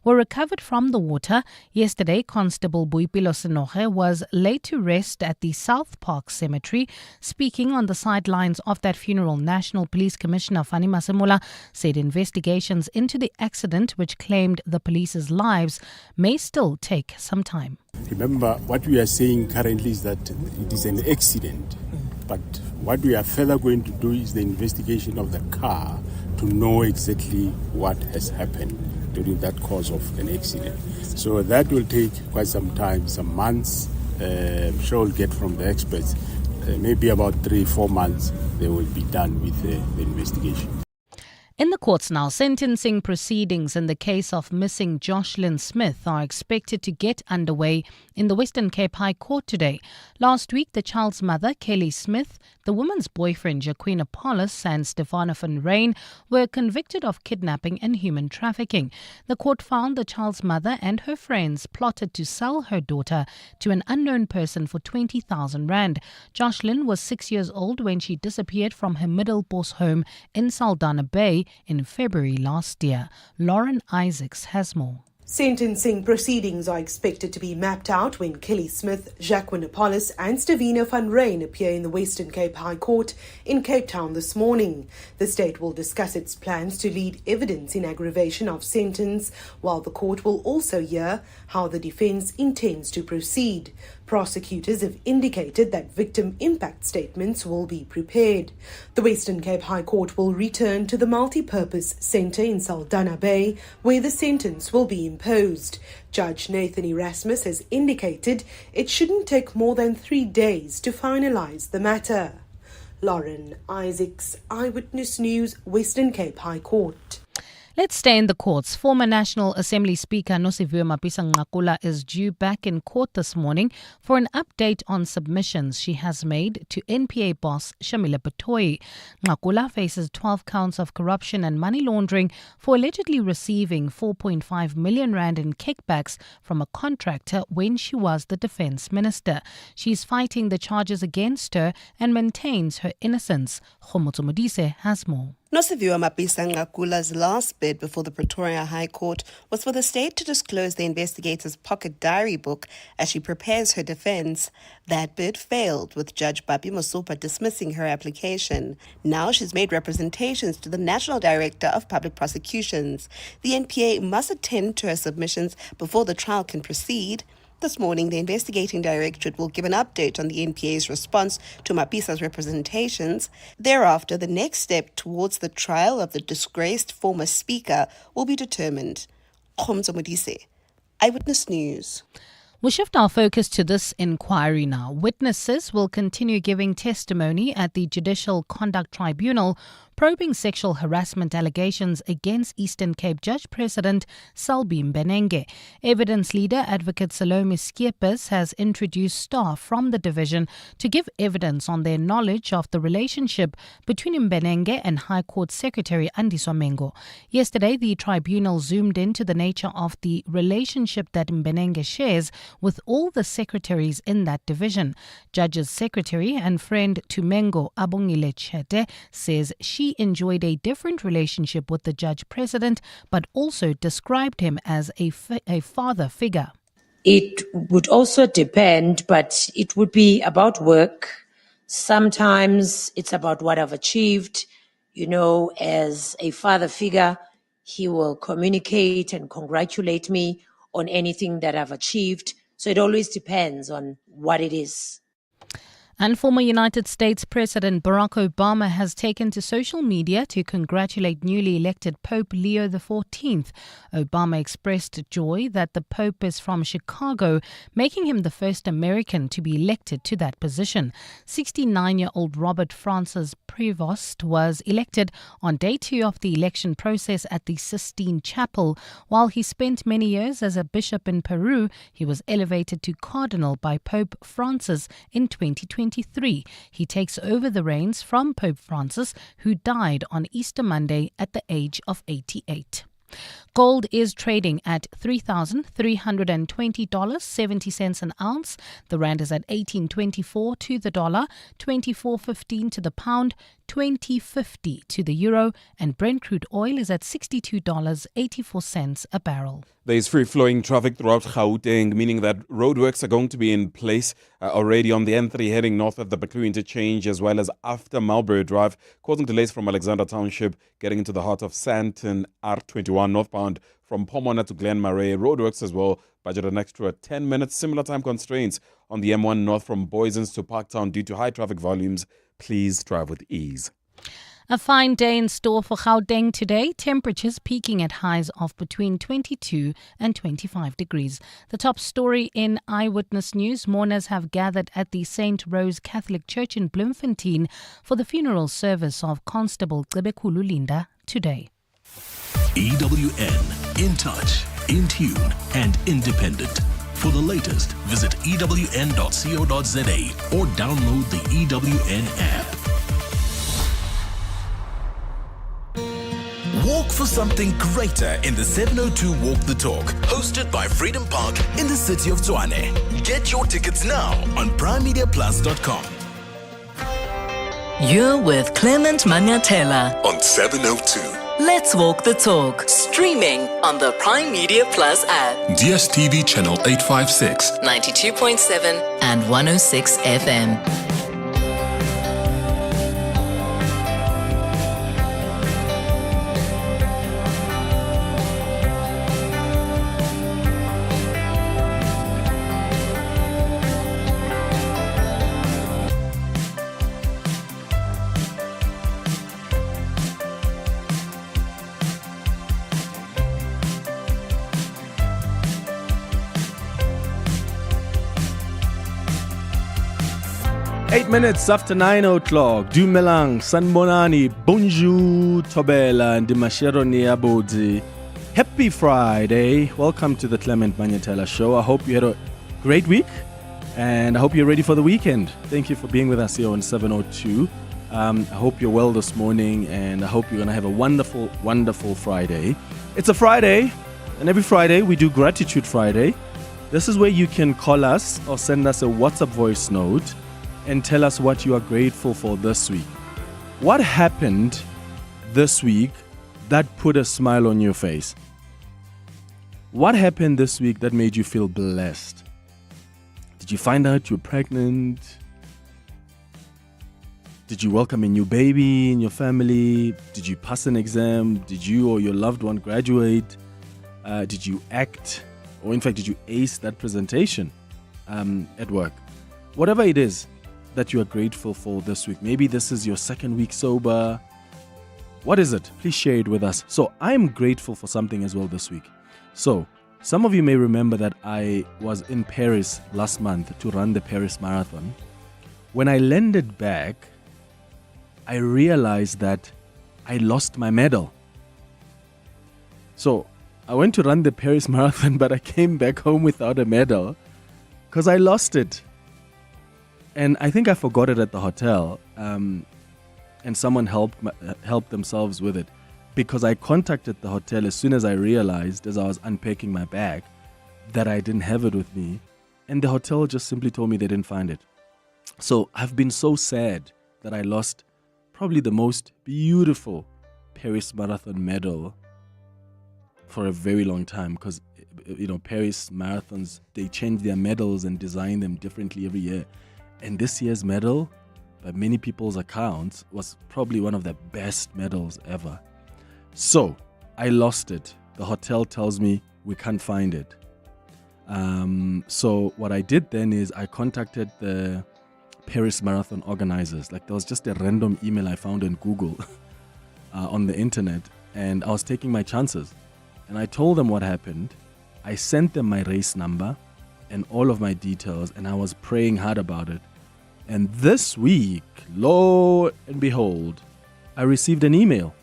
were recovered from the water. Yesterday, Constable Boipelo Senoge was laid to rest at the South Park Cemetery. Speaking on the sidelines of that funeral, National Police Commissioner Phathiswa said investigations into the accident, which claimed the police's lives, may still take some time. Remember, what we are saying currently is that it is an accident. But what we are further going to do is the investigation of the car to know exactly what has happened during that course of an accident. So that will take quite some time, some months. I'm sure we'll get from the experts. Maybe about 3-4 months they will be done with the investigation. In the courts now, sentencing proceedings in the case of missing Jocelyn Smith are expected to get underway in the Western Cape High Court today. Last week, the child's mother, Kelly Smith, the woman's boyfriend, Jacqueline Apollos, and Stefano van Rijn were convicted of kidnapping and human trafficking. The court found the child's mother and her friends plotted to sell her daughter to an unknown person for 20,000 rand. Jocelyn was 6 years old when she disappeared from her Middelbos home in Saldanha Bay in February last year. Lauren Isaacs has more. Sentencing proceedings are expected to be mapped out when Kelly Smith, Jacqueline Apollos and Stefano van Rijn appear in the Western Cape High Court in Cape Town this morning. The state will discuss its plans to lead evidence in aggravation of sentence, while the court will also hear how the defence intends to proceed. Prosecutors have indicated that victim impact statements will be prepared. The Western Cape High Court will return to the multi-purpose centre in Saldanha Bay, where the sentence will be imposed. Judge Nathan Erasmus has indicated it shouldn't take more than 3 days to finalise the matter. Lauren Isaacs, Eyewitness News, Western Cape High Court. Let's stay in the courts. Former National Assembly Speaker Nosiviwe Mapisa-Nqakula is due back in court this morning for an update on submissions she has made to NPA boss Shamila Batoyi. Nqakula faces 12 counts of corruption and money laundering for allegedly receiving 4.5 million rand in kickbacks from a contractor when she was the defence minister. She's fighting the charges against her and maintains her innocence. Khomotso Modise has more. Nosiviwe Mapisa-Nqakula's last bid before the Pretoria High Court was for the state to disclose the investigator's pocket diary book as she prepares her defence. That bid failed, with Judge Bapi Mosopa dismissing her application. Now she's made representations to the National Director of Public Prosecutions. The NPA must attend to her submissions before the trial can proceed. This morning, the investigating directorate will give an update on the NPA's response to Mapisa's representations. Thereafter, the next step towards the trial of the disgraced former speaker will be determined. Khomotso Modise, Eyewitness News. We'll shift our focus to this inquiry now. Witnesses will continue giving testimony at the Judicial Conduct Tribunal probing sexual harassment allegations against Eastern Cape Judge President Selby Mbenenge. Evidence leader Advocate Salome Skeepers has introduced staff from the division to give evidence on their knowledge of the relationship between Mbenenge and High Court Secretary Andiswa Mengo. Yesterday, the tribunal zoomed into the nature of the relationship that Mbenenge shares with all the secretaries in that division. Judge's secretary and friend to Mengo, Abongile Chete, says she enjoyed a different relationship with the judge president, but also described him as a father figure. It would also depend, but it would be about work. Sometimes it's about what I've achieved. You know, as a father figure, he will communicate and congratulate me on anything that I've achieved. So it always depends on what it is. And former United States President Barack Obama has taken to social media to congratulate newly elected Pope Leo XIV. Obama expressed joy that the Pope is from Chicago, making him the first American to be elected to that position. 69-year-old Robert Francis Prevost was elected on day 2 of the election process at the Sistine Chapel. While he spent many years as a bishop in Peru, he was elevated to cardinal by Pope Francis in 2023. He takes over the reins from Pope Francis, who died on Easter Monday at the age of 88. Gold is trading at $3,320.70 an ounce. The rand is at 18.24 to the dollar, 24.15 to the pound, 20.50 to the euro, and Brent crude oil is at $62.84 a barrel. There is free-flowing traffic throughout Gauteng, meaning that roadworks are going to be in place already on the N3 heading north at the McCloy interchange, as well as after Marlborough Drive, causing delays from Alexander Township, getting into the heart of Sandton, R21 northbound from Pomona to Glen Marais. Roadworks as well, budget an extra 10 minutes. Similar time constraints on the M1 north from Boysens to Parktown due to high traffic volumes. Please drive with ease. A fine day in store for Gauteng today. Temperatures peaking at highs of between 22 and 25 degrees. The top story in Eyewitness News: mourners have gathered at the St. Rose Catholic Church in Bloemfontein for the funeral service of Constable Cebekulu Linda today. EWN, in touch, in tune, and independent. For the latest, visit ewn.co.za or download the EWN app. Walk for something greater in the 702 Walk the Talk, hosted by Freedom Park in the city of Tshwane. Get your tickets now on primemediaplus.com. You're with Clement Manyathela On 702. Let's Walk the Talk, streaming on the Prime Media Plus app, DSTV channel 856. 92.7 and 106 FM. Minutes after 9 o'clock, Dumelang, Sanbonani, Bonjour, Tobela, and Dimashero Niabodi. Happy Friday. Welcome to the Clement Manyathela Show. I hope you had a great week, and I hope you're ready for the weekend. Thank you for being with us here on 702. I hope you're well this morning, and I hope you're going to have a wonderful, wonderful Friday. It's a Friday, and every Friday we do Gratitude Friday. This is where you can call us or send us a WhatsApp voice note and tell us what you are grateful for this week. What happened this week that put a smile on your face? What happened this week that made you feel blessed? Did you find out you're pregnant? Did you welcome a new baby in your family? Did you pass an exam? Did you or your loved one graduate? Did you act? Or in fact, did you ace that presentation at work? Whatever it is that you are grateful for this week. Maybe this is your second week sober. What is it? Please share it with us. So I'm grateful for something as well this week. So some of you may remember that I was in Paris last month to run the Paris Marathon. When I landed back, I realized that I lost my medal. So I went to run the Paris Marathon, but I came back home without a medal because I lost it. And I think I forgot it at the hotel, and someone helped themselves with it, because I contacted the hotel as soon as I realized, as I was unpacking my bag, that I didn't have it with me, and the hotel just simply told me they didn't find it. So I've been so sad that I lost probably the most beautiful Paris Marathon medal for a very long time, because Paris marathons, they change their medals and design them differently every year. And this year's medal, by many people's accounts, was probably one of the best medals ever. So I lost it. The hotel tells me we can't find it. So what I did then is I contacted the Paris Marathon organizers. Like, there was just a random email I found on Google on the internet, and I was taking my chances. And I told them what happened. I sent them my race number and all of my details, and I was praying hard about it. And this week, lo and behold, I received an email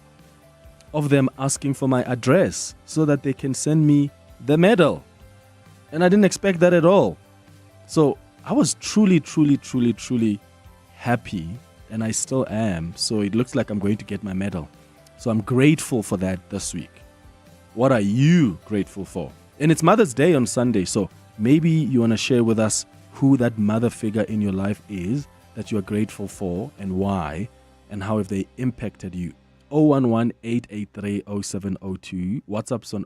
of them asking for my address so that they can send me the medal. And I didn't expect that at all. So I was truly, truly, truly, truly happy, and I still am. So it looks like I'm going to get my medal. So I'm grateful for that this week. What are you grateful for? And it's Mother's Day on Sunday, so maybe you want to share with us who that mother figure in your life is that you are grateful for and why, and how have they impacted you. 011-883-0702. WhatsApp's on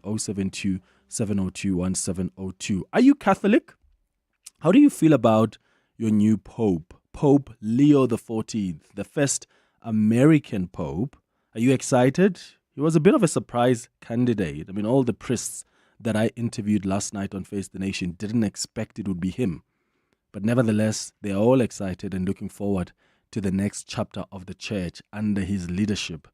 072-702-1702. Are you Catholic? How do you feel about your new Pope, Pope Leo XIV, the first American Pope? Are you excited? He was a bit of a surprise candidate. I mean, all the priests that I interviewed last night on Face the Nation didn't expect it would be him. But nevertheless, they are all excited and looking forward to the next chapter of the church under his leadership.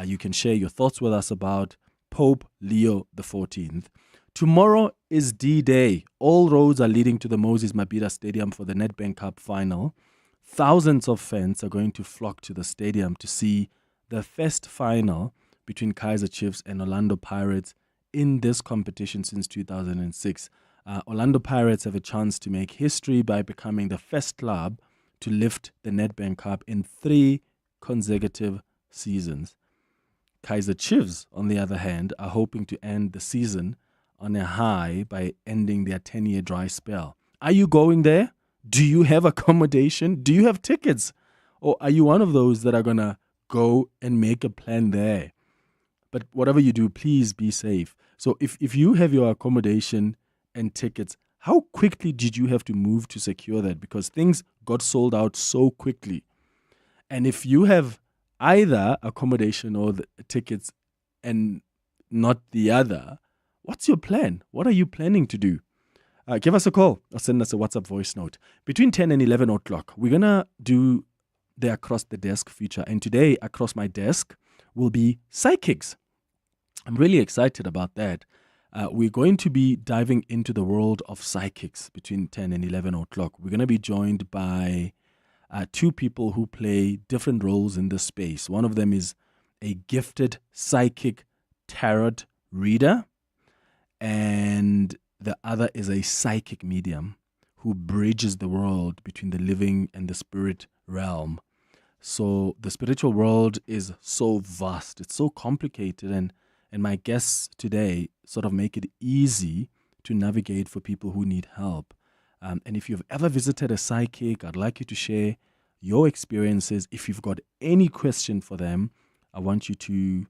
You can share your thoughts with us about Pope Leo XIV. Tomorrow is D-Day. All roads are leading to the Moses Mabhida Stadium for the Nedbank Cup final. Thousands of fans are going to flock to the stadium to see the first final between Kaizer Chiefs and Orlando Pirates in this competition since 2006. Orlando Pirates have a chance to make history by becoming the first club to lift the Nedbank Cup in 3 consecutive seasons. Kaizer Chiefs, on the other hand, are hoping to end the season on a high by ending their 10-year dry spell. Are you going there? Do you have accommodation? Do you have tickets? Or are you one of those that are going to go and make a plan there? But whatever you do, please be safe. So if you have your accommodation and tickets, how quickly did you have to move to secure that? Because things got sold out so quickly. And if you have either accommodation or the tickets and not the other, what's your plan? What are you planning to do? Give us a call or send us a WhatsApp voice note. Between 10 and 11 o'clock, we're going to do the Across the Desk feature. And today, across my desk, will be psychics. I'm really excited about that. We're going to be diving into the world of psychics between 10 and 11 o'clock. We're going to be joined by 2 people who play different roles in this space. One of them is a gifted psychic tarot reader, and the other is a psychic medium who bridges the world between the living and the spirit realm. So the spiritual world is so vast, it's so complicated, and my guests today sort of make it easy to navigate for people who need help. And if you've ever visited a psychic, I'd like you to share your experiences. If you've got any question for them, I want you to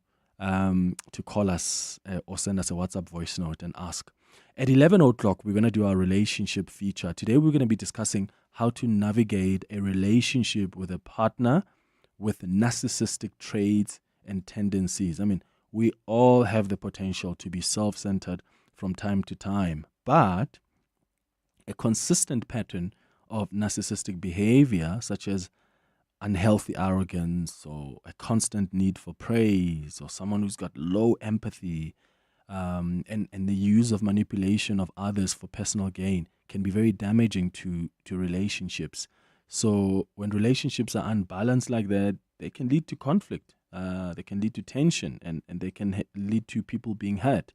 call us or send us a WhatsApp voice note and ask. At 11 o'clock, we're going to do our relationship feature. Today, we're going to be discussing how to navigate a relationship with a partner with narcissistic traits and tendencies. I mean, we all have the potential to be self-centered from time to time, but a consistent pattern of narcissistic behavior, such as unhealthy arrogance or a constant need for praise, or someone who's got low empathy, and the use of manipulation of others for personal gain, can be very damaging to relationships. So when relationships are unbalanced like that, they can lead to conflict, they can lead to tension, and they can lead to people being hurt.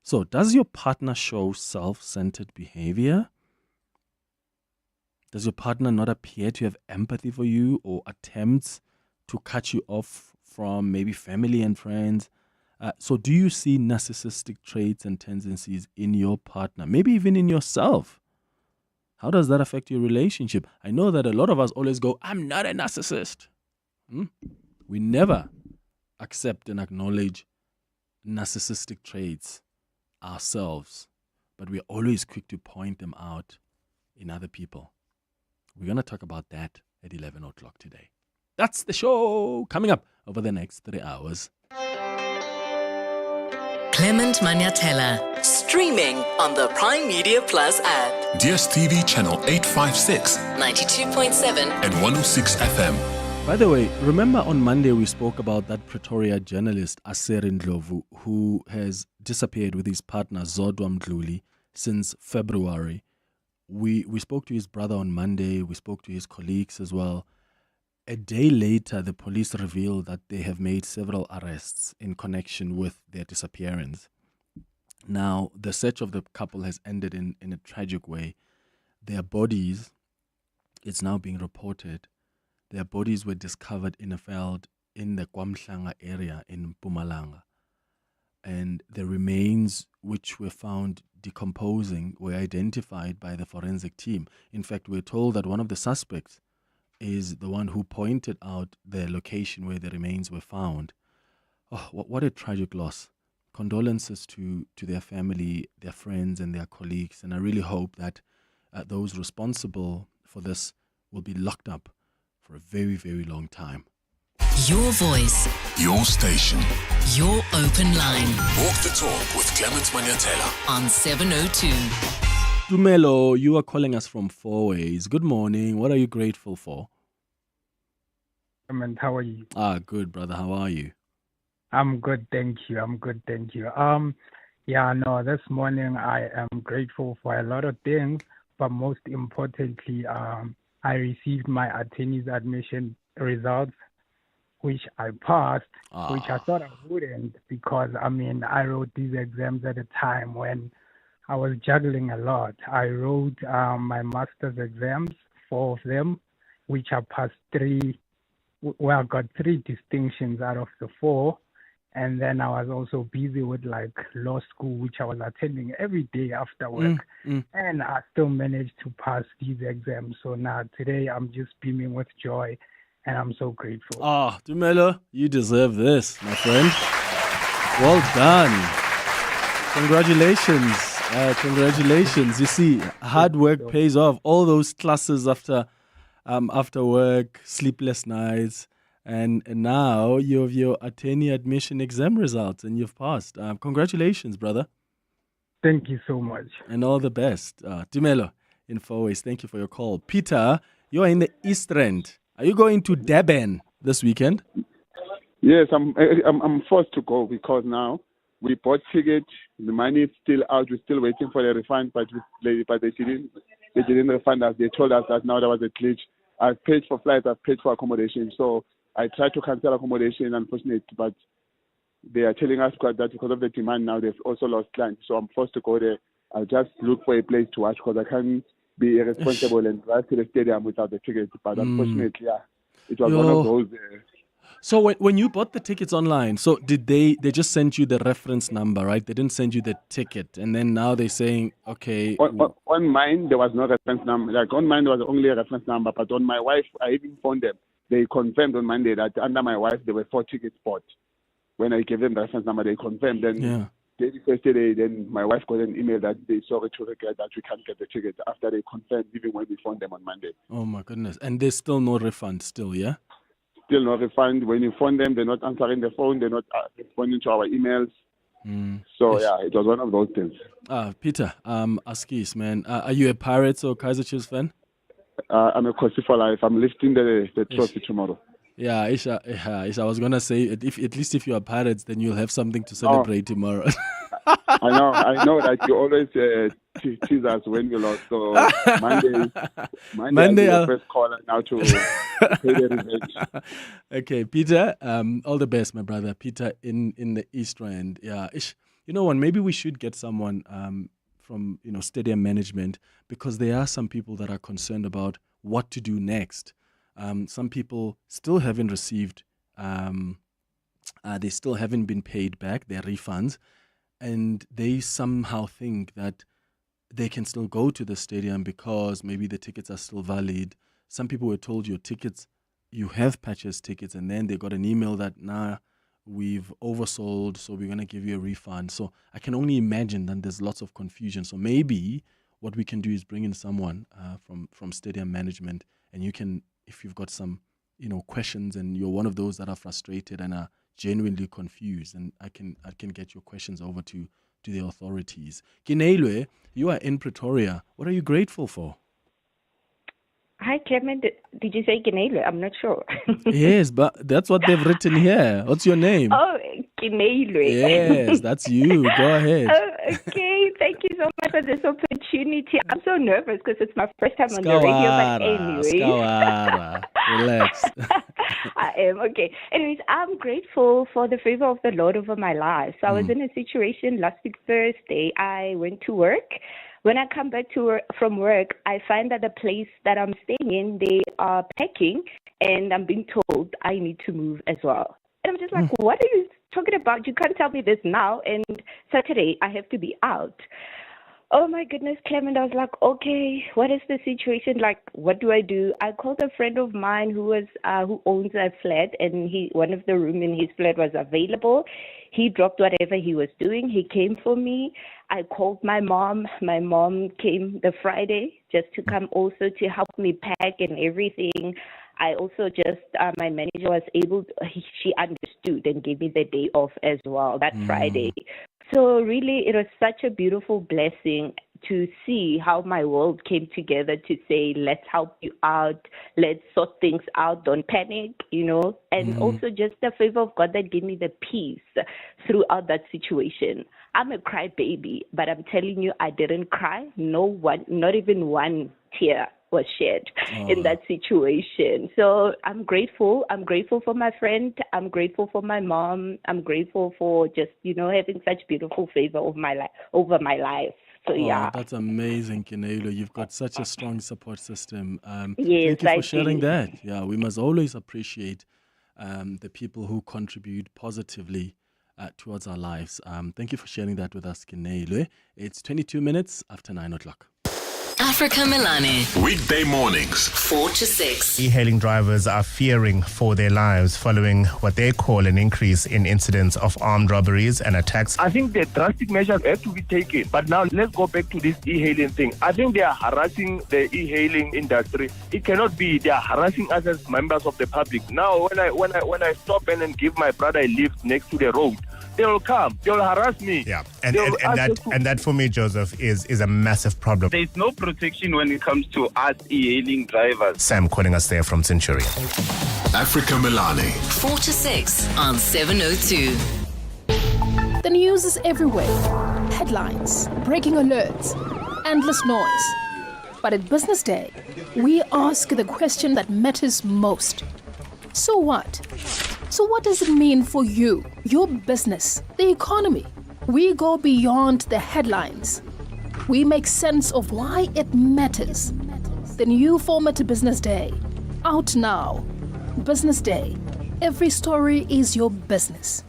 So does your partner show self-centered behavior? Does your partner not appear to have empathy for you, or attempts to cut you off from maybe family and friends? So do you see narcissistic traits and tendencies in your partner, maybe even in yourself? How does that affect your relationship? I know that a lot of us always go, I'm not a narcissist. We never accept and acknowledge narcissistic traits ourselves, but we're always quick to point them out in other people. We're going to talk about that at 11 o'clock today. That's the show coming up over the next 3 hours. Clement Manyathela, streaming on the Prime Media Plus app. DSTV channel 856, 92.7 and 106 FM. By the way, remember on Monday we spoke about that Pretoria journalist Aseri Ndlovu, who has disappeared with his partner Zodwa Mdluli since February. We spoke to his brother on Monday, we spoke to his colleagues as well. A day later, the police revealed that they have made several arrests in connection with their disappearance. Now, the search of the couple has ended in a tragic way. Their bodies, it's now being reported, their bodies were discovered in a field in the Kwamhlanga area in Mpumalanga. and the remains which were found decomposing were identified by the forensic team. In fact, we're told that one of the suspects is the one who pointed out the location where the remains were found. Oh, what a tragic loss. Condolences to their family, their friends, and their colleagues. And I really hope that those responsible for this will be locked up for a very, very long time. Your voice, Your station. your open line Walk the talk with Clement Manyathela. on 702. Mbolo, you are calling us from Four Ways. Good morning. What are you grateful for? And how are you? Good, brother. How are you? I'm good, thank you. This morning I am grateful for a lot of things, but most importantly, I received my attorney's admission results, which I passed, which I thought I wouldn't, because I wrote these exams at a time when I was juggling a lot. I wrote my master's exams, 4 of them, which I passed 3. Well, I got 3 distinctions out of the 4. And then I was also busy with law school, which I was attending every day after work. And I still managed to pass these exams. So now today I'm just beaming with joy, and I'm so grateful. Mbolo, you deserve this, my friend. Well done. Congratulations. Congratulations. You see, hard work pays off. All those classes after work, sleepless nights. And now you have your attorney admission exam results and you've passed. Congratulations, brother. Thank you so much. And all the best. Mbolo in Four Ways, thank you for your call. Peter, you're in the East End. Are you going to Durban this weekend? Yes, I'm forced to go because now we bought tickets. The money is still out. We're still waiting for the refund, but they didn't refund us. They told us that now there was a glitch. I've paid for flights. I've paid for accommodation. So I tried to cancel accommodation, unfortunately, but they are telling us that because of the demand now, they've also lost clients. So I'm forced to go there. I'll just look for a place to watch because I can't be irresponsible and drive to the stadium without the tickets. But unfortunately, it was one of those. So when you bought the tickets online, so did they just sent you the reference number, right? They didn't send you the ticket. And then now they're saying, okay. On mine, there was no reference number. On mine, there was only a reference number. But on my wife, I even phoned them. They confirmed on Monday that under my wife, there were 4 tickets bought. When I gave them the reference number, they confirmed. Then they requested then my wife got an email that they sorry to regret that we can't get the tickets after they confirmed, even when we phoned them on Monday. Oh, my goodness. And there's still no refund still, yeah? Still no refund. When you phone them, they're not answering the phone. They're not responding to our emails. So, it was one of those things. Peter, Askis, man. Are you a Pirates or Kaizer Chiefs fan? I'm a Kosi for life. I'm lifting the trophy tomorrow. Yeah, Isha, I was going to say, at least if you are Pirates, then you'll have something to celebrate tomorrow. I know that you always tease us when you lost. So Monday I'll first call now to pay the revenge. Okay, Peter, all the best, my brother. Peter in the East End. Yeah, you know what? Maybe we should get someone from stadium management, because there are some people that are concerned about what to do next. Some people still haven't received, they still haven't been paid back their refunds, and they somehow think that they can still go to the stadium because maybe the tickets are still valid. Some people were told you have purchased tickets, and then they got an email that, we've oversold, so we're going to give you a refund. So I can only imagine that there's lots of confusion. So maybe what we can do is bring in someone from stadium management, and you can, if you've got some questions and you're one of those that are frustrated and are genuinely confused, and I can get your questions over to the authorities. Kineilwe, you are in Pretoria. What are you grateful for? Hi, Clement. Did you say Kineilwe? I'm not sure. Yes, but that's what they've written here. What's your name? Oh, Kineilwe. Yes, that's you. Go ahead. Oh, okay. Thank you so much for this opportunity. I'm so nervous because it's my first time on the radio, but anyway. Relax. I am. Okay. Anyways, I'm grateful for the favor of the Lord over my life. So I was in a situation last week, Thursday. I went to work. When I come back from work, I find that the place that I'm staying in, they are packing, and I'm being told I need to move as well. And I'm just like, what are you talking about? You can't tell me this now, and Saturday I have to be out. Oh my goodness, Clement, I was like, okay, what is the situation? Like, what do I do? I called a friend of mine who owns a flat, and one of the room in his flat was available. He dropped whatever he was doing. He came for me. I called my mom. My mom came the Friday just to come also to help me pack and everything. I also my manager was she understood and gave me the day off as well, that Friday. So really, it was such a beautiful blessing to see how my world came together to say, let's help you out, let's sort things out, don't panic, and also just the favor of God that gave me the peace throughout that situation. I'm a crybaby, but I'm telling you, I didn't cry. No one, not even one tear was shed in that situation. So I'm grateful. I'm grateful for my friend. I'm grateful for my mom. I'm grateful for just, having such beautiful favor over my life. So yeah. That's amazing, Kinelo. You've got such a strong support system. Yes, thank you for sharing that. Yeah, we must always appreciate the people who contribute positively towards our lives. Thank you for sharing that with us, Kinelo. It's 22 minutes after 9 o'clock. Africa Milani. Weekday mornings, 4 to 6. E-hailing drivers are fearing for their lives following what they call an increase in incidents of armed robberies and attacks. I think the drastic measures have to be taken. But now let's go back to this e-hailing thing. I think they are harassing the e-hailing industry. It cannot be they are harassing us as members of the public. Now when I stop and give my brother a lift next to the road, they will come. They will harass me. Yeah, and that for me, Joseph, is a massive problem. There is no protection when it comes to us e-hailing drivers. Sam calling us there from Centurion. Africa Milani. 4 to 6 on 702. The news is everywhere. Headlines, breaking alerts, endless noise. But at Business Day, we ask the question that matters most. So what? So what does it mean for you, your business, the economy? We go beyond the headlines. We make sense of why it matters. The new format Business Day. Out now. Business Day. Every story is your business.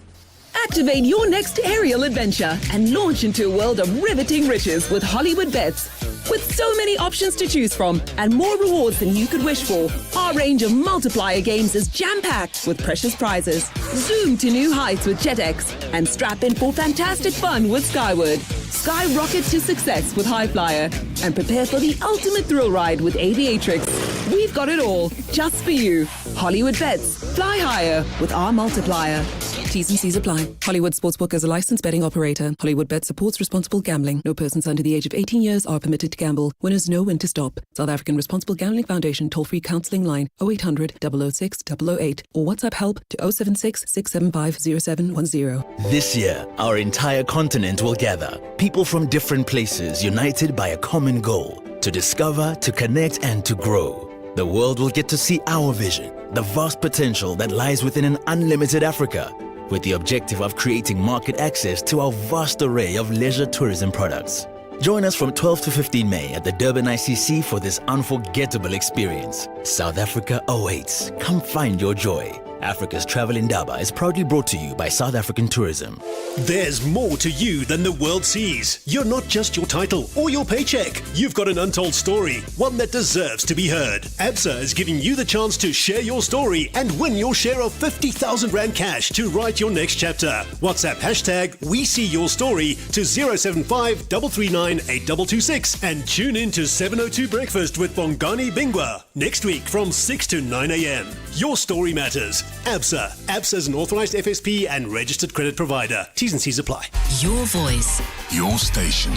Activate your next aerial adventure and launch into a world of riveting riches with Hollywood Bets. With so many options to choose from and more rewards than you could wish for, our range of multiplier games is jam-packed with precious prizes. Zoom to new heights with JetX and strap in for fantastic fun with Skyward. Skyrocket to success with High Flyer and prepare for the ultimate thrill ride with Aviatrix. We've got it all just for you. Hollywood Bets. Fly higher with our multiplier. T's and C's apply. Hollywood Sportsbook is a licensed betting operator. Hollywood Bet supports responsible gambling. No persons under the age of 18 years are permitted to gamble. Winners know when to stop. South African Responsible Gambling Foundation toll-free counselling line 0800 006 008 or WhatsApp help to 076 675 0710. This year, our entire continent will gather. People from different places united by a common goal. To discover, to connect and to grow. The world will get to see our vision. The vast potential that lies within an unlimited Africa. With the objective of creating market access to our vast array of leisure tourism products. Join us from 12 to 15 May at the Durban ICC for this unforgettable experience. South Africa awaits. Come find your joy. Africa's Travel Indaba is proudly brought to you by South African Tourism. There's more to you than the world sees. You're not just your title or your paycheck. You've got an untold story, one that deserves to be heard. ABSA is giving you the chance to share your story and win your share of 50,000 Rand cash to write your next chapter. WhatsApp hashtag #WeSeeYourStory to 075 339 8226 and tune in to 702 Breakfast with Bongani Bingwa next week from 6 to 9 a.m. Your story matters. ABSA. ABSA is an authorized FSP and registered credit provider. T's and C's apply. Your voice. Your station.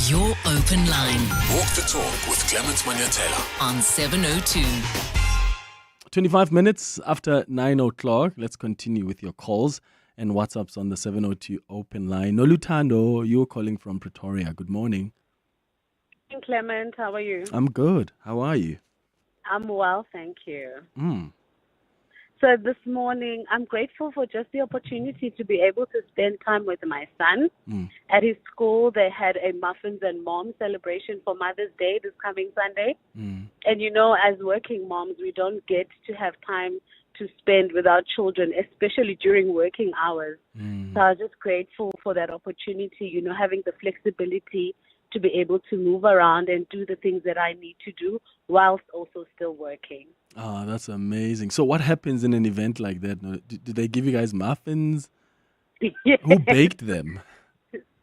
Your open line. Walk the talk with Clement Manyathela on 702. 25 minutes after 9 o'clock. Let's continue with your calls and WhatsApps on the 702 open line. Nolutando, you're calling from Pretoria. Good morning. Clement, how are you? I'm good. How are you? I'm well, thank you. So this morning, I'm grateful for just the opportunity to be able to spend time with my son. At his school, they had a Muffins and Mom celebration for Mother's Day this coming Sunday. And as working moms, we don't get to have time to spend with our children, especially during working hours. So I was just grateful for that opportunity, having the flexibility to be able to move around and do the things that I need to do whilst also still working. Oh, that's amazing. So what happens in an event like that? Do they give you guys muffins? Who baked them?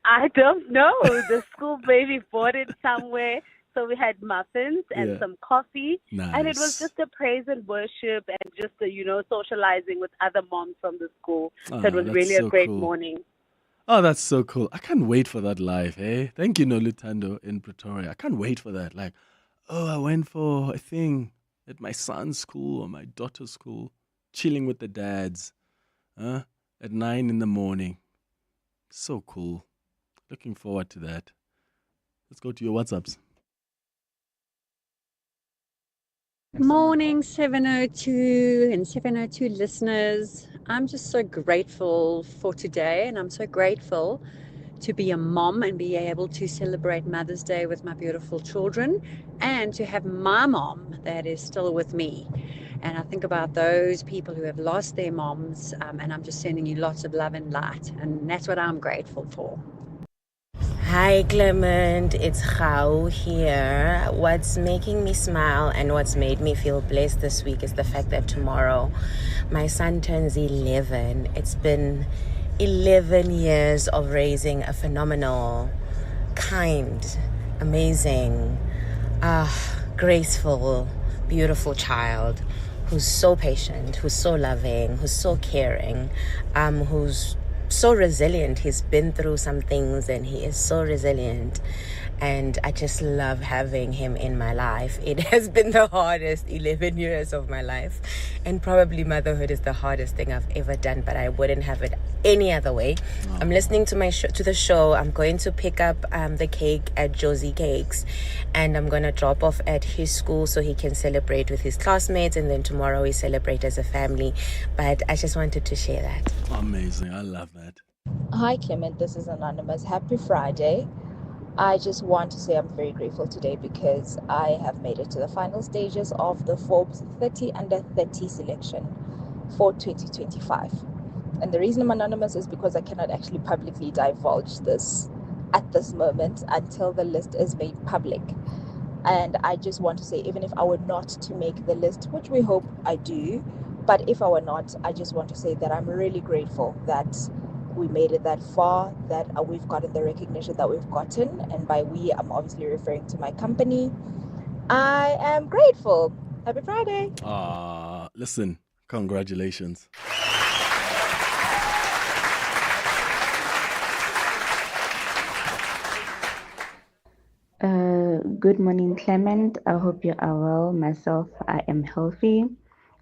I don't know. The school maybe bought it somewhere. So we had muffins and some coffee. Nice. And it was just a praise and worship and just, socializing with other moms from the school. So it was really a great morning. Oh, that's so cool. I can't wait for that live, eh? Thank you, Nolutando in Pretoria. I can't wait for that. Like, I went for a thing at my son's school or my daughter's school, chilling with the dads at 9 in the morning. So cool. Looking forward to that. Let's go to your WhatsApps. Morning 702 and 702 listeners. I'm just so grateful for today, and I'm so grateful to be a mom and be able to celebrate Mother's Day with my beautiful children, and to have my mom that is still with me. And I think about those people who have lost their moms, and I'm just sending you lots of love and light, and that's what I'm grateful for. Hi Clement, it's Khao here. What's making me smile and what's made me feel blessed this week is the fact that tomorrow my son turns 11. It's been 11 years of raising a phenomenal, kind, amazing, graceful, beautiful child who's so patient, who's so loving, who's so caring, who's so resilient. He's been through some things and he is so resilient, and I just love having him in my life. It has been the hardest 11 years of my life, and probably motherhood is the hardest thing I've ever done, but I wouldn't have it any other way. I'm listening to the show. I'm going to pick up the cake at Josie Cakes, and I'm going to drop off at his school so he can celebrate with his classmates, and then tomorrow we celebrate as a family. But I just wanted to share that. Amazing. I love that. Hi Clement, this is Anonymous. Happy Friday. I just want to say I'm very grateful today because I have made it to the final stages of the Forbes 30 Under 30 selection for 2025. And the reason I'm anonymous is because I cannot actually publicly divulge this at this moment until the list is made public. And I just want to say, even if I were not to make the list, which we hope I do, but if I were not, I just want to say that I'm really grateful that we made it that far, that we've gotten the recognition that we've gotten. And by we, I'm obviously referring to my company. I am grateful. Happy Friday. Listen, congratulations. Good morning, Clement. I hope you are well. Myself, I am healthy.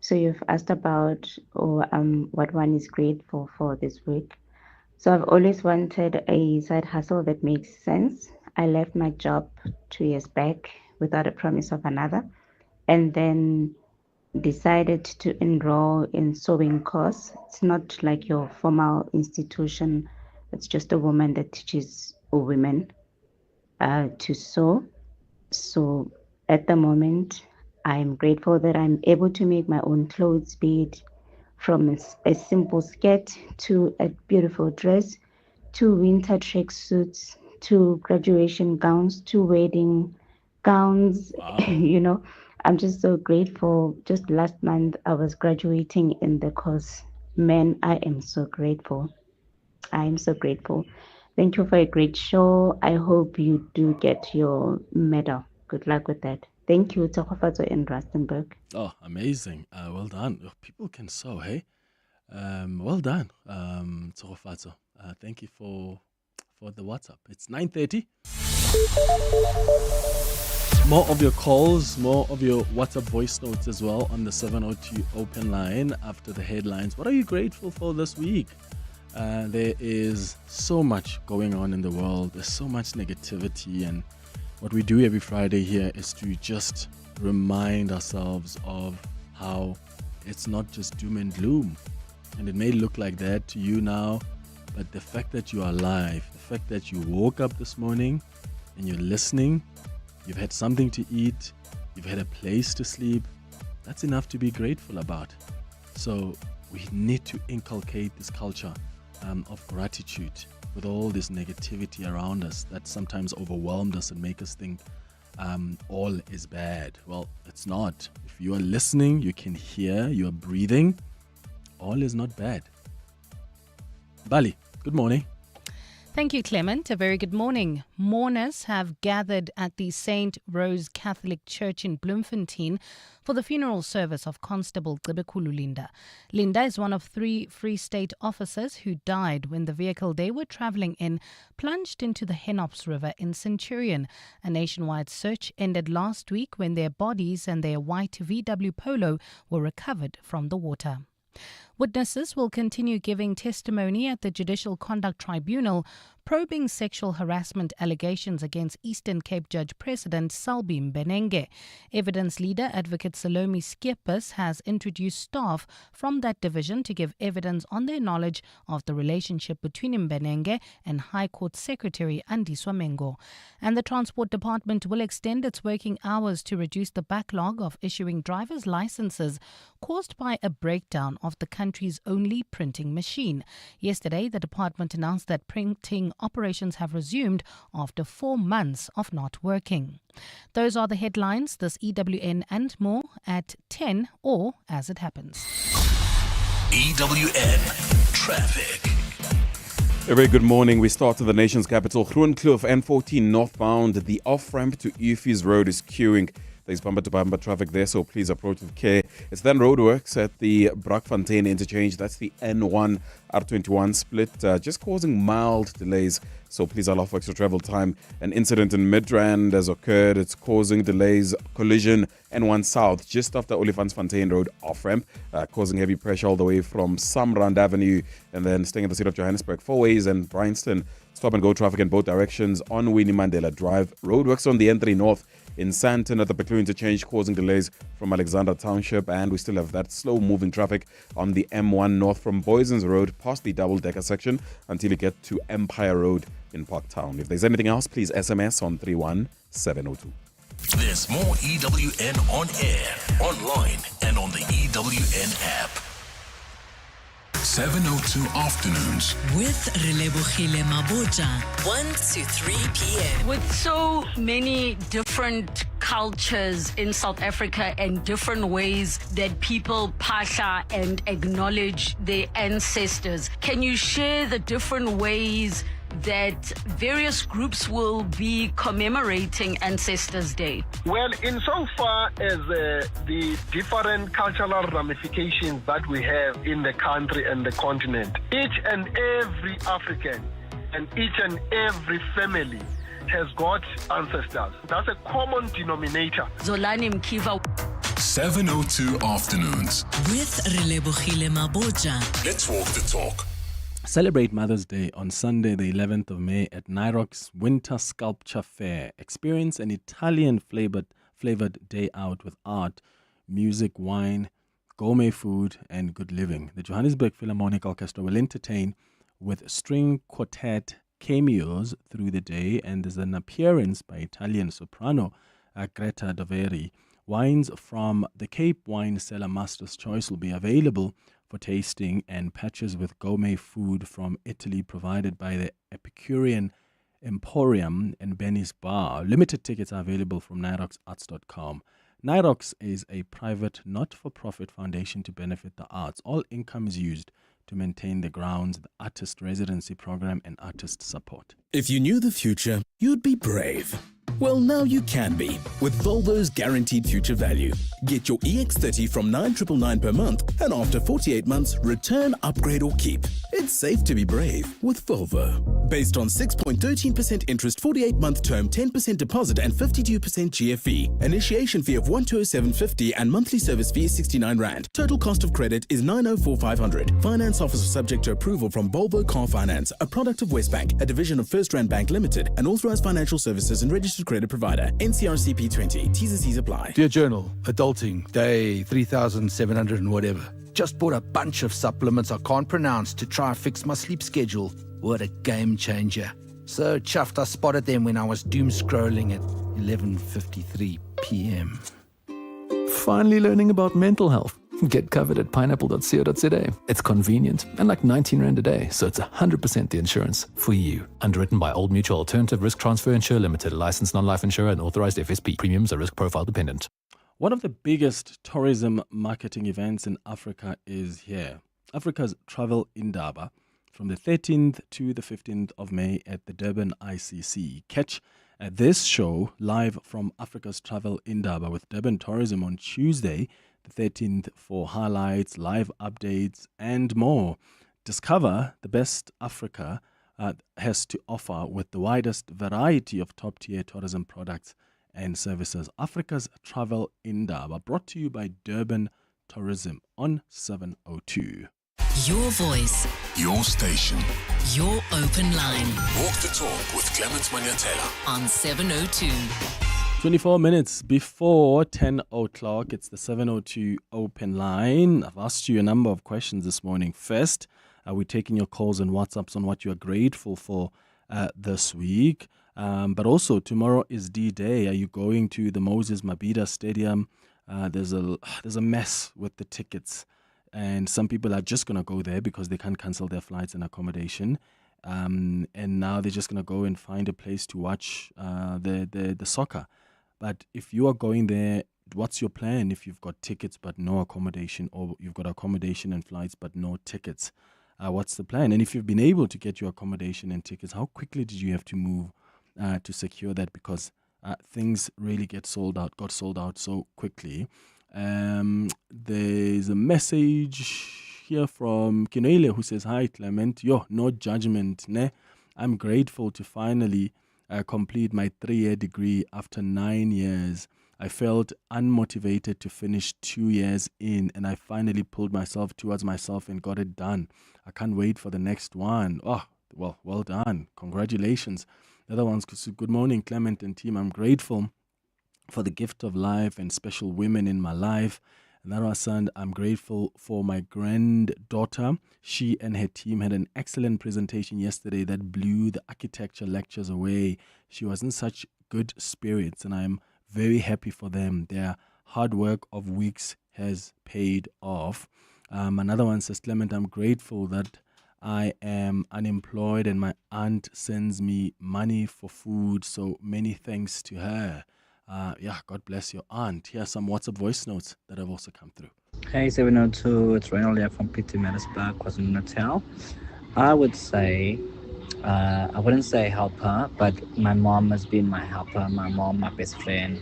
So you've asked about what one is grateful for this week. So I've always wanted a side hustle that makes sense. I left my job 2 years back without a promise of another, and then decided to enroll in sewing course. It's not like your formal institution. It's just a woman that teaches women to sew. So at the moment, I'm grateful that I'm able to make my own clothes, be it from a simple skirt to a beautiful dress, to winter track suits, to graduation gowns, to wedding gowns. Wow. I'm just so grateful. Just last month, I was graduating in the course. Man, I am so grateful. I am so grateful. Thank you for a great show. I hope you do get your medal. Good luck with that. Thank you, Tsokofatso in Rustenburg. Oh, amazing. Well done. People can sew, hey? Well done, Tsokofatso. Thank you for the WhatsApp. It's 9:30. More of your calls, more of your WhatsApp voice notes as well on the 702 open line after the headlines. What are you grateful for this week? There is so much going on in the world. There's so much negativity, and what we do every Friday here is to just remind ourselves of how it's not just doom and gloom. And it may look like that to you now, but the fact that you are alive, the fact that you woke up this morning and you're listening, you've had something to eat, you've had a place to sleep, that's enough to be grateful about. So we need to inculcate this culture of gratitude with all this negativity around us that sometimes overwhelmed us and make us think all is bad. Well, it's not. If you are listening, you can hear, you are breathing, all is not bad. Bali, good morning. Thank you, Clement. A very good morning. Mourners have gathered at the St. Rose Catholic Church in Bloemfontein for the funeral service of Constable Gqebekhulu Linda. Linda is one of 3 Free State officers who died when the vehicle they were travelling in plunged into the Henops River in Centurion. A nationwide search ended last week when their bodies and their white VW Polo were recovered from the water. Witnesses will continue giving testimony at the Judicial Conduct Tribunal probing sexual harassment allegations against Eastern Cape Judge President Selby Mbenenge. Evidence leader Advocate Salome Skeepers has introduced staff from that division to give evidence on their knowledge of the relationship between Mbenenge and High Court Secretary Andiswa Mengo. And the Transport Department will extend its working hours to reduce the backlog of issuing driver's licenses caused by a breakdown of the country's only printing machine. Yesterday, the department announced that printing operations have resumed after 4 months of not working. Those are the headlines. This EWN and more at 10 or as it happens. EWN Traffic. A very good morning. We start to the nation's capital. Groenkloof N14 northbound. The off-ramp to Euphies Road is queuing. There's bumper-to-bumper traffic there, so please approach with care. It's then roadworks at the Brakfontein interchange. That's the N1 R21 split, just causing mild delays, so please allow for extra travel time. An incident in Midrand has occurred. It's causing delays. Collision N1 South, just after Olifantsfontein Road off-ramp, causing heavy pressure all the way from Samrand Avenue and then staying in the city of Johannesburg. Four ways and Bryanston. Stop-and-go traffic in both directions on Winnie Mandela Drive. Roadworks on the N3 North in Sandton at the McCloy interchange, causing delays from Alexandra Township, and we still have that slow-moving traffic on the M1 North from Boysons Road past the double-decker section until you get to Empire Road in Parktown. If there's anything else, please SMS on 31702. There's more EWN on air, online, and on the EWN app. 702 Afternoons with Relebohile Maboja, 1 to 3 p.m. With so many different cultures in South Africa and different ways that people pasha and acknowledge their ancestors, can you share the different ways that various groups will be commemorating Ancestors Day? Well, in so far as the different cultural ramifications that we have in the country and the continent, each and every African and each and every family has got ancestors. That's a common denominator. Zolani Mkiva. 702 Afternoons with Relebohile Maboja. Let's walk the talk. Celebrate Mother's Day on Sunday, the 11th of May at Nairoc's Winter Sculpture Fair. Experience an Italian-flavored day out with art, music, wine, gourmet food, and good living. The Johannesburg Philharmonic Orchestra will entertain with string quartet cameos through the day, and there's an appearance by Italian soprano Greta Doveri. Wines from the Cape Wine Cellar Master's Choice will be available for tasting, and patches with gourmet food from Italy provided by the Epicurean Emporium and Benny's Bar. Limited tickets are available from nairoxarts.com. Nairox is a private, not-for-profit foundation to benefit the arts. All income is used to maintain the grounds, the artist residency program, and artist support. If you knew the future, you'd be brave. Well, now you can be with Volvo's guaranteed future value. Get your EX30 from 9,999 per month, and after 48 months, return, upgrade, or keep. It's safe to be brave with Volvo. Based on 6.13% interest, 48-month term, 10% deposit, and 52% GFE. Initiation fee of 127.50 and monthly service fee is 69 Rand. Total cost of credit is 904,500. Finance officer subject to approval from Volvo Car Finance, a product of Westbank, a division of First Rand Bank Limited, an authorized financial services and registered credit provider. NCRCP 20. T's and C's apply. Dear Journal, adulting, day 3,700 and whatever. Just bought a bunch of supplements I can't pronounce to try and fix my sleep schedule. What a game changer. So chuffed I spotted them when I was doom scrolling at 11:53 p.m. Finally learning about mental health. Get covered at pineapple.co.za. It's convenient and like 19 Rand a day, so it's 100% the insurance for you. Underwritten by Old Mutual Alternative Risk Transfer Insurer Limited, licensed non-life insurer and authorized FSP. Premiums are risk profile dependent. One of the biggest tourism marketing events in Africa is here. Africa's Travel Indaba from the 13th to the 15th of May at the Durban ICC. Catch this show live from Africa's Travel Indaba with Durban Tourism on Tuesday, the 13th, for highlights, live updates, and more. Discover the best Africa has to offer with the widest variety of top-tier tourism products and services. Africa's Travel Indaba, brought to you by Durban Tourism on 702. Your voice, Your station. your open line Walk the talk with Clement Manyathela. on 702. 24 minutes before 10 o'clock, it's the 702 open line. I've asked you a number of questions this morning. First, are we taking your calls and WhatsApps on what you are grateful for this week? But also, tomorrow is D-Day. Are you going to the Moses Mabhida Stadium? There's a mess with the tickets, and some people are just going to go there because they can't cancel their flights and accommodation. And now they're just going to go and find a place to watch the soccer. But if you are going there, what's your plan if you've got tickets but no accommodation, or you've got accommodation and flights but no tickets? What's the plan? And if you've been able to get your accommodation and tickets, how quickly did you have to move to secure that? Because things really got sold out so quickly. There's a message here from Kinele who says, "Hi Clement, no judgment, ne? I'm grateful to finally complete my 3-year degree after 9 years. I felt unmotivated to finish 2 years in, and I finally pulled myself towards myself and got it done. I can't wait for the next one." Oh, well done. Congratulations. The other one's, "Good morning, Clement and team. I'm grateful for the gift of life and special women in my life." Another son, "I'm grateful for my granddaughter. She and her team had an excellent presentation yesterday that blew the architecture lectures away. She was in such good spirits, and I'm very happy for them. Their hard work of weeks has paid off." Another one says, "Clement, I'm grateful that I am unemployed and my aunt sends me money for food. So many thanks to her." God bless your aunt. Here are some WhatsApp voice notes that have also come through. Hey 702, it's Reynold here from Pietermaritzburg, KwaZulu-Natal. I would say, I wouldn't say helper, but my mom has been my helper, my mom, my best friend.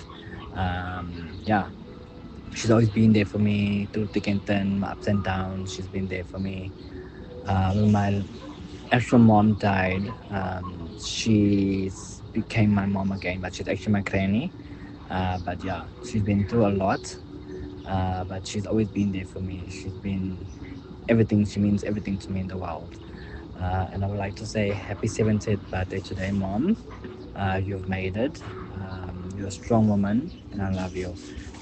She's always been there for me through thick and thin, my ups and downs. She's been there for me. When my actual mom died, she became my mom again, but she's actually my granny. She's been through a lot, but she's always been there for me. She's been everything. She means everything to me in the world. And I would like to say happy 70th birthday today, Mom. You've made it. You're a strong woman, and I love you.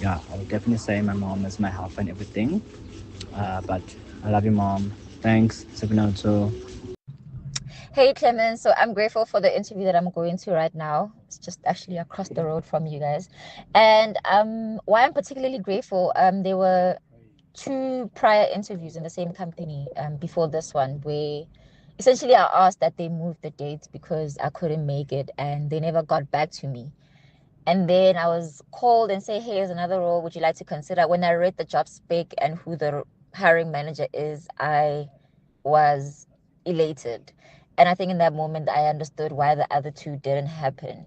I would definitely say my mom is my help and everything. But I love you, Mom. Thanks, 702. Hey Clement, so I'm grateful for the interview that I'm going to right now. It's just actually across the road from you guys. And why I'm particularly grateful, there were 2 prior interviews in the same company before this one, where essentially I asked that they move the dates because I couldn't make it, and they never got back to me. And then I was called and say, "Hey, here's another role. Would you like to consider?" When I read the job spec and who the hiring manager is, I was elated. And I think in that moment, I understood why the other 2 didn't happen,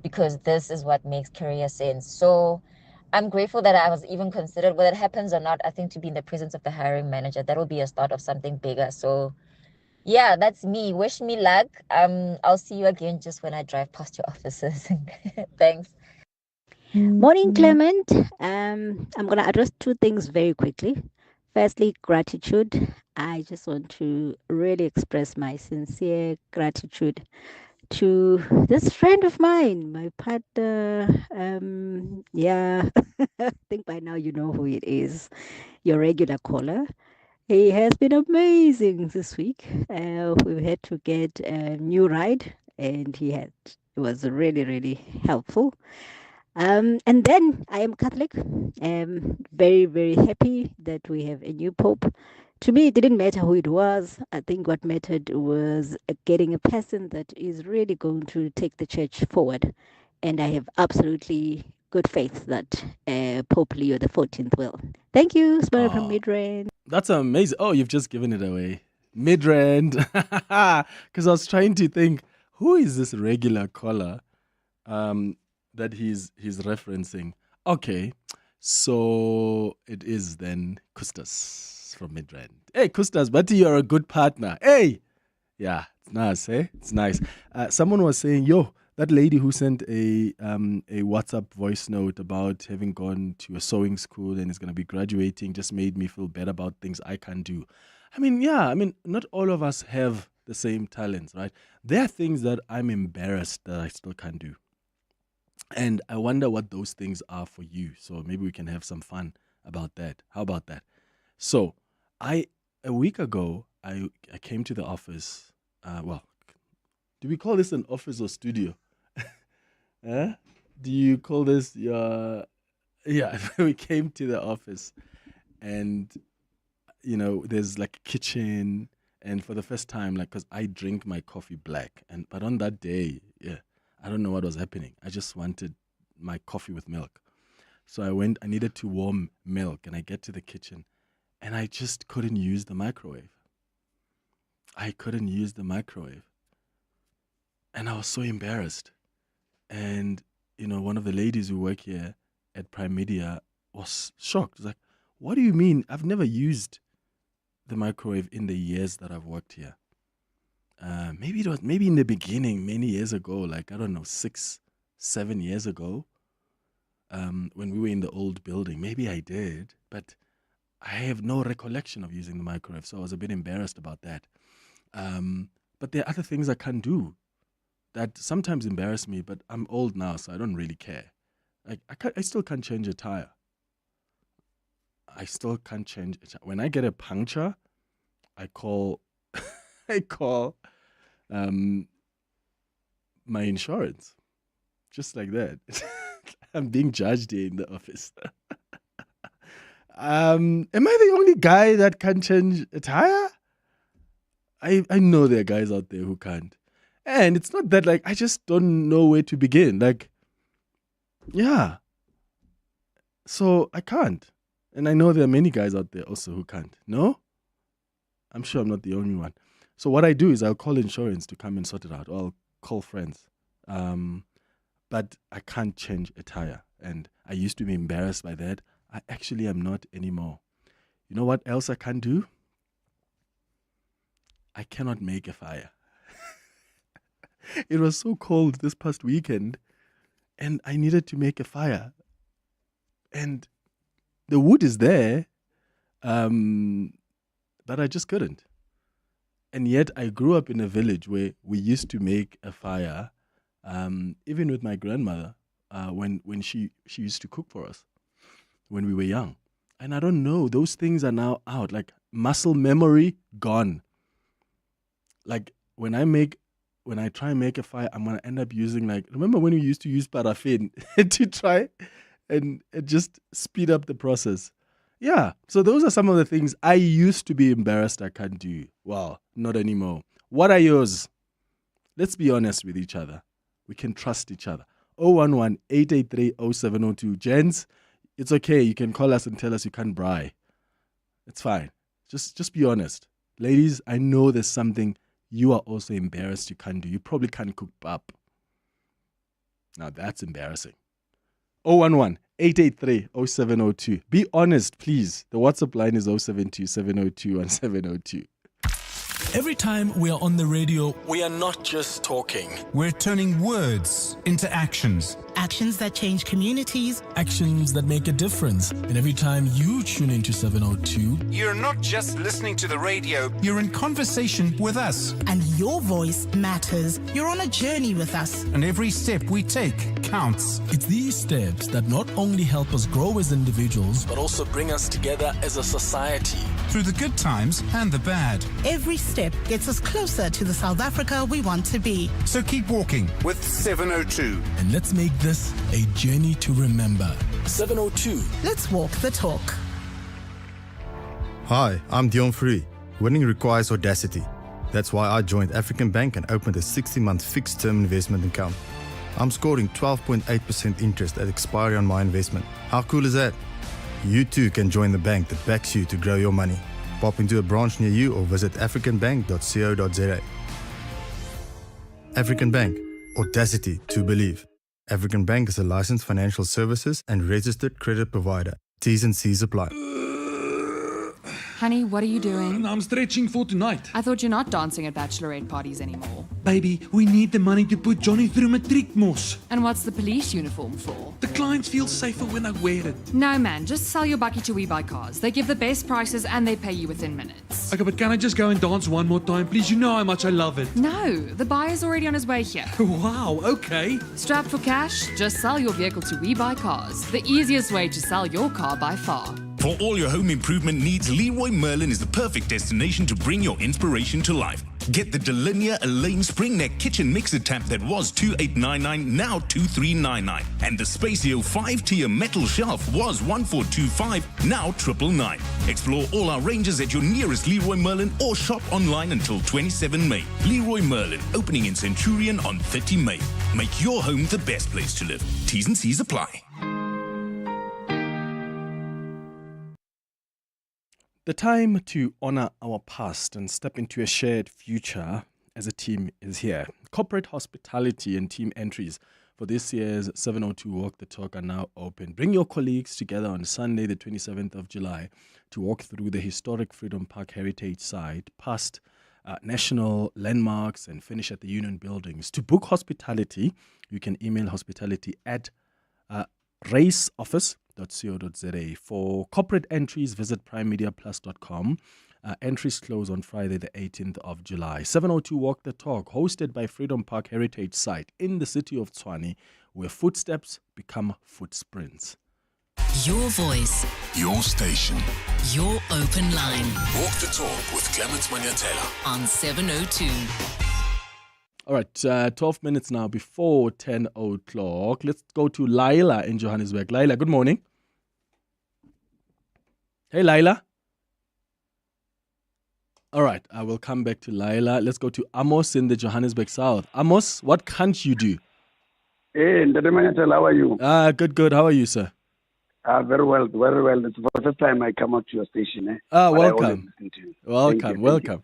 because this is what makes career sense. So I'm grateful that I was even considered. Whether it happens or not, I think to be in the presence of the hiring manager, that will be a start of something bigger. So yeah, that's me. Wish me luck. I'll see you again just when I drive past your offices. Thanks. Morning, Clement. I'm going to address 2 things very quickly. Firstly, gratitude. I just want to really express my sincere gratitude to this friend of mine, my partner. I think by now you know who it is, your regular caller. He has been amazing this week. We had to get a new ride, and it was really, really helpful. And then I am Catholic. Very, very happy that we have a new Pope. To me, it didn't matter who it was. I think what mattered was getting a person that is really going to take the church forward. And I have absolutely good faith that Pope Leo XIV will. Thank you, Smile from Midrand. That's amazing. Oh, you've just given it away. Midrand. Because I was trying to think, who is this regular caller that he's referencing? Okay, so it is then Kustas from Midrand. Hey, Kustas, but you're a good partner. Hey! Yeah, it's nice, eh? It's nice. Someone was saying, yo, that lady who sent a WhatsApp voice note about having gone to a sewing school and is going to be graduating just made me feel better about things I can't do. I mean, not all of us have the same talents, right? There are things that I'm embarrassed that I still can't do. And I wonder what those things are for you. So maybe we can have some fun about that. How about that? So a week ago, I came to the office. Do we call this an office or studio? Do you call this your... Yeah, we came to the office and, there's like a kitchen. And for the first time, because I drink my coffee black. But on that day, I don't know what was happening. I just wanted my coffee with milk. So I needed to warm milk, and I get to the kitchen, and I just couldn't use the microwave. I couldn't use the microwave. And I was so embarrassed. And, one of the ladies who work here at Prime Media was shocked. It was like, what do you mean? I've never used the microwave in the years that I've worked here. Maybe in the beginning, many years ago, 6-7 years ago, when we were in the old building. Maybe I did, but I have no recollection of using the microwave, so I was a bit embarrassed about that. But there are other things I can't do that sometimes embarrass me, but I'm old now, so I don't really care. I still can't change a tire. I still can't change it. When I get a puncture, I call my insurance. Just like that. I'm being judged here in the office. Am I the only guy that can change a tire? I know there are guys out there who can't. And it's not that I just don't know where to begin. So I can't. And I know there are many guys out there also who can't. No? I'm sure I'm not the only one. So what I do is I'll call insurance to come and sort it out. Or I'll call friends. But I can't change a tire. And I used to be embarrassed by that. I actually am not anymore. You know what else I can't do? I cannot make a fire. It was so cold this past weekend. And I needed to make a fire. And the wood is there, but I just couldn't. And yet I grew up in a village where we used to make a fire, even with my grandmother, when she used to cook for us when we were young. And I don't know, those things are now out. Muscle memory, gone. When I try and make a fire, I'm going to end up using remember when we used to use paraffin to try and just speed up the process. Yeah, so those are some of the things I used to be embarrassed I can't do. Well, not anymore. What are yours? Let's be honest with each other. We can trust each other. 011-883-0702. Gents, it's okay. You can call us and tell us you can't braai. It's fine. Just be honest. Ladies, I know there's something you are also embarrassed you can't do. You probably can't cook pap. Now that's embarrassing. 011-883-0702. Be honest, please. The WhatsApp line is 072-702-1702. Every time we are on the radio, we are not just talking. We're turning words into actions. Actions that change communities. Actions that make a difference. And every time you tune into 702, you're not just listening to the radio. You're in conversation with us. And your voice matters. You're on a journey with us. And every step we take counts. It's these steps that not only help us grow as individuals, but also bring us together as a society. Through the good times and the bad. Every step gets us closer to the South Africa we want to be. So keep walking with 702. And let's make this a journey to remember. 702. Let's walk the talk. Hi, I'm Dion Free. Winning requires audacity. That's why I joined African Bank and opened a 60-month fixed-term investment account. I'm scoring 12.8% interest at expiry on my investment. How cool is that? You too can join the bank that backs you to grow your money. Pop into a branch near you or visit africanbank.co.za. African Bank. Audacity to believe. African Bank is a licensed financial services and registered credit provider. T's and C's apply. Honey, what are you doing? I'm stretching for tonight. I thought you're not dancing at bachelorette parties anymore. Baby, we need the money to put Johnny through matric mos. And what's the police uniform for? The clients feel safer when I wear it. No, man, just sell your bucky to We Buy Cars. They give the best prices and they pay you within minutes. Okay, but can I just go and dance one more time, please? You know how much I love it. No, the buyer's already on his way here. Wow, okay. Strapped for cash? Just sell your vehicle to We Buy Cars. The easiest way to sell your car by far. For all your home improvement needs, Leroy Merlin is the perfect destination to bring your inspiration to life. Get the Delinia Elaine Spring Neck Kitchen Mixer Tap that was $2,899, now $2,399. And the Spaceo 5-tier metal shelf was $1,425, now $999. Explore all our ranges at your nearest Leroy Merlin or shop online until 27 May. Leroy Merlin, opening in Centurion on 30 May. Make your home the best place to live. T's and C's apply. The time to honor our past and step into a shared future as a team is here. Corporate hospitality and team entries for this year's 702 Walk the Talk are now open. Bring your colleagues together on Sunday, the 27th of July, to walk through the historic Freedom Park Heritage Site, past national landmarks, and finish at the Union Buildings. To book hospitality, you can email hospitality at raceoffice.co.za. For corporate entries, visit primemediaplus.com. Entries close on Friday, the 18th of July. 702 Walk the Talk, hosted by Freedom Park Heritage Site in the city of Tshwane, where footsteps become footsprints. Your voice. Your station. Your open line. Walk the talk with Clement Manyathela on 702. All right, 12 minutes now before 10 o'clock. Let's go to Laila in Johannesburg. Laila, good morning. Hey, Laila. All right, I will come back to Laila. Let's go to Amos in the Johannesburg South. Amos, what can't you do? Hey, Ndademanyatela, how are you? Good. How are you, sir? Very well, very well. It's the first time I come out to your station. Welcome. Welcome.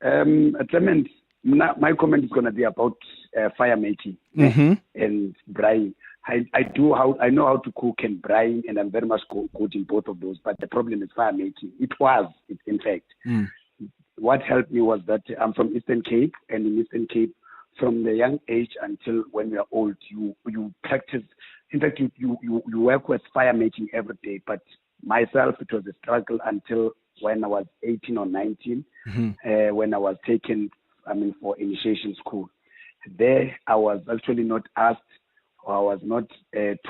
Clement, my comment is going to be about fire making and braai. I know how to cook and braai, and I'm very much good in both of those. But the problem is fire making. In fact. What helped me was that I'm from Eastern Cape, and in Eastern Cape, from the young age until when we are old, you practice. In fact, you work with fire making every day. But myself, it was a struggle until when I was 18 or 19, when I was taken, for initiation school. There, I was actually not asked, or I was not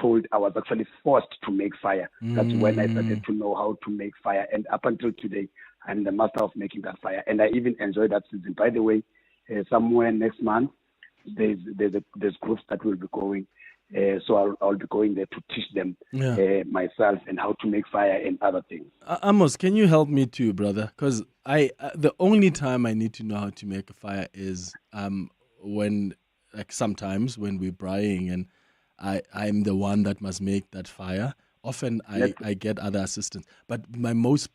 told. I was actually forced to make fire. That's when I started to know how to make fire. And up until today, I'm the master of making that fire. And I even enjoy that season. By the way, somewhere next month, there's groups that will be going. So I'll be going there to teach them myself and how to make fire and other things. Amos, can you help me too, brother? Because the only time I need to know how to make a fire is when, like sometimes when we're braaiing and I'm the one that must make that fire. Often I get other assistants, but my most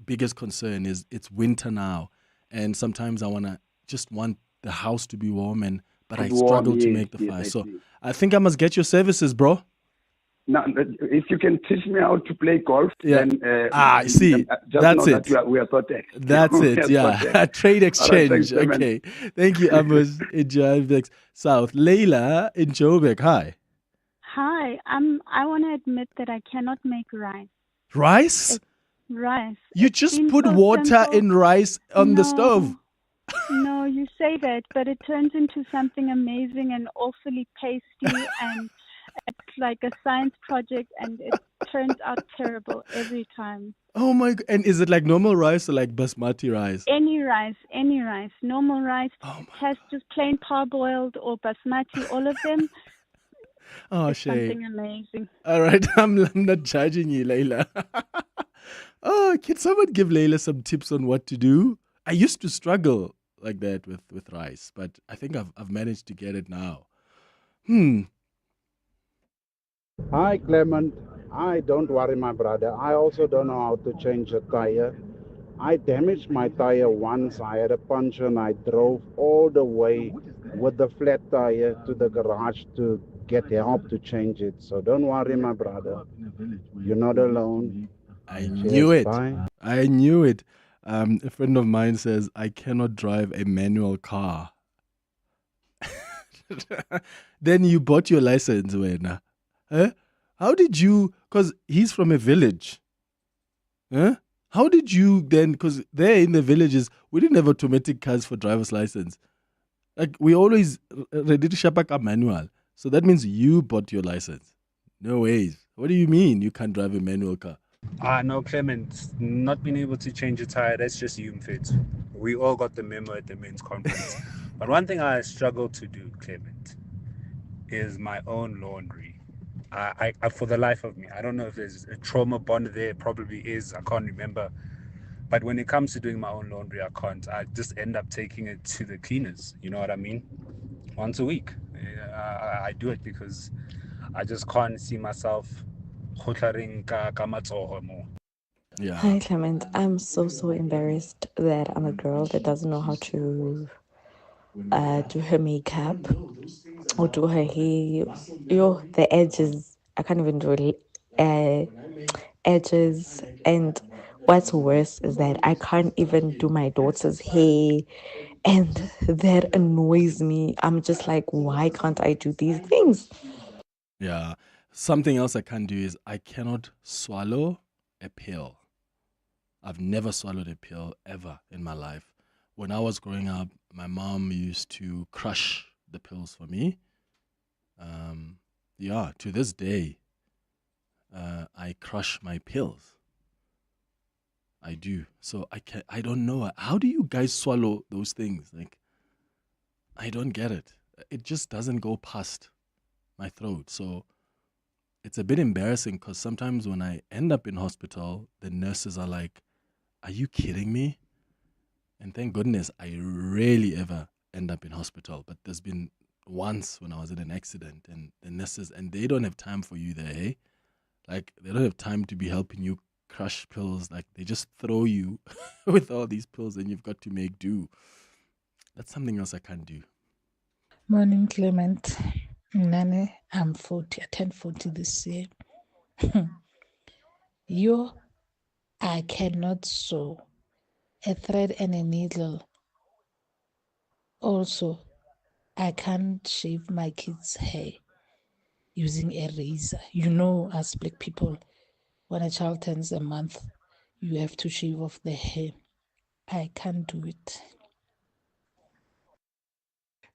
biggest concern is it's winter now, and sometimes I want the house to be warm, but I struggle to make the fire. So I think I must get your services, bro. Now, if you can teach me how to play golf, then see, that's it. That we are sorted. That's it. Yeah, trade exchange. Right, okay, thank you, Amos in Johannesburg South. Leila in Joburg. Hi. Hi, I want to admit that I cannot make rice. Rice? Rice. You just put water in rice on the stove. No, you say that, but it turns into something amazing and awfully tasty, and it's like a science project, and it turns out terrible every time. Oh my God. And is it like normal rice or like basmati rice? Any rice. Normal rice. Has just plain parboiled or basmati, all of them. Oh, It's Shay. something amazing. All right, I'm not judging you, Layla. Oh, can someone give Layla some tips on what to do? I used to struggle like that with rice, but I think I've managed to get it now. Hi, Clement. Don't worry, my brother. I also don't know how to change a tire. I damaged my tire once. I had a puncture and I drove all the way with the flat tire to the garage to get help to change it. So don't worry, my brother. You're not alone. I knew Cheers, it. bye. I knew it. A friend of mine says, I cannot drive a manual car. Then you bought your license, when? Huh? How did you, because he's from a village. Huh? How did you then, because there in the villages, we didn't have automatic cars for driver's license. Like, we always ready to shop a manual. So that means you bought your license. No ways. What do you mean you can't drive a manual car? No, Clement, not being able to change a tire, that's just you, Fit. We all got the memo at the men's conference. But one thing I struggle to do, Clement, is my own laundry. I for the life of me, I don't know if there's a trauma bond there, probably is, I can't remember. But when it comes to doing my own laundry, I can't. I just end up taking it to the cleaners, you know what I mean? Once a week. I do it because I just can't see myself more. Yeah. Hi, Clement. I'm so embarrassed that I'm a girl that doesn't know how to do her makeup or do her hair. The edges. I can't even do edges. And what's worse is that I can't even do my daughter's hair. And that annoys me. I'm just like, why can't I do these things? Yeah. Something else I can't do is I cannot swallow a pill. I've never swallowed a pill ever in my life. When I was growing up, my mom used to crush the pills for me. To this day, I crush my pills. I do. So I don't know. How do you guys swallow those things? Like, I don't get it. It just doesn't go past my throat. So it's a bit embarrassing because sometimes when I end up in hospital, the nurses are like, are you kidding me? And thank goodness I rarely ever end up in hospital. But there's been once when I was in an accident and the nurses, and they don't have time for you there, eh? Like, they don't have time to be helping you crush pills. Like, they just throw you with all these pills and you've got to make do. That's something else I can't do. Morning, Clement. Nane, I'm 40. I turned 40 this year. I cannot sew a thread and a needle. Also, I can't shave my kids' hair using a razor. You know, as Black people, when a child turns a month, you have to shave off the hair. I can't do it.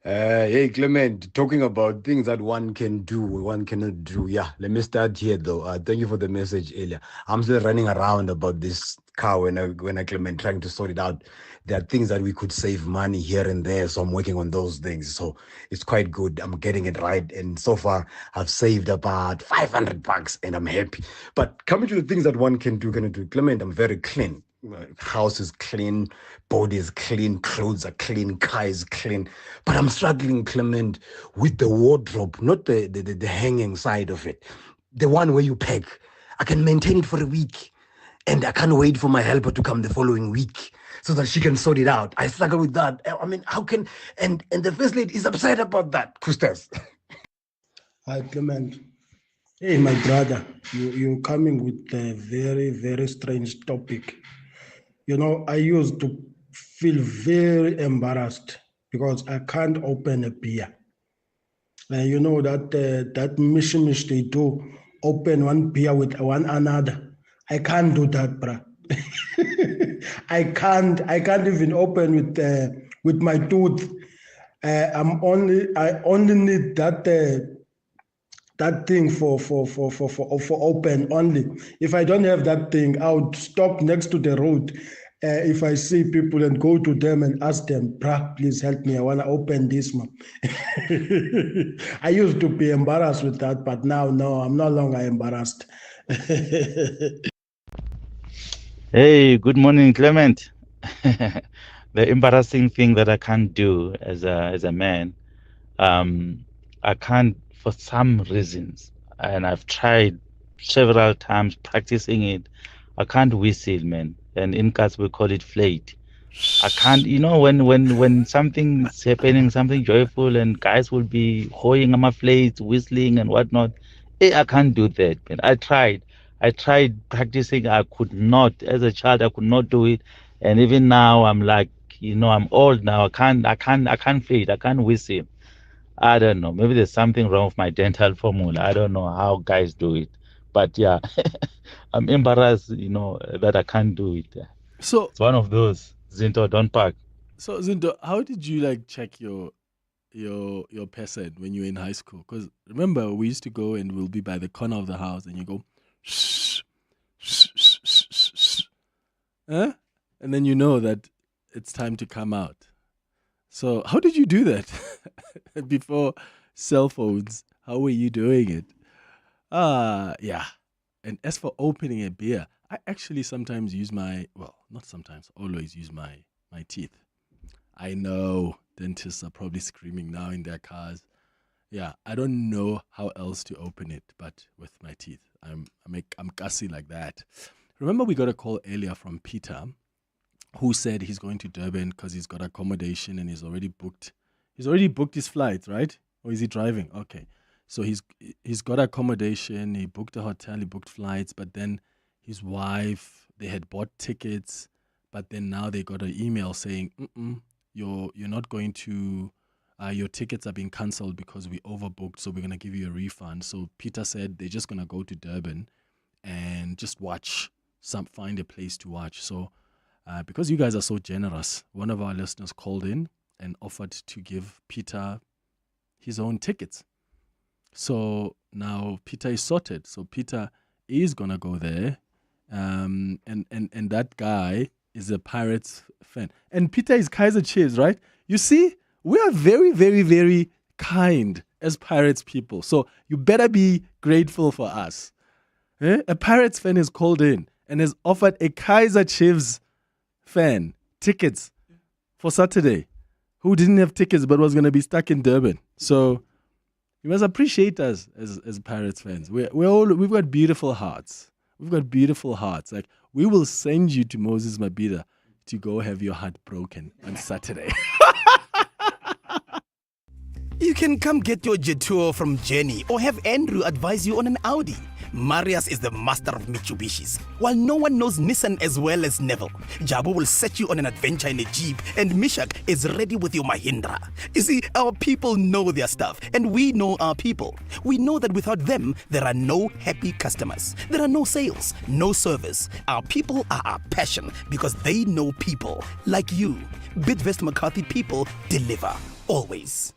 Hey, Clement, talking about things that one can do, one cannot do. Yeah, let me start here though. Thank you for the message earlier. I'm still running around about this car when I Clement trying to sort it out. There are things that we could save money here and there, so I'm working on those things. So it's quite good. I'm getting it right, and so far I've saved about $500, and I'm happy. But coming to the things that one can do, Clement, I'm very clean. House is clean, body is clean, clothes are clean, car is clean. But I'm struggling, Clement, with the wardrobe, not the hanging side of it. The one where you pack. I can maintain it for a week, and I can't wait for my helper to come the following week so that she can sort it out. I struggle with that. I mean, how can... And the first lady is upset about that, Kustas. Hi, Clement. Hey, my brother, you're coming with a very, very strange topic. You know, I used to feel very embarrassed because I can't open a beer. You know that mishmish they do, open one beer with one another. I can't do that, bruh. I can't even open with my tooth. I only need that thing for open only. If I don't have that thing, I would stop next to the road if I see people and go to them and ask them, "Brah, please help me. I want to open this one." I used to be embarrassed with that, but now, no, I'm no longer embarrassed. Hey, good morning, Clement. The embarrassing thing that I can't do as a man, I can't for some reasons, and I've tried several times practicing it. I can't whistle, man, and in cats we call it flate. I can't, when something's happening, something joyful, and guys will be hoying on my flate, whistling and whatnot. I can't do that, man. I tried practicing. I could not. As a child, I could not do it, and even now, I'm like, I'm old now. I can't fade. I can't whistle. I don't know. Maybe there's something wrong with my dental formula. I don't know how guys do it, but yeah, I'm embarrassed, that I can't do it. So It's one of those. Zinto, don't pack. So Zindo, how did you like check your person when you were in high school? Because remember, we used to go and we'll be by the corner of the house, and you go, shh, shh, shh, shh, shh, shh. Huh? And then you know that it's time to come out. So how did you do that before cell phones? How were you doing it? Yeah. And as for opening a beer, I actually sometimes use not sometimes, always use my teeth. I know dentists are probably screaming now in their cars. Yeah, I don't know how else to open it, but with my teeth. I'm gassy like that. Remember, we got a call earlier from Peter, who said he's going to Durban because he's got accommodation and he's already booked his flights, right? Or is he driving? Okay. So he's got accommodation, he booked a hotel, he booked flights, but then his wife, they had bought tickets, but then now they got an email saying, you're not going to, your tickets are being cancelled because we overbooked, so we're going to give you a refund. So Peter said they're just going to go to Durban and just find a place to watch. So because you guys are so generous, one of our listeners called in and offered to give Peter his own tickets. So now Peter is sorted. So Peter is going to go there. And that guy is a Pirates fan. And Peter is Kaiser Chiefs, right? You see, we are very, very, very kind as Pirates people. So you better be grateful for us. A Pirates fan has called in and has offered a Kaiser Chiefs fan tickets for Saturday, who didn't have tickets but was going to be stuck in Durban. So you must appreciate us as Pirates fans. We've got beautiful hearts. We've got beautiful hearts. Like, we will send you to Moses Mabhida to go have your heart broken on Saturday. You can come get your Jetour from Jenny or have Andrew advise you on an Audi. Marius is the master of Mitsubishis. While no one knows Nissan as well as Neville, Jabu will set you on an adventure in a Jeep, and Mishak is ready with your Mahindra. You see, our people know their stuff, and we know our people. We know that without them, there are no happy customers. There are no sales, no service. Our people are our passion because they know people like you. Bidvest McCarthy people deliver, always.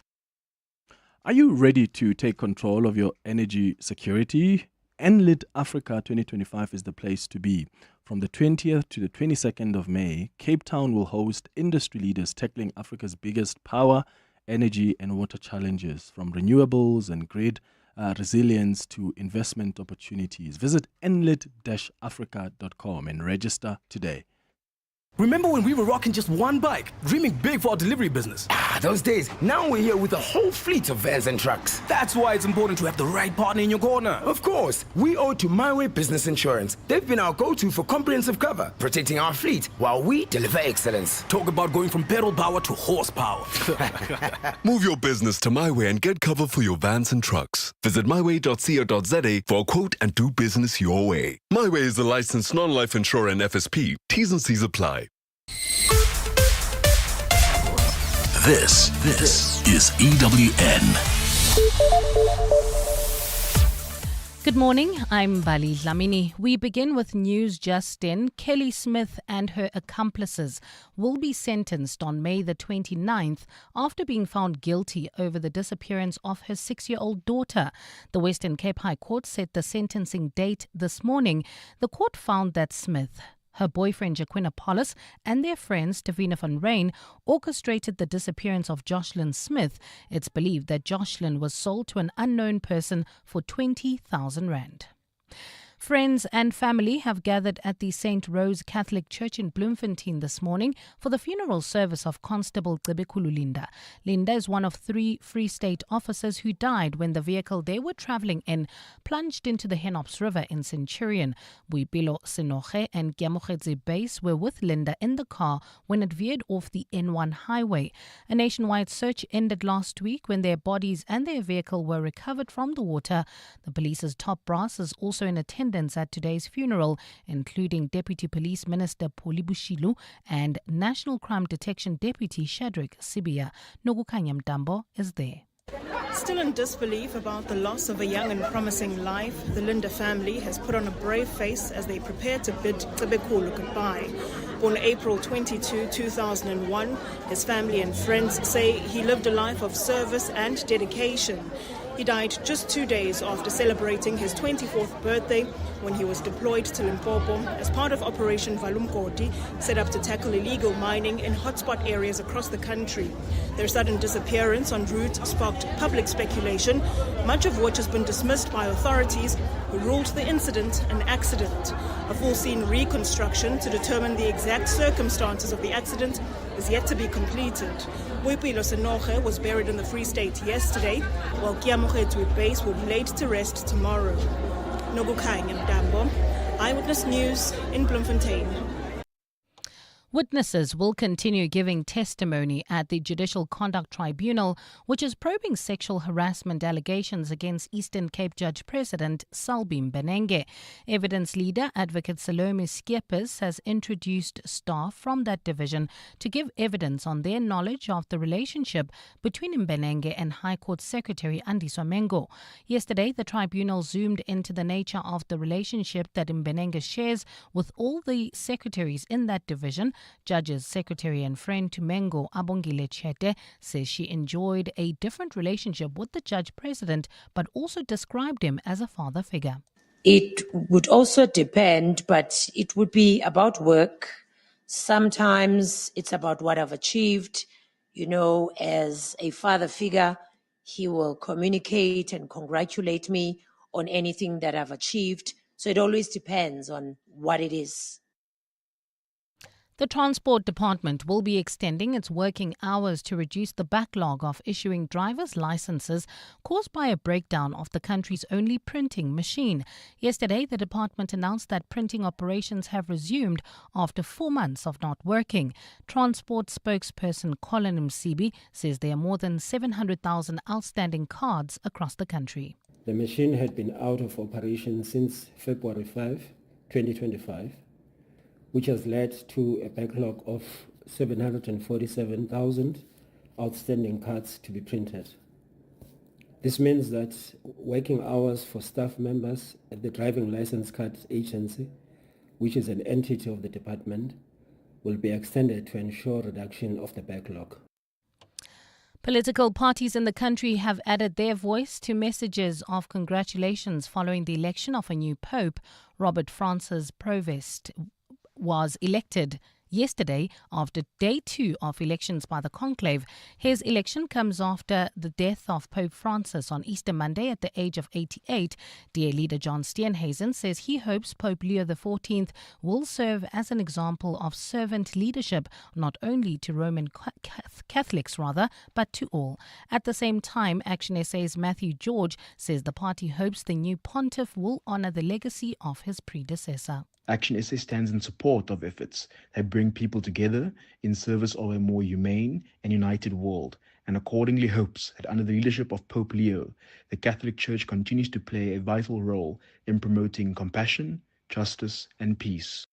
Are you ready to take control of your energy security? Enlit Africa 2025 is the place to be. From the 20th to the 22nd of May, Cape Town will host industry leaders tackling Africa's biggest power, energy and water challenges, from renewables and grid resilience to investment opportunities. Visit enlit-africa.com and register today. Remember when we were rocking just one bike, dreaming big for our delivery business? Those days. Now we're here with a whole fleet of vans and trucks. That's why it's important to have the right partner in your corner. Of course, we owe to My Way Business Insurance. They've been our go-to for comprehensive cover, protecting our fleet while we deliver excellence. Talk about going from pedal power to horsepower. Move your business to My Way and get cover for your vans and trucks. Visit myway.co.za for a quote and do business your way. My Way is a licensed non-life insurer and FSP. T's and C's apply. This is EWN. Good morning, I'm Bali Lamini. We begin with news just in. Kelly Smith and her accomplices will be sentenced on May the 29th after being found guilty over the disappearance of her 6-year-old daughter. The Western Cape High Court set the sentencing date this morning. The court found that Smith, Her boyfriend, Jaquina Paulus, and their friend, Stevina van Rijn, orchestrated the disappearance of Jocelyn Smith. It's believed that Jocelyn was sold to an unknown person for 20,000 rand. Friends and family have gathered at the St. Rose Catholic Church in Bloemfontein this morning for the funeral service of Constable Cebekulu Linda. Linda is one of 3 Free State officers who died when the vehicle they were travelling in plunged into the Henops River in Centurion. Boipelo Senoge and Giamogetse Base were with Linda in the car when it veered off the N1 highway. A nationwide search ended last week when their bodies and their vehicle were recovered from the water. The police's top brass is also in attendance at today's funeral, including Deputy Police Minister Poli Bushilu and National Crime Detection Deputy Shadrack Sibia. Nogukanya Mtambo is there. Still in disbelief about the loss of a young and promising life, the Linda family has put on a brave face as they prepare to bid Cebekulu goodbye. Born April 22, 2001, his family and friends say he lived a life of service and dedication. He died just 2 days after celebrating his 24th birthday when he was deployed to Limpopo as part of Operation Valumkoti, set up to tackle illegal mining in hotspot areas across the country. Their sudden disappearance en route sparked public speculation, much of which has been dismissed by authorities who ruled the incident an accident. A full scene reconstruction to determine the exact circumstances of the accident is yet to be completed. Boipelo Senoge was buried in the Free State yesterday, while Giamogetse Base will be laid to rest tomorrow. Nogukanya Mtambo, Eyewitness News in Bloemfontein. Witnesses will continue giving testimony at the Judicial Conduct Tribunal, which is probing sexual harassment allegations against Eastern Cape Judge President Salbi Mbenenge. Evidence leader Advocate Salome Skeepers has introduced staff from that division to give evidence on their knowledge of the relationship between Mbenenge and High Court Secretary Andiswa Mengo. Yesterday, the tribunal zoomed into the nature of the relationship that Mbenenge shares with all the secretaries in that division. Judge's secretary and friend to Mengo, Abongile Chete, says she enjoyed a different relationship with the judge president, but also described him as a father figure. It would also depend, but it would be about work. Sometimes it's about what I've achieved. You know, as a father figure, he will communicate and congratulate me on anything that I've achieved. So it always depends on what it is. The Transport Department will be extending its working hours to reduce the backlog of issuing driver's licenses caused by a breakdown of the country's only printing machine. Yesterday, the department announced that printing operations have resumed after 4 months of not working. Transport spokesperson Colin Msibi says there are more than 700,000 outstanding cards across the country. The machine had been out of operation since February 5, 2025. Which has led to a backlog of 747,000 outstanding cards to be printed. This means that working hours for staff members at the Driving License Card Agency, which is an entity of the department, will be extended to ensure reduction of the backlog. Political parties in the country have added their voice to messages of congratulations following the election of a new pope. Robert Francis Provost was elected yesterday after day 2 of elections by the conclave. His election comes after the death of Pope Francis on Easter Monday at the age of 88. DA leader John Steenhuisen says he hopes Pope Leo XIV will serve as an example of servant leadership, not only to Roman Catholics but to all. At the same time, Action SA's Matthew George says the party hopes the new pontiff will honour the legacy of his predecessor. Action SA stands in support of efforts that bring people together in service of a more humane and united world, and accordingly hopes that under the leadership of Pope Leo, the Catholic Church continues to play a vital role in promoting compassion, justice, and peace.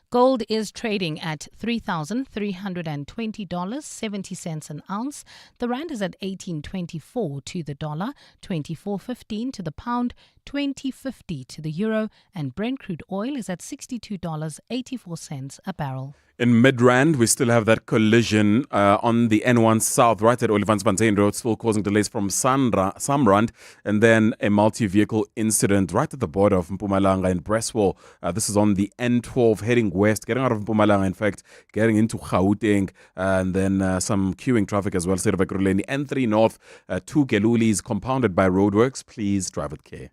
Gold is trading at $3,320.70 an ounce. The rand is at 18.24 to the dollar, 24.15 to the pound, 20.50 to the euro, and Brent crude oil is at $62.84 a barrel. In Midrand, we still have that collision on the N1 South, right at Olifantsfontein Road, still causing delays from Samrand, and then a multi-vehicle incident right at the border of Mpumalanga and Breswell. This is on the N12 heading west, getting out of Mpumalanga, in fact, getting into Gauteng, and then some queuing traffic as well. State of Ekurhuleni, N3 North, 2 Gelulis, compounded by roadworks. Please drive with care.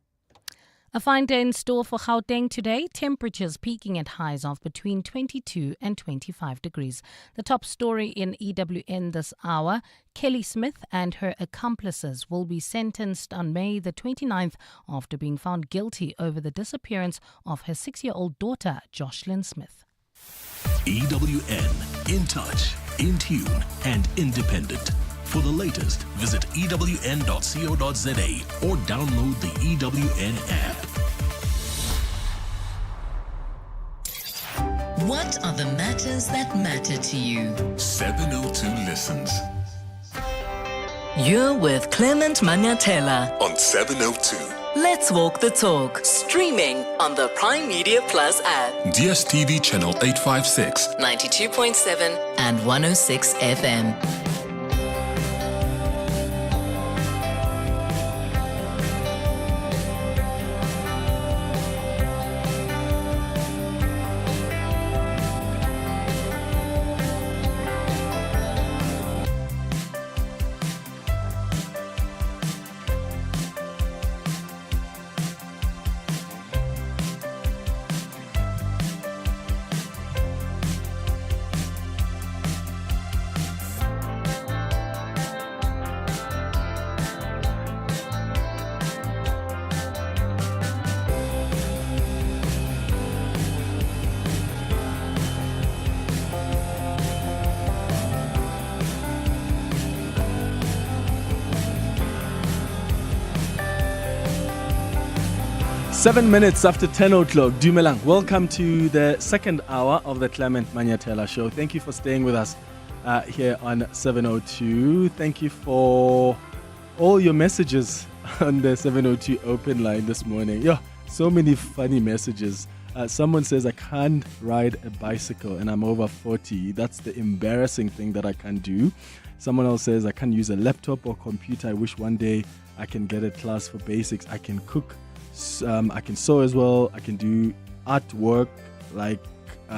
A fine day in store for Gauteng today. Temperatures peaking at highs of between 22 and 25 degrees. The top story in EWN this hour, Kelly Smith and her accomplices will be sentenced on May the 29th after being found guilty over the disappearance of her 6-year-old daughter, Jocelyn Smith. EWN, in touch, in tune, and independent. For the latest, visit ewn.co.za or download the EWN app. What are the matters that matter to you? 702 Listens. You're with Clement Manyathela On 702. Let's Walk the Talk, streaming on the Prime Media Plus app, DSTV channel 856, 92.7 and 106 FM. Seven minutes after 10 o'clock, Dumelang. Welcome to the second hour of the Clement Manyathela Show. Thank you for staying with us here on 702. Thank you for all your messages on the 702 open line this morning. Yeah, so many funny messages. Someone says, I can't ride a bicycle and I'm over 40. That's the embarrassing thing that I can't do. Someone else says, I can't use a laptop or computer. I wish one day I can get a class for basics. I can cook. I can sew as well. I can do artwork, like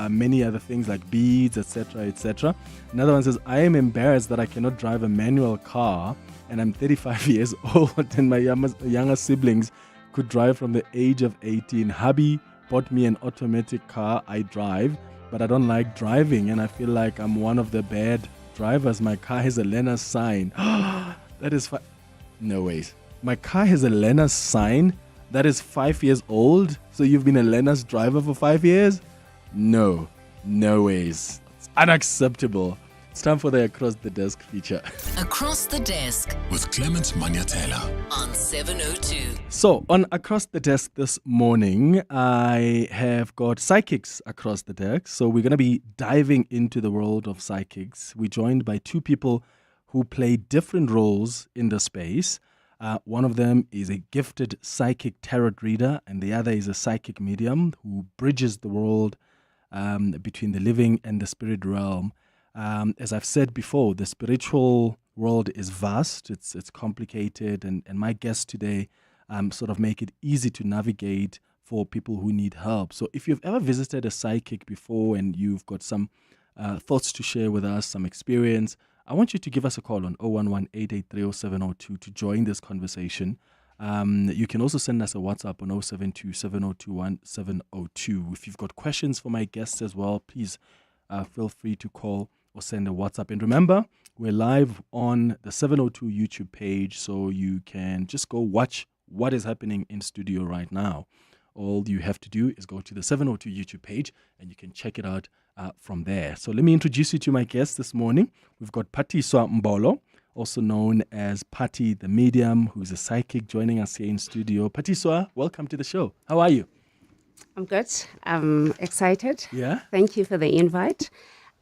many other things like beads, etc., etc. Another one says, I am embarrassed that I cannot drive a manual car and I'm 35 years old and my younger siblings could drive from the age of 18. Hubby bought me an automatic car. I drive, but I don't like driving and I feel like I'm one of the bad drivers. My car has a learner's sign. That is no ways. My car has a learner's sign. That is 5 years old. So you've been a learner's driver for 5 years? No ways. It's unacceptable. It's time for the Across the Desk feature. Across the Desk with Clement Manyathela on 702. So on Across the Desk this morning, I have got psychics across the desk. So we're going to be diving into the world of psychics. We're joined by two people who play different roles in the space. One of them is a gifted psychic tarot reader, and the other is a psychic medium who bridges the world between the living and the spirit realm. As I've said before, the spiritual world is vast, it's complicated, and my guests today sort of make it easy to navigate for people who need help. So if you've ever visited a psychic before and you've got some thoughts to share with us, some experience, I want you to give us a call on 011-883-0702 to join this conversation. You can also send us a WhatsApp on 072-7021-702. If you've got questions for my guests as well, please feel free to call or send a WhatsApp. And remember, we're live on the 702 YouTube page, so you can just go watch what is happening in studio right now. All you have to do is go to the 702 YouTube page and you can check it out from there. So let me introduce you to my guests this morning. We've got Phathiswa Mbolo, also known as Patty the Medium, who's a psychic, joining us here in studio. Phathiswa, welcome to the show. How are you? I'm good. I'm excited. Yeah? Thank you for the invite.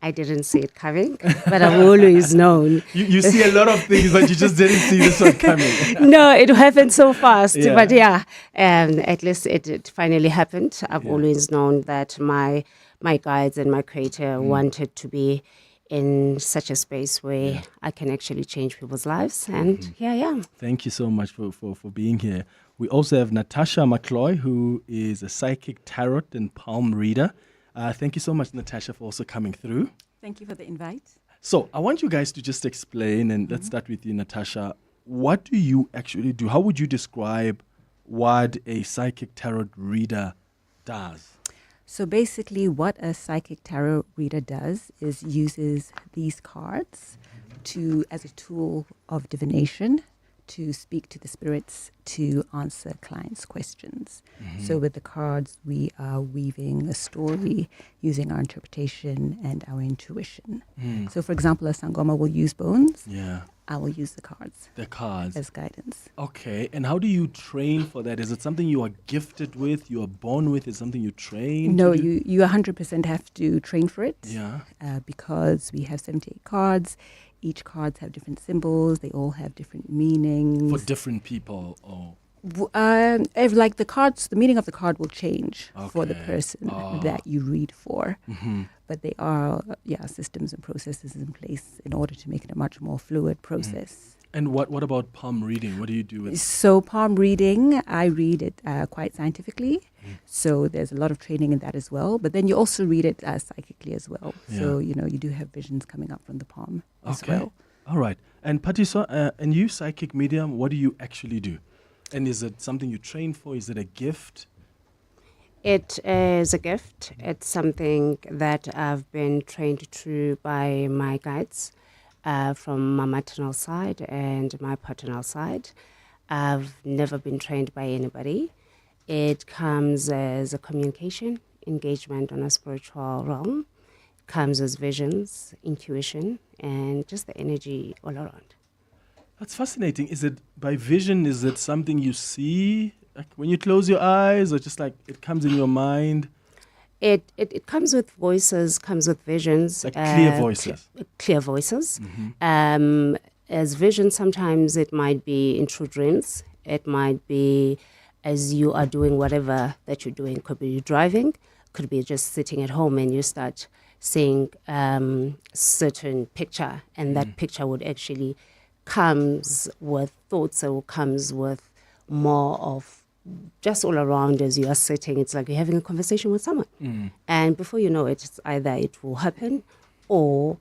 I didn't see it coming, but I've always known. You see a lot of things, but you just didn't see this one coming. No, it happened so fast. Yeah. But yeah, at least it finally happened. I've always known that my my guides and my creator wanted to be in such a space where I can actually change people's lives. And here I am. Thank you so much for being here. We also have Natasha McCloy, who is a psychic tarot and palm reader. Thank you so much, Natasha, for also coming through. Thank you for the invite. So I want you guys to just explain, and let's start with you, Natasha. What do you actually do? How would you describe what a psychic tarot reader does? So basically what a psychic tarot reader does is uses these cards as a tool of divination to speak to the spirits to answer clients' questions. So with the cards, we are weaving a story using our interpretation and our intuition. So for example, a Sangoma will use bones. Yeah. I will use the cards. The cards. As guidance. Okay. And how do you train for that? Is it something you are gifted with, you are born with? Is it something you train? No, to do? you 100% have to train for it. Yeah. Because we have 78 cards. Each cards have different symbols. They all have different meanings. For different people? Oh. Like the cards, the meaning of the card will change for the person that you read for. But they are, systems and processes in place in order to make it a much more fluid process. And what about palm reading? What do you do with it? So palm reading, I read it quite scientifically. So there's a lot of training in that as well. But then you also read it psychically as well. So, you do have visions coming up from the palm as well. All right. And Phathiswa, and you, psychic medium, what do you actually do? And is it something you train for? Is it a gift? It is a gift. It's something that I've been trained to by my guides from my maternal side and my paternal side. I've never been trained by anybody. It comes as a communication, engagement on a spiritual realm. It comes as visions, intuition, and just the energy all around. That's fascinating. Is it by vision? Is it something you see? Like when you close your eyes, or just like it comes in your mind? It comes with voices, comes with visions. Like clear voices? Clear voices. As vision, sometimes it might be in true dreams. It might be as you are doing whatever that you're doing. Could be driving, could be just sitting at home and you start seeing certain picture, and that picture would actually comes with thoughts or comes with more of just all around as you are sitting. It's like you're having a conversation with someone. And before you know it, it's either it will happen or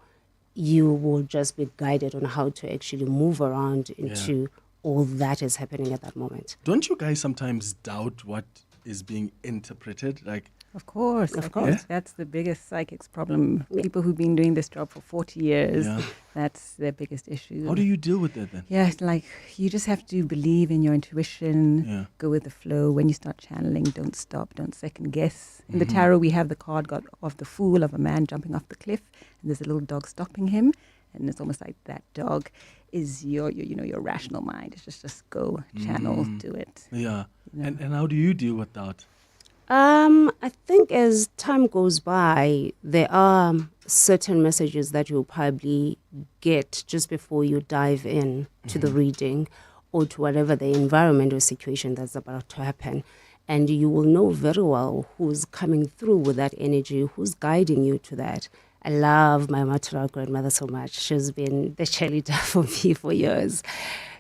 you will just be guided on how to actually move around into all that is happening at that moment. Don't you guys sometimes doubt what is being interpreted? Like, Of course. That's the biggest psychics problem. People who've been doing this job for 40 years, that's their biggest issue. How do you deal with that then? Yeah, it's like you just have to believe in your intuition, go with the flow. When you start channeling, don't stop, don't second guess. In the tarot, we have the card of the fool, of a man jumping off the cliff, and there's a little dog stopping him. And it's almost like that dog is your rational mind. It's just go, channel, do it. Yeah. And how do you deal with that? I think as time goes by, there are certain messages that you'll probably get just before you dive in to the reading or to whatever the environment or situation that's about to happen. And you will know very well who's coming through with that energy, who's guiding you to that. I love my maternal grandmother so much. She's been the cheerleader for me for years.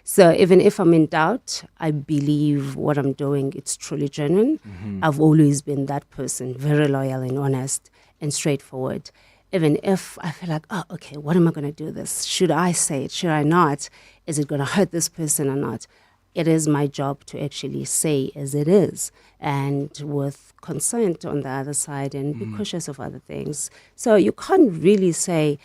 So even if I'm in doubt, I believe what I'm doing, it's truly genuine. I've always been that person, very loyal and honest and straightforward. Even if I feel like, oh, okay, what am I going to do this? Should I say it? Should I not? Is it going to hurt this person or not? It is my job to actually say as it is, and with consent on the other side, and be cautious of other things. So you can't really say,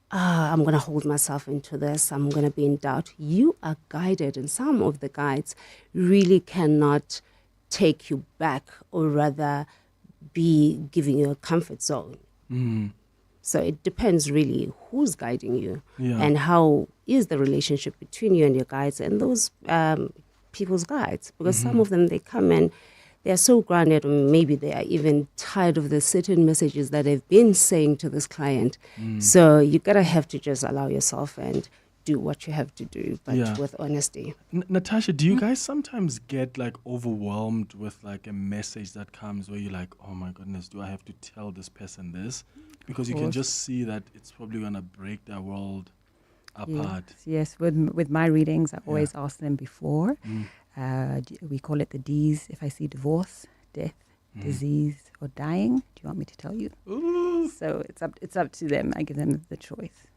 I'm going to hold myself into this, I'm going to be in doubt. You are guided, and some of the guides really cannot take you back, or rather be giving you a comfort zone. So it depends really who's guiding you and how is the relationship between you and your guides and those people's guides. Because some of them, they come and they're so grounded, or maybe they are even tired of the certain messages that they've been saying to this client. So you gotta have to just allow yourself and do what you have to do, but Yeah. with honesty. Natasha, do you guys sometimes get like overwhelmed with like a message that comes where you're like, oh my goodness, do I have to tell this person this? Because you can course. just see that it's probably going to break their world apart. Yes. With my readings, I always ask them before. We call it the Ds. If I see divorce, death, disease, or dying, do you want me to tell you? Ooh. So it's up to them. I give them the choice.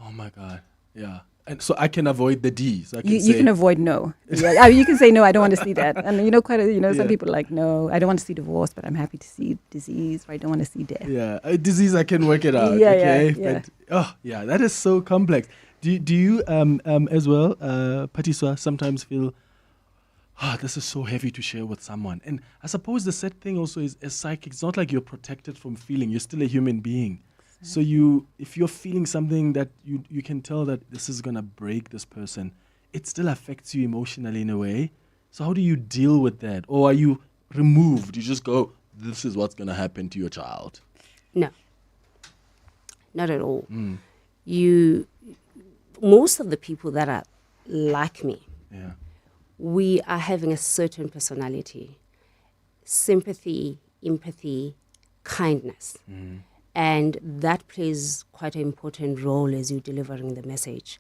Oh my God. Yeah. And so I can avoid the D's. You can avoid no. Yeah, you can say no. I don't want to see that. And some people are like, no, I don't want to see divorce, but I'm happy to see disease, or I don't want to see death. Yeah, a disease I can work it out. Yeah, okay? yeah. But, that is so complex. Do you as well, Phathiswa, sometimes feel, this is so heavy to share with someone? And I suppose the sad thing also is, as psychic, it's not like you're protected from feeling. You're still a human being. So if you're feeling something that you can tell that this is going to break this person, it still affects you emotionally in a way. So how do you deal with that? Or are you removed? You just go, this is what's going to happen to your child. No, not at all. Most of the people that are like me, we are having a certain personality, sympathy, empathy, kindness. And that plays quite an important role as you're delivering the message.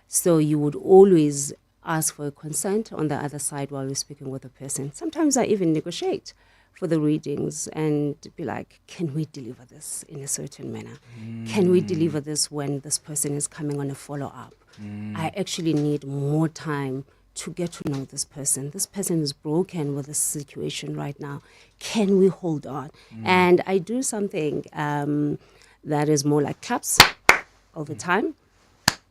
So you would always ask for a consent on the other side while you're speaking with a person. Sometimes I even negotiate for the readings and be like, can we deliver this in a certain manner? Can we deliver this when this person is coming on a follow-up? I actually need more time to get to know this person. This person is broken with this situation right now. Can we hold on? And I do something that is more like claps all the time.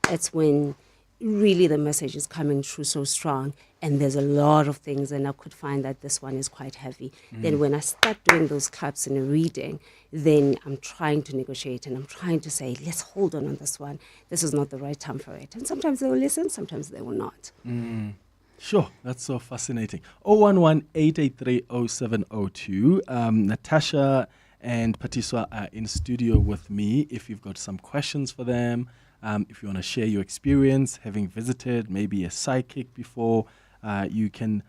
It's when really the message is coming through so strong and there's a lot of things, and I could find that this one is quite heavy. Then when I start doing those claps in a reading, then I'm trying to negotiate and I'm trying to say, let's hold on this one. This is not the right time for it. And sometimes they will listen, sometimes they will not. Sure, that's so fascinating. 011-883-0702. Natasha and Phathiswa are in studio with me. If you've got some questions for them, if you want to share your experience having visited maybe a psychic before, you can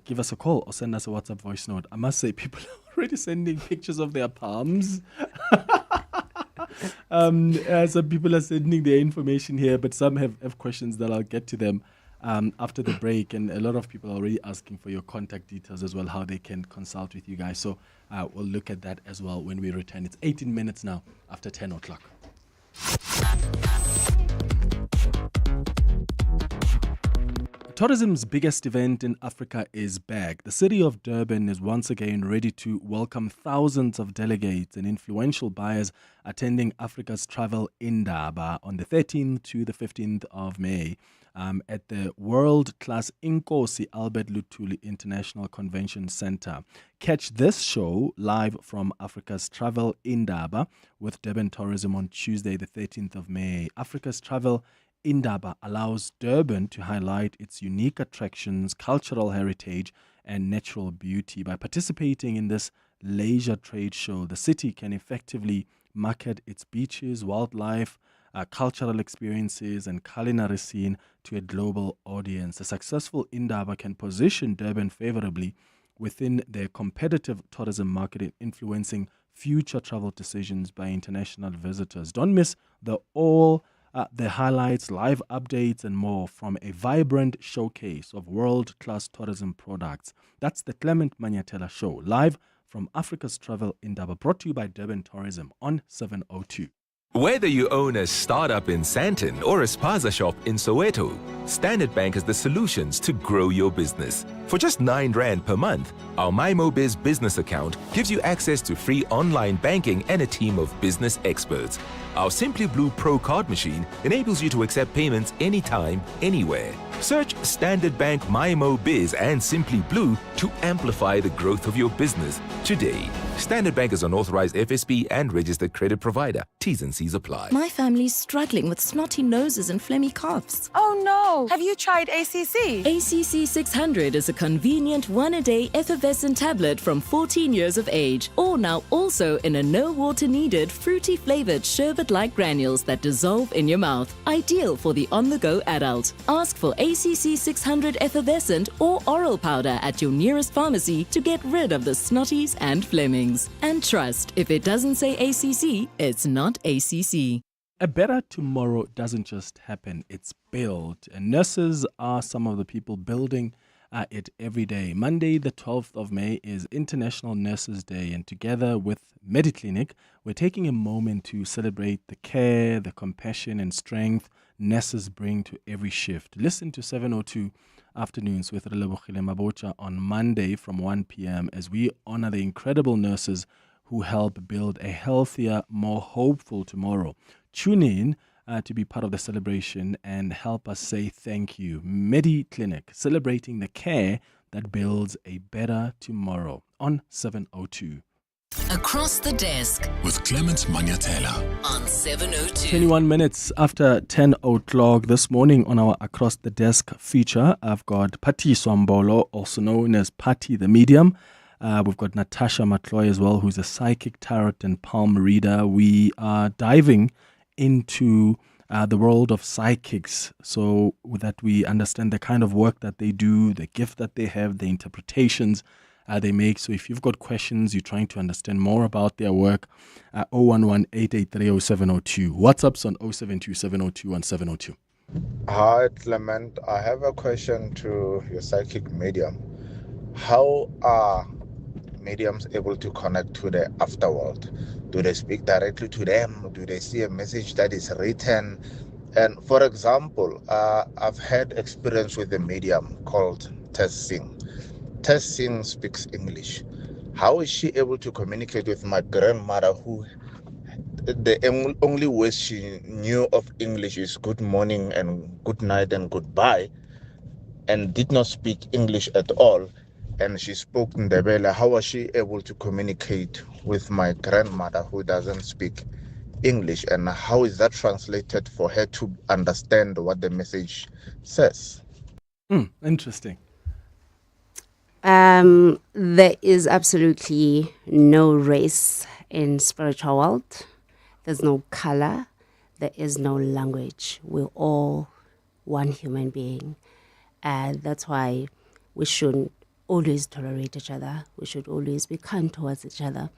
give us a call or send us a WhatsApp voice note. I must say, people are already sending pictures of their palms. Some people are sending their information here, but some have questions that I'll get to them after the break. And a lot of people are already asking for your contact details as well, how they can consult with you guys. So we'll look at that as well when we return. It's 18 minutes now after 10 o'clock. Tourism's biggest event in Africa is back. The city of Durban is once again ready to welcome thousands of delegates and influential buyers attending Africa's Travel Indaba on the 13th to the 15th of May at the world-class Inkosi Albert Luthuli International Convention Center. Catch this show live from Africa's Travel Indaba with Durban Tourism on Tuesday, the 13th of May. Africa's Travel Indaba allows Durban to highlight its unique attractions, cultural heritage, and natural beauty. By participating in this leisure trade show, the city can effectively market its beaches, wildlife, cultural experiences, and culinary scene to a global audience. A successful Indaba can position Durban favorably within their competitive tourism market, influencing future travel decisions by international visitors. Don't miss the highlights, live updates, and more from a vibrant showcase of world-class tourism products. That's the Clement Manyathela Show, live from Africa's Travel Indaba, brought to you by Durban Tourism on 702. Whether you own a startup in Sandton or a spaza shop in Soweto, Standard Bank has the solutions to grow your business. For just R9 per month, our MyMoBiz business account gives you access to free online banking and a team of business experts. Our Simply Blue Pro card machine enables you to accept payments anytime, anywhere. Search Standard Bank MyMo Biz and Simply Blue to amplify the growth of your business today. Standard Bank is an authorized FSB and registered credit provider. T's and C's apply. My family's struggling with snotty noses and phlegmy coughs. Oh no! Have you tried ACC? ACC 600 is a convenient one-a-day effervescent tablet from 14 years of age, or now also in a no-water-needed, fruity-flavored sherbet-like granules that dissolve in your mouth. Ideal for the on-the-go adult. Ask for ACC 600 effervescent or oral powder at your nearest pharmacy to get rid of the snotties and flemings. And trust, if it doesn't say ACC, it's not ACC. A better tomorrow doesn't just happen, it's built. And nurses are some of the people building it every day. Monday, the 12th of May, is International Nurses Day. And together with MediClinic, we're taking a moment to celebrate the care, the compassion and strength nurses bring to every shift. Listen to 702 Afternoons with Relebohile Mabocha on Monday from 1 p.m. as we honor the incredible nurses who help build a healthier, more hopeful tomorrow. Tune in to be part of the celebration and help us say thank you. MediClinic, celebrating the care that builds a better tomorrow on 702. Across the Desk with Clement Manyathela on 702. 21 minutes after 10 o'clock this morning on our Across the Desk feature, I've got Phathiswa Mbolo, also known as Patty the Medium. We've got Natasha McCloy as well, who's a psychic tarot and palm reader. We are diving into the world of psychics so that we understand the kind of work that they do, the gift that they have, the interpretations they make. So if you've got questions, you're trying to understand more about their work, 011-883-0702. WhatsApp's on 072-702-1702. Hi, Clement. I have a question to your psychic medium. How are mediums able to connect to the afterworld? Do they speak directly to them? Do they see a message that is written? And for example, I've had experience with a medium called Tess Singh. Tess Singh speaks English. How is she able to communicate with my grandmother, who the only words she knew of English is good morning and good night and goodbye, and did not speak English at all? And she spoke Ndebele. How was she able to communicate with my grandmother who doesn't speak English? And how is that translated for her to understand what the message says? Interesting. There is absolutely no race in spiritual world. There's no color. There is no language. We're all one human being. And that's why we shouldn't always tolerate each other. We should always be kind towards each other.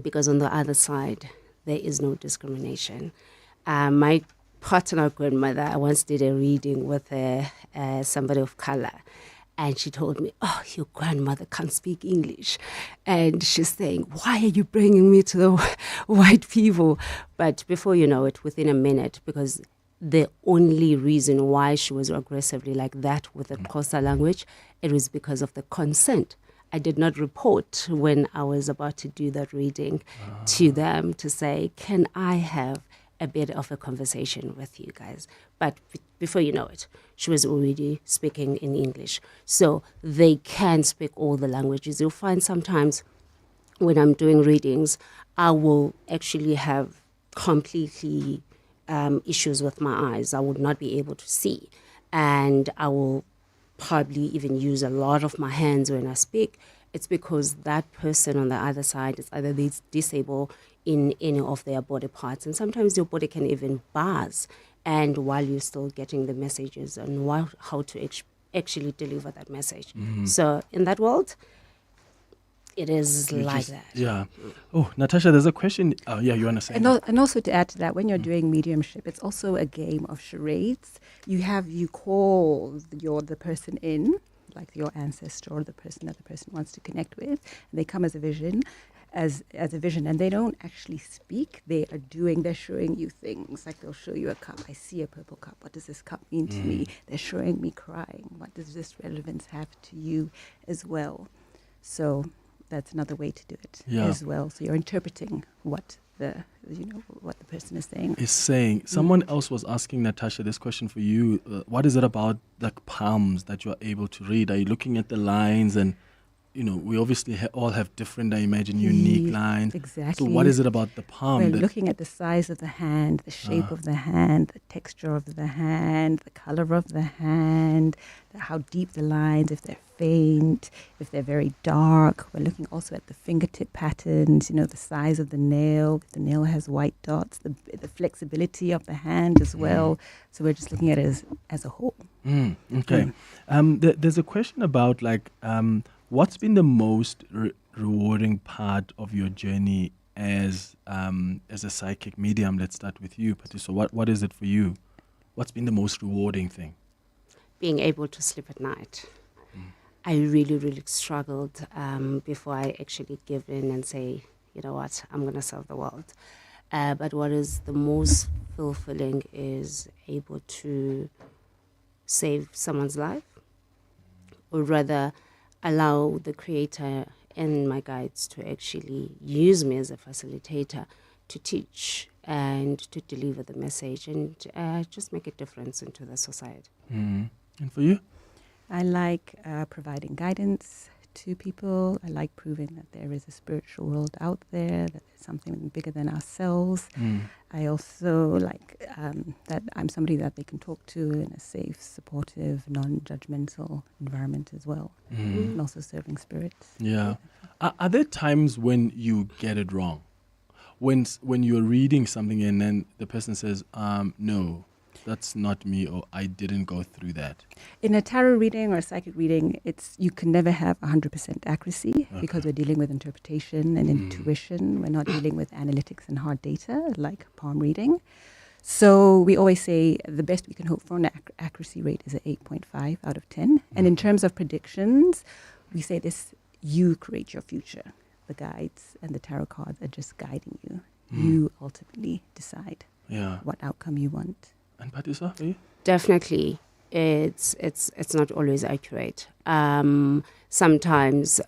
Because on the other side, there is no discrimination. My paternal grandmother, I once did a reading with somebody of color. And she told me, oh, your grandmother can't speak English. And she's saying, why are you bringing me to the white people? But before you know it, within a minute, because the only reason why she was aggressively like that with the Xhosa language, it was because of the consent. I did not report when I was about to do that reading to them to say, can I have a bit of a conversation with you guys? But before you know it, she was already speaking in English. So they can speak all the languages. You'll find sometimes when I'm doing readings, I will actually have completely issues with my eyes. I would not be able to see. And I will probably even use a lot of my hands when I speak. It's because that person on the other side is either disabled in any of their body parts. And sometimes your body can even buzz. And while you're still getting the messages and how to actually deliver that message. So in that world, it is like that. Yeah. Oh, Natasha, there's a question. Oh, yeah, you want to say? And also to add to that, when you're doing mediumship, it's also a game of charades. You call the person in, like your ancestor or the person that the person wants to connect with, and they come as a vision. As a vision, and they don't actually speak. They're showing you things. Like they'll show you a cup. I see a purple cup. What does this cup mean to me? They're showing me crying. What does this relevance have to you as well? So that's another way to do it as well. So you're interpreting what what the person is saying. Is saying. Someone else was asking Natasha this question for you. What is it about the palms that you are able to read? Are you looking at the lines and we obviously all have different, I imagine, unique lines. Exactly. So what is it about the palm? We're looking at the size of the hand, the shape of the hand, the texture of the hand, the color of the hand, how deep the lines, if they're faint, if they're very dark. We're looking also at the fingertip patterns, the size of the nail, if the nail has white dots, the flexibility of the hand as well. So we're just looking at it as a whole. Okay. There's a question about what's been the most rewarding part of your journey as a psychic medium? Let's start with you, Phathiswa. What is it for you? What's been the most rewarding thing? Being able to sleep at night. I really, really struggled before I actually give in and say, you know what, I'm going to serve the world. But what is the most fulfilling is able to save someone's life, or rather allow the creator and my guides to actually use me as a facilitator to teach and to deliver the message and just make a difference into the society. And for you? I like providing guidance to people. I like proving that there is a spiritual world out there, that there's something bigger than ourselves. I also like that I'm somebody that they can talk to in a safe, supportive, non-judgmental environment as well. And also serving spirits. Yeah. Are there times when you get it wrong? When you're reading something and then the person says, no, that's not me, or I didn't go through that? In a tarot reading or a psychic reading, you can never have 100% accuracy because we're dealing with interpretation and intuition. We're not dealing with analytics and hard data like palm reading. So we always say the best we can hope for an accuracy rate is an 8.5 out of 10. And in terms of predictions, we say this: you create your future. The guides and the tarot cards are just guiding you. You ultimately decide what outcome you want. And Phathiswa, for you? Definitely, it's not always accurate. Sometimes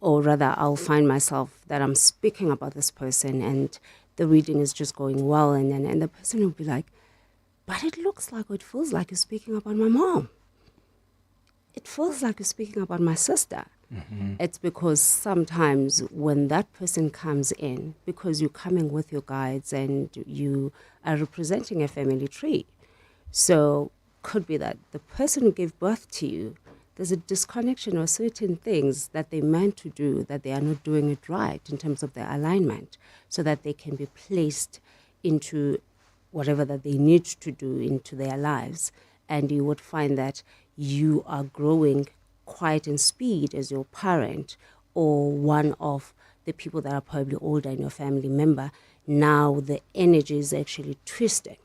I'll find myself that I'm speaking about this person and the reading is just going well, and the person will be like, but it looks like, or it feels like you're speaking about my mom. It feels like you're speaking about my sister. It's because sometimes when that person comes in, because you're coming with your guides and you are representing a family tree, so could be that the person who gave birth to you, there's a disconnection or certain things that they meant to do that they are not doing it right in terms of their alignment, so that they can be placed into whatever that they need to do into their lives. And you would find that you are growing quite in speed as your parent or one of the people that are probably older in your family member. Now the energy is actually twisting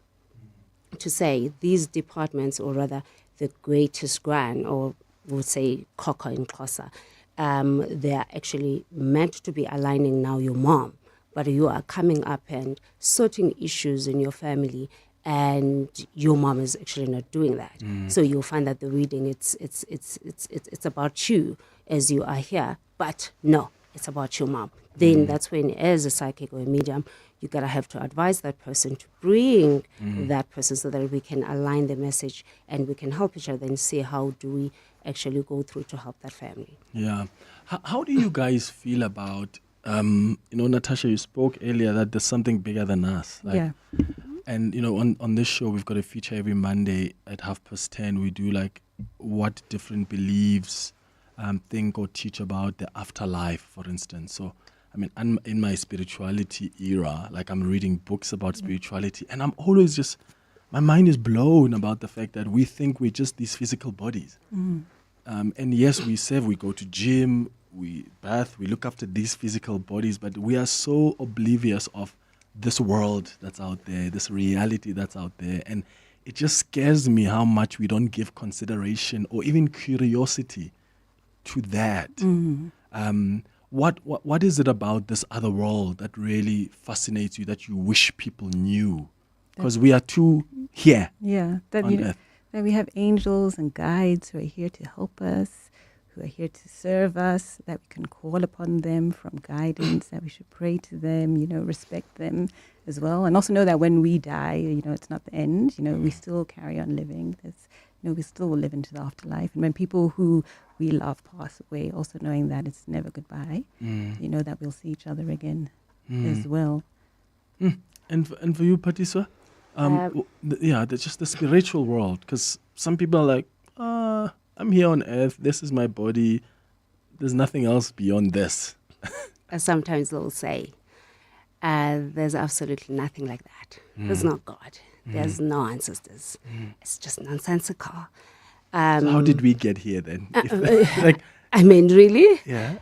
to say these departments, or rather the greatest grand, or we would say Koko in Xhosa, they are actually meant to be aligning now your mom, but you are coming up and sorting issues in your family, and your mom is actually not doing that. So you'll find that the reading it's about you as you are here, but no, it's about your mom. Then that's when, as a psychic or a medium, you gotta have to advise that person to bring that person so that we can align the message and we can help each other and see how do we actually go through to help that family. Yeah. How do you guys feel about Natasha, you spoke earlier that there's something bigger than us. And, on this show, we've got a feature every Monday at 10:30. We do what different beliefs think or teach about the afterlife, for instance. So, I'm in my spirituality era, I'm reading books about spirituality, and I'm always my mind is blown about the fact that we think we're just these physical bodies. And yes, we serve, we go to gym, we bath, we look after these physical bodies, but we are so oblivious of this world that's out there, this reality that's out there. And it just scares me how much we don't give consideration or even curiosity to that. What is it about this other world that really fascinates you, that you wish people knew? Because we are too here that on earth. That we have angels and guides who are here to help us, who are here to serve us, that we can call upon them from guidance, that we should pray to them, respect them as well. And also know that when we die, it's not the end. We still carry on living. We still will live into the afterlife. And when people who we love pass away, also knowing that it's never goodbye, that we'll see each other again as well. And for you, Phathiswa? Just the spiritual world. Because some people are like, I'm here on earth. This is my body. There's nothing else beyond this. Sometimes they'll say, there's absolutely nothing like that. There's no God. There's no ancestors. It's just nonsensical. So how did we get here then? Really? Yeah.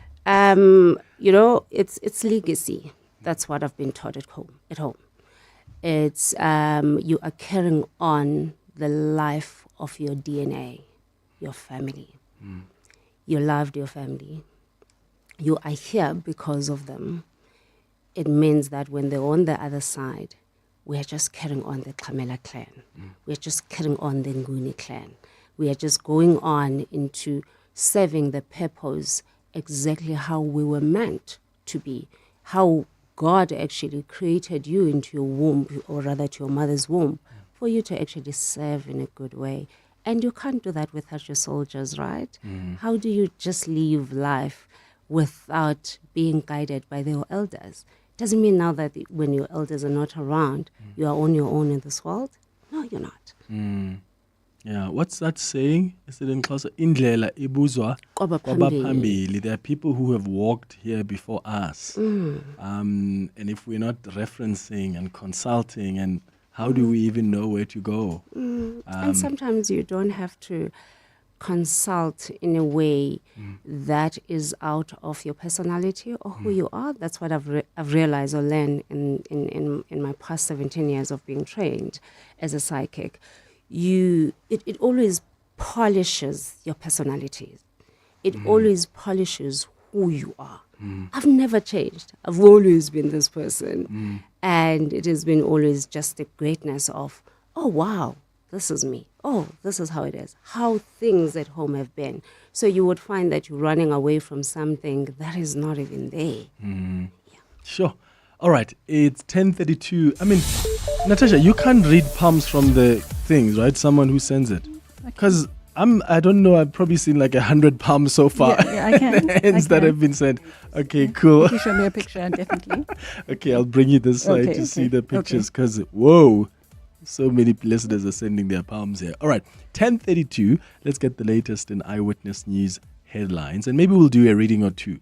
It's legacy. That's what I've been taught at home. It's you are carrying on the life of your DNA, your family. You loved your family. You are here because of them. It means that when they're on the other side, we are just carrying on the Kamela clan. We are just carrying on the Nguni clan. We are just going on into serving the purpose exactly how we were meant to be, how God actually created you into your womb, or rather to your mother's womb, for you to actually serve in a good way. And you can't do that without your soldiers, right? How do you just live life without being guided by your elders? Doesn't mean now that when your elders are not around, you are on your own in this world. No, you're not. Yeah, what's that saying? Is it in class? Indlela ibuzwa kwabaphambili. There are people who have walked here before us. And if we're not referencing and consulting, and how do we even know where to go? And sometimes you don't have to consult in a way that is out of your personality or who you are. That's what I've realized or learned in my past 17 years of being trained as a psychic. It always polishes your personality. It always polishes who you are. I've never changed. I've always been this person. And it has been always just the greatness of, oh, wow, this is me. Oh, this is how it is. How things at home have been. So you would find that you're running away from something that is not even there. Sure. All right. It's 10:32. I mean, Natasha, you can't read palms from the things, right? Someone who sends it. Because I don't know, I've probably seen like 100 palms so far. Yeah, I can. Hands that have been sent. Okay, cool. You show me a picture, definitely. Okay, I'll bring you this side to see the pictures because, whoa, so many listeners are sending their palms here. All right, 10:32. Let's get the latest in Eyewitness News headlines. And maybe we'll do a reading or two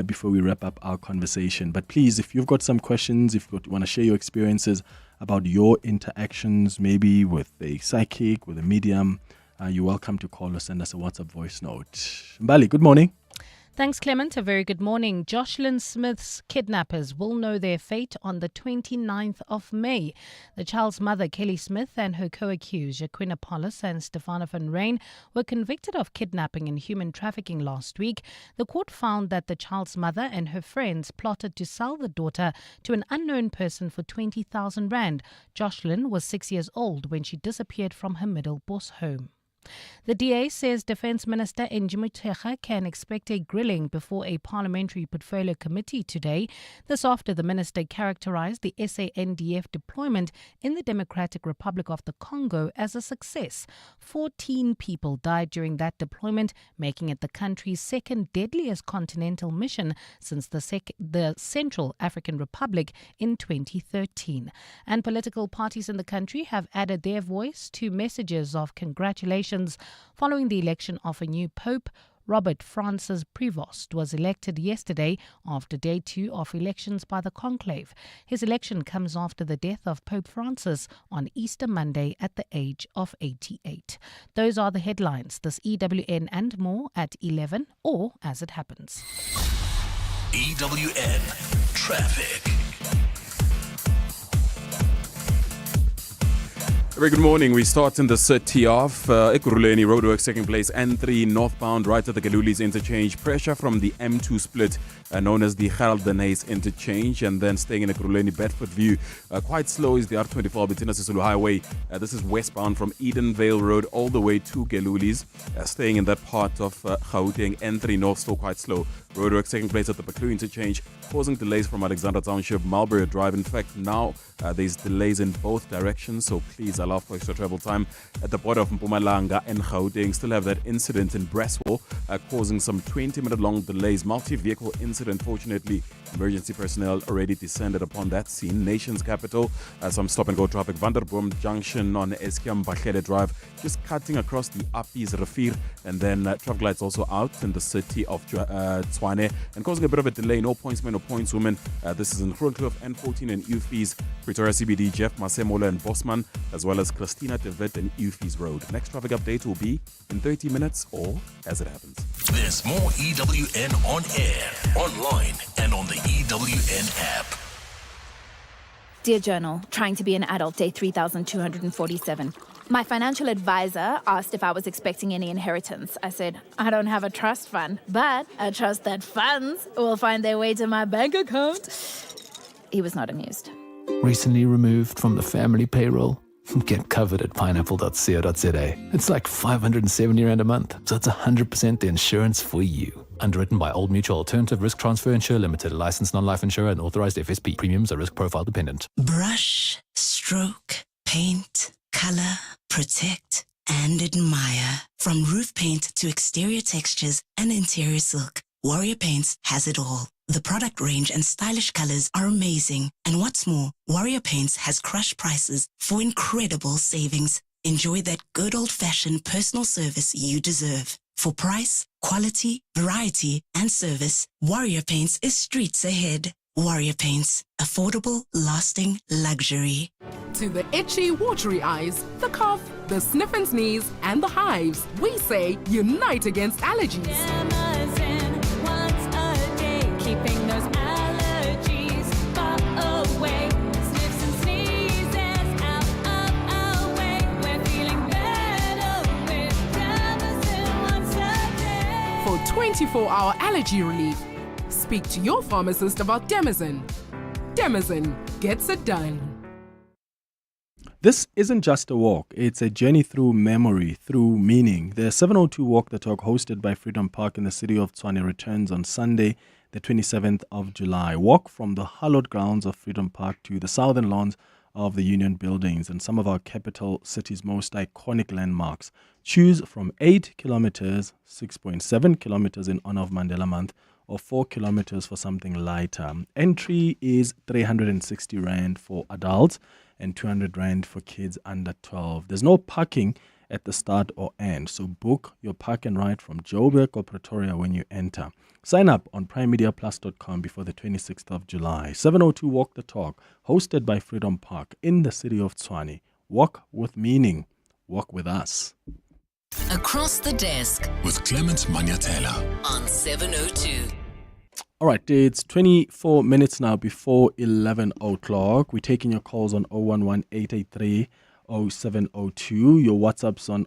before we wrap up our conversation. But please, if you've got some questions, if you want to share your experiences about your interactions, maybe with a psychic, with a medium, you're welcome to call or send us a WhatsApp voice note. Mbali, good morning. Thanks, Clement. A very good morning. Jocelyn Smith's kidnappers will know their fate on the 29th of May. The child's mother, Kelly Smith, and her co-accused, Jaquina Paulus and Stefano van Rijn, were convicted of kidnapping and human trafficking last week. The court found that the child's mother and her friends plotted to sell the daughter to an unknown person for 20,000 rand. Jocelyn was 6 years old when she disappeared from her Middelbos home. The DA says Defence Minister Njimuthega can expect a grilling before a parliamentary portfolio committee today. This after the minister characterized the SANDF deployment in the Democratic Republic of the Congo as a success. 14 people died during that deployment, making it the country's second deadliest continental mission since the Central African Republic in 2013. And political parties in the country have added their voice to messages of congratulations following the election of a new pope. Robert Francis Prevost was elected yesterday after day 2 of elections by the conclave. His election comes after the death of Pope Francis on Easter Monday at the age of 88. Those are the headlines. This EWN and more at 11 or as it happens. EWN Traffic. Very good morning. We start in the city of Ekurhuleni. Roadworks taking place N3 northbound right at the Galulis interchange. Pressure from the M2 split known as the Gerald Denays interchange, and then staying in Ekurhuleni Bedford View. Quite slow is the R24 Betina Sisulu Highway. This is westbound from Edenvale Road all the way to Galulis. Staying in that part of Gauteng. N3 north still quite slow. Roadworks taking place at the McCloy interchange, causing delays from Alexandra Township, Marlborough Drive. In fact, now there's delays in both directions, so please allow for extra travel time. At the border of Mpumalanga and Gauteng, still have that incident in Braswell, causing some 20-minute long delays. Multi-vehicle incident. Fortunately, emergency personnel already descended upon that scene. Nation's capital, some stop-and-go traffic. Vanderboom Junction on Eskiam Bahlele Drive, just cutting across the Appies Rafir, and then traffic lights also out in the city of Tshwane, and causing a bit of a delay. No points men, no points women. This is in Groenkloof, N14 and Eufees, Pretoria CBD, Jeff Masemola and Bosman, as well as Christina Devitt and Eufees Road. Next traffic update will be in 30 minutes or as it happens. There's more EWN on air, online, and on the EWN app. Dear Journal, trying to be an adult, day 3247. My financial advisor asked if I was expecting any inheritance. I said, I don't have a trust fund, but I trust that funds will find their way to my bank account. He was not amused. Recently removed from the family payroll? Get covered at pineapple.co.za. It's like 570 Rand a month, so it's 100% the insurance for you. Underwritten by Old Mutual Alternative Risk Transfer Insurer Limited, a licensed non-life insurer and authorized FSP. Premiums are risk profile dependent. Brush, stroke, paint, color, protect, and admire. From roof paint to exterior textures and interior silk, Warrior Paints has it all. The product range and stylish colors are amazing. And what's more, Warrior Paints has crush prices for incredible savings. Enjoy that good old-fashioned personal service you deserve. For price, quality, variety, and service, Warrior Paints is streets ahead. Warrior Paints. Affordable, lasting luxury. To the itchy, watery eyes, the cough, the sniff and sneeze, and the hives, we say unite against allergies. Keeping those allergies far away. Sniffs and sneezes out of our way. We're feeling better with Damazin once a day. For 24-hour allergy relief, speak to your pharmacist about Damazin. Damazin gets it done. This isn't just a walk, it's a journey through memory, through meaning. The 702 Walk the Talk, hosted by Freedom Park in the city of Tshwane, returns on Sunday, the 27th of July. Walk from the hallowed grounds of Freedom Park to the southern lawns of the Union Buildings and some of our capital city's most iconic landmarks. Choose from 8 kilometers, 6.7 kilometers in honor of Mandela Month, or 4 kilometers for something lighter. Entry is 360 Rand for adults and 200 Rand for kids under 12. There's no parking at the start or end, so book your park and ride from Joburg or Pretoria when you enter. Sign up on primemediaplus.com before the 26th of July. 702 Walk the Talk, hosted by Freedom Park in the city of Tshwane. Walk with meaning. Walk with us. Across the desk with Clement Manyathela on 702. All right, it's 24 minutes now before 11 o'clock. We're taking your calls on 011-883-0702. Your WhatsApps on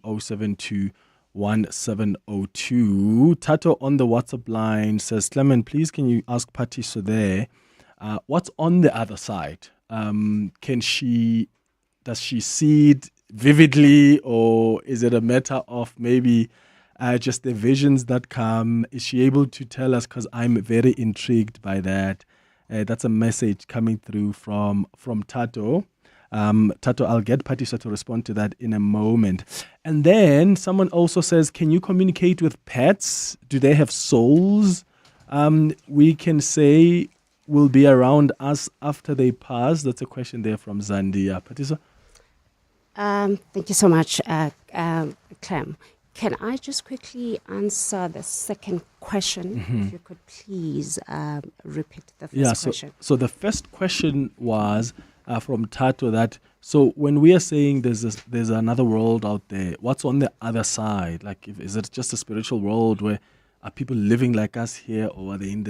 072-1702. Tato on the WhatsApp line says, Clement, please can you ask Phathiswa there, what's on the other side? Does she see it vividly, or is it a matter of maybe just the visions that come? Is she able to tell us? Because I'm very intrigued by that. That's a message coming through from Tato. Tato, I'll get Phathiswa to respond to that in a moment. And then someone also says, can you communicate with pets? Do they have souls? We can say will be around us after they pass. That's a question there from Zandia. Phathiswa? Thank you so much, Clem. Can I just quickly answer the second question? Mm-hmm. If you could please repeat the first question. So the first question was from Tato that, so when we are saying there's another world out there, what's on the other side? Like, is it just a spiritual world where are people living like us here, or are they in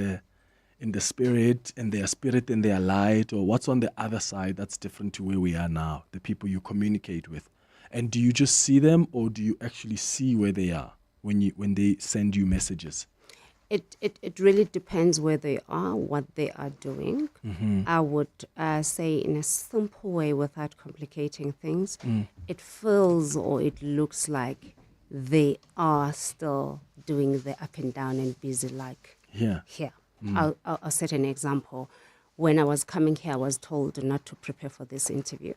in the spirit, and their spirit and their light, or what's on the other side that's different to where we are now, the people you communicate with? And do you just see them, or do you actually see where they are when they send you messages? It really depends where they are, what they are doing. Mhm. I would say in a simple way, without complicating things, Mm. it feels or it looks like they are still doing the up and down and busy like Yeah. here. Mm. I'll set an example. When I was coming here, I was told not to prepare for this interview.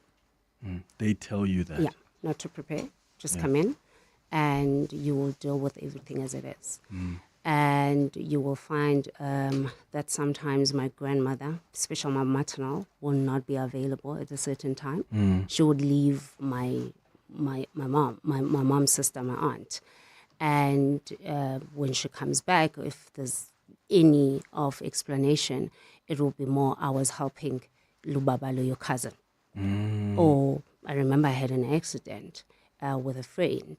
They tell you that. Yeah, not to prepare. Just Yeah. come in and you will deal with everything as it is. Mm. And you will find that sometimes my grandmother, especially my maternal, will not be available at a certain time. Mm. She would leave my mom's sister, my aunt. And when she comes back, if there's any of explanation, it will be more, I was helping Lubabalo, your cousin. Mm. Or I remember I had an accident with a friend,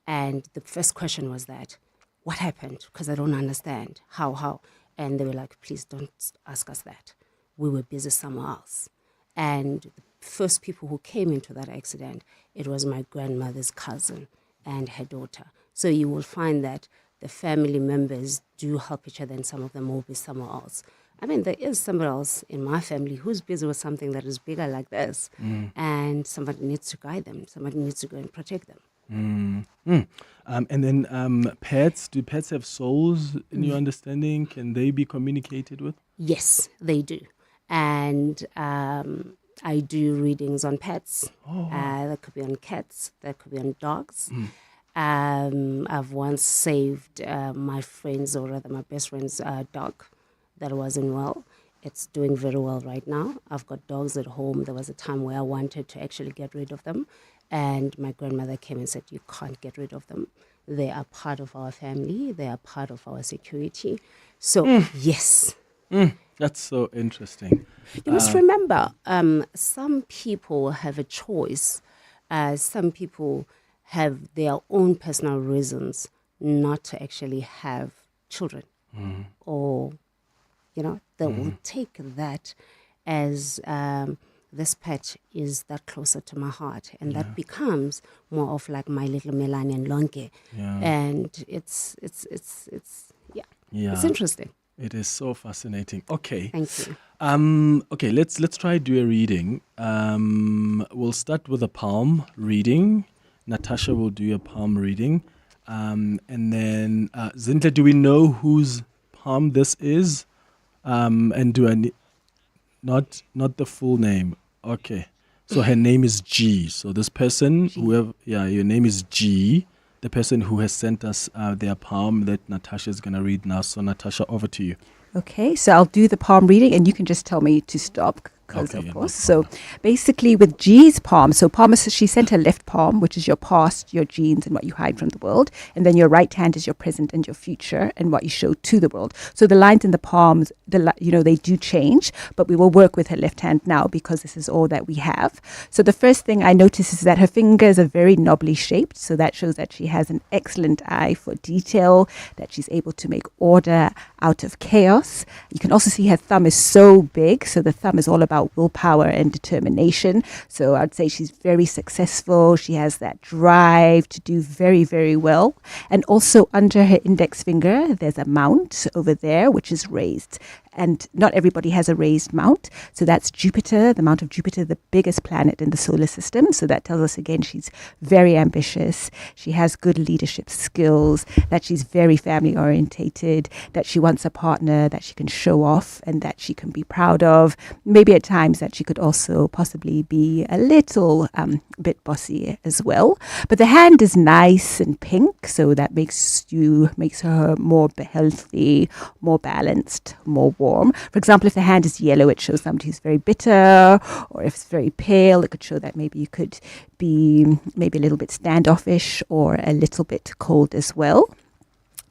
and the first question was that, what happened? Because I don't understand. How? And they were like, please don't ask us that. We were busy somewhere else. And the first people who came into that accident, it was my grandmother's cousin and her daughter. So you will find that the family members do help each other, and some of them will be somewhere else. I mean, there is somebody else in my family who's busy with something that is bigger like this, and somebody needs to guide them. Somebody needs to go and protect them. And then pets, do pets have souls in your understanding? Can they be communicated with? Yes, they do. And I do readings on pets. Oh, wow. That could be on cats. That could be on dogs. I've once saved my friend's, or rather my best friend's dog that wasn't well. It's doing very well right now. I've got dogs at home. There was a time where I wanted to actually get rid of them. And my grandmother came and said, you can't get rid of them. They are part of our family. They are part of our security. So, yes. That's so interesting. You must remember, some people have a choice. Some people have their own personal reasons not to actually have children. Or, they will take that as this pet is that closer to my heart. And that becomes more of like my little Melanie and Lonke. Yeah. And it's interesting. It is so fascinating. Okay. Thank you. Okay, let's try do a reading. We'll start with a palm reading. Natasha will do a palm reading. And then Zintle, do we know whose palm this is? And do I need not the full name? Okay. So her name is G. So this person, your name is G. The person who has sent us their palm that Natasha is going to read now. So Natasha, over to you. Okay, so I'll do the palm reading and you can just tell me to stop. Because of course. So basically with G's palm, so palm is, she sent her left palm, which is your past, your genes, and what you hide from the world. And then your right hand is your present and your future and what you show to the world. So the lines in the palms, they do change, but we will work with her left hand now because this is all that we have. So the first thing I notice is that her fingers are very knobbly shaped. So that shows that she has an excellent eye for detail, that she's able to make order out of chaos. You can also see her thumb is so big. So the thumb is all about willpower and determination. So I'd say she's very successful. She has that drive to do very, very well. And also under her index finger, there's a mount over there, which is raised. And not everybody has a raised mount. So that's Jupiter, the mount of Jupiter, the biggest planet in the solar system. So that tells us again, she's very ambitious. She has good leadership skills, that she's very family orientated, that she wants a partner that she can show off and that she can be proud of. Maybe at times that she could also possibly be a little bit bossy as well. But the hand is nice and pink. So that makes her more healthy, more balanced, more warm. For example, if the hand is yellow, it shows somebody who's very bitter, or if it's very pale, it could show that maybe you could be maybe a little bit standoffish or a little bit cold as well.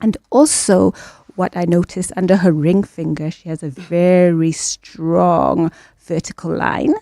And also what I noticed under her ring finger, she has a very strong vertical line.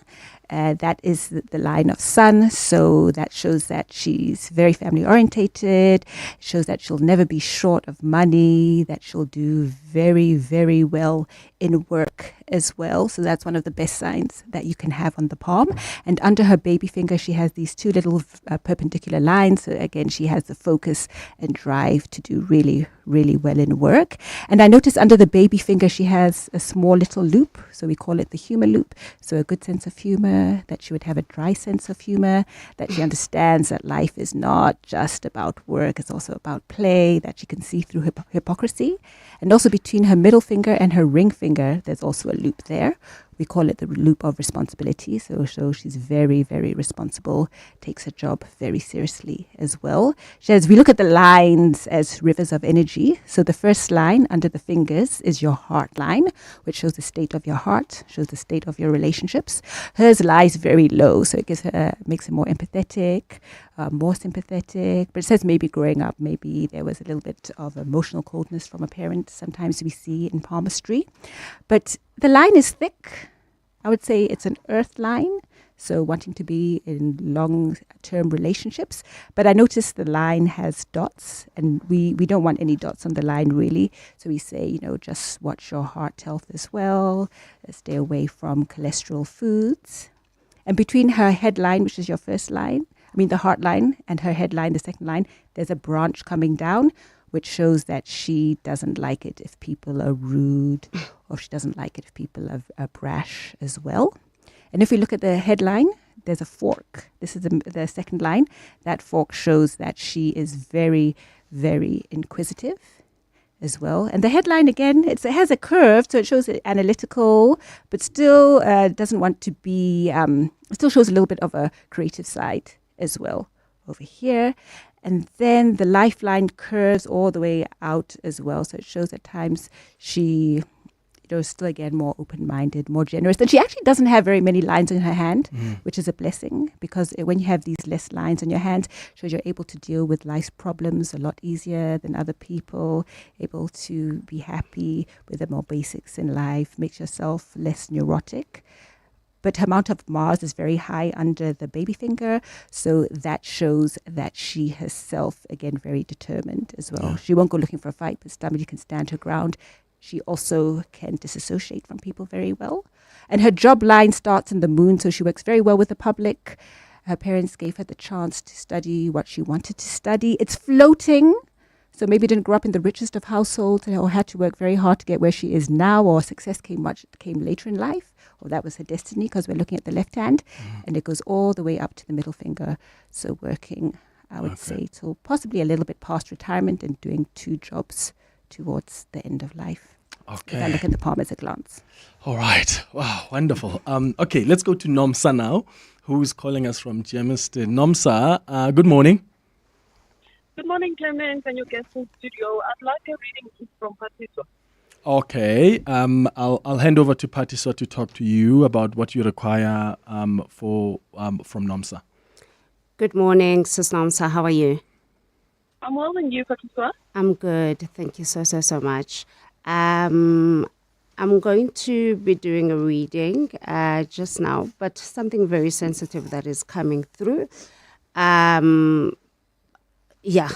That is the line of sun. So that shows that she's very family orientated, shows that she'll never be short of money, that she'll do very, very well in work as well. So that's one of the best signs that you can have on the palm. And under her baby finger, she has these two little perpendicular lines. So again, she has the focus and drive to do really, really well in work. And I noticed under the baby finger, she has a small little loop. So we call it the humor loop. So a good sense of humor, that she would have a dry sense of humor, that she understands that life is not just about work, it's also about play, that she can see through hypocrisy. And also between her middle finger and her ring finger, there's also a loop there. We call it the loop of responsibility. So she's very, very responsible, takes her job very seriously as well. We look at the lines as rivers of energy. So the first line under the fingers is your heart line, which shows the state of your heart, shows the state of your relationships. Hers lies very low, so it makes her more empathetic, more sympathetic. But it says maybe growing up, maybe there was a little bit of emotional coldness from a parent. Sometimes we see in palmistry. But the line is thick. I would say it's an earth line, so wanting to be in long-term relationships. But I noticed the line has dots, and we don't want any dots on the line, really. So we say, just watch your heart health as well. Stay away from cholesterol foods. And between her headline, which is your first line, the heart line, and her headline, the second line, there's a branch coming down, which shows that she doesn't like it if people are rude, or she doesn't like it if people are brash as well. And if we look at the headline, there's a fork. This is the second line. That fork shows that she is very, very inquisitive as well. And the headline, again, it has a curve, so it shows it analytical, but still doesn't want to be, still shows a little bit of a creative side as well over here. And then the lifeline curves all the way out as well. So it shows at times she, still again more open-minded, more generous. And she actually doesn't have very many lines in her hand, which is a blessing, because when you have these less lines on your hand, shows you're able to deal with life's problems a lot easier than other people, able to be happy with the more basics in life, makes yourself less neurotic. But her amount of Mars is very high under the baby finger. So that shows that she herself, again, very determined as well. Yeah. She won't go looking for a fight, but somebody can stand her ground. She also can disassociate from people very well. And her job line starts in the moon, so she works very well with the public. Her parents gave her the chance to study what she wanted to study. It's floating. So maybe didn't grow up in the richest of households or had to work very hard to get where she is now, or success came later in life, or that was her destiny, because we're looking at the left hand, and it goes all the way up to the middle finger. So working, I would say, till possibly a little bit past retirement and doing 2 jobs towards the end of life. Okay. If I look at the palm as a glance. All right. Wow, wonderful. Okay, let's go to Nomsa now, who's calling us from Germiston. Nomsa, good morning. Good morning, Clement, and your guests in studio. I'd like a reading from Phathiswa. Okay, I'll hand over to Phathiswa to talk to you about what you require from Nomsa. Good morning, Sis Nomsa. How are you? I'm well, and you, Phathiswa? I'm good. Thank you so much. I'm going to be doing a reading just now, but something very sensitive that is coming through. Yeah.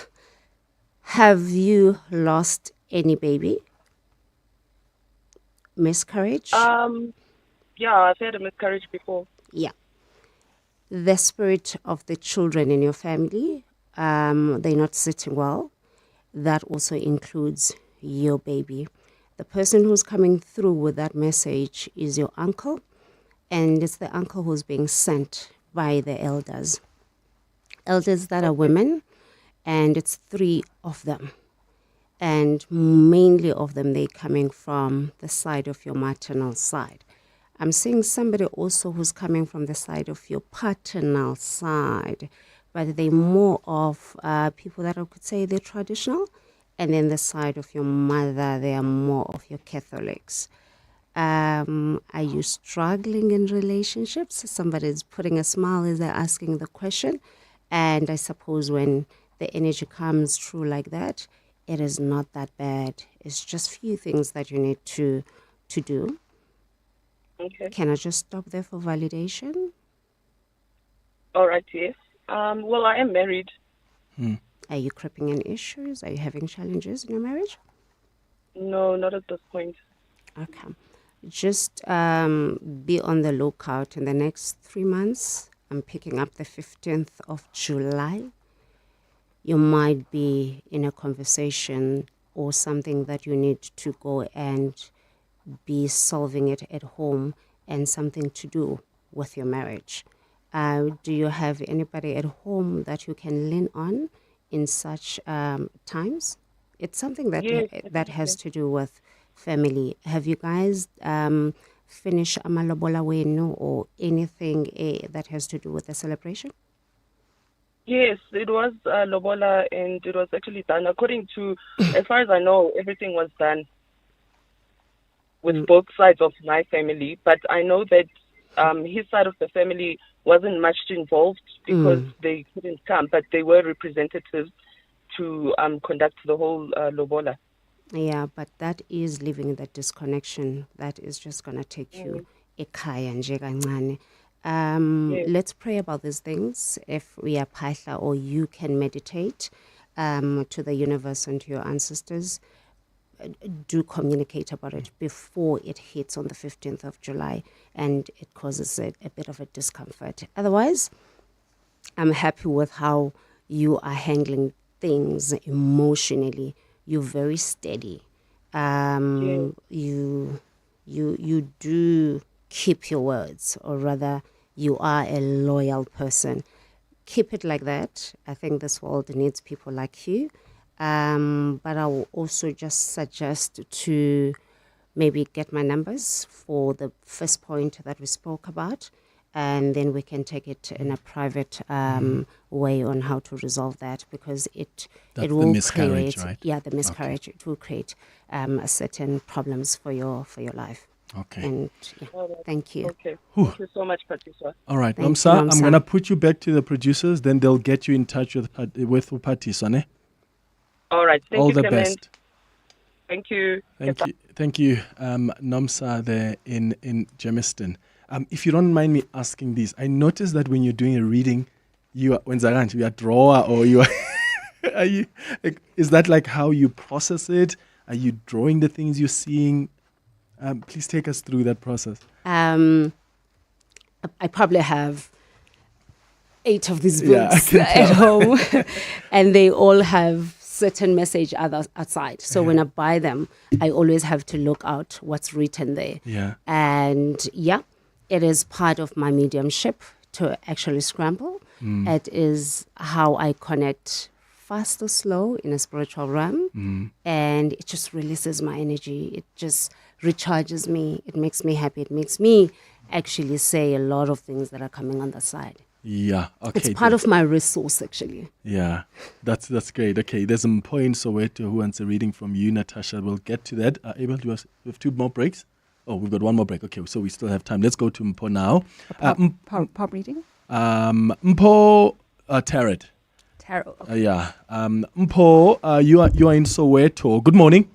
Have you lost any baby? Miscarriage? Yeah, I've had a miscarriage before. Yeah. The spirit of the children in your family, they're not sitting well. That also includes your baby. The person who's coming through with that message is your uncle, and it's the uncle who's being sent by the elders. Elders that are women, and it's 3 of them. And mainly of them, they're coming from the side of your maternal side. I'm seeing somebody also who's coming from the side of your paternal side, but they're more of people that I could say they're traditional. And then the side of your mother, they are more of your Catholics. Are you struggling in relationships? Somebody's putting a smile as they're asking the question. And I suppose when the energy comes through like that, it is not that bad. It's just few things that you need to do. Okay. Can I just stop there for validation? All right, yes. Well, I am married. Are you cripping in issues? Are you having challenges in your marriage? No, not at this point. Okay. Just be on the lookout in the next 3 months. I'm picking up the 15th of July. You might be in a conversation or something that you need to go and be solving it at home and something to do with your marriage. Do you have anybody at home that you can lean on in such times? It's something that Yes, that has definitely. to do with family. Have you guys finished amalobola wenu or anything that has to do with the celebration? Yes, it was Lobola, and it was actually done according to, as far as I know, everything was done with both sides of my family. But I know that his side of the family wasn't much involved because they couldn't come, but they were representatives to conduct the whole Lobola. Yeah, but that is living in that disconnection. That is just going to take you ekhaya nje kancane. Let's pray about these things. If we are phahla or you can meditate to the universe and to your ancestors, do communicate about it before it hits on the 15th of July and it causes a bit of a discomfort. Otherwise, I'm happy with how you are handling things emotionally. You're very steady. You do keep your words, or rather, you are a loyal person. Keep it like that. I think this world needs people like you. But I will also just suggest to maybe get my numbers for the first point that we spoke about, and then we can take it in a private way on how to resolve that, because it will the miscarriage, create, right? yeah, the miscarriage. It will create certain problems for your life. Okay. And yeah, thank you. Okay. Thank you so much, Phathiswa. All right, Thank Nomsa, you, I'm Nomsa. going to put you back to the producers, then they'll get you in touch with Phathiswa, ne? All right. Thank All you, the Clement. best. Thank you. Thank you, Nomsa there in Germiston. If you don't mind me asking this, I noticed that when you're doing a reading, you are drawer, or you are, are you? Like, is that like how you process it? Are you drawing the things you're seeing? Please take us through that process. I probably have 8 of these Yeah, I books can at tell. home, and they all have certain message outside. So when I buy them, I always have to look out what's written there. Yeah. And yeah, it is part of my mediumship to actually scramble. It is how I connect fast or slow in a spiritual realm, and it just releases my energy. It just recharges me. It makes me happy. It makes me actually say a lot of things that are coming on the side. Yeah. Okay. It's part of my resource, actually. Yeah, that's great. Okay, there's some points Soweto who wants a reading from you, Natasha. We'll get to that. Abel, we have 2 more breaks? Oh, we've got 1 more break. Okay, so we still have time. Let's go to Mpo now. Pop reading? Mpo Tarot. Tarot. Yeah. Mpo, you are in Soweto. Good morning.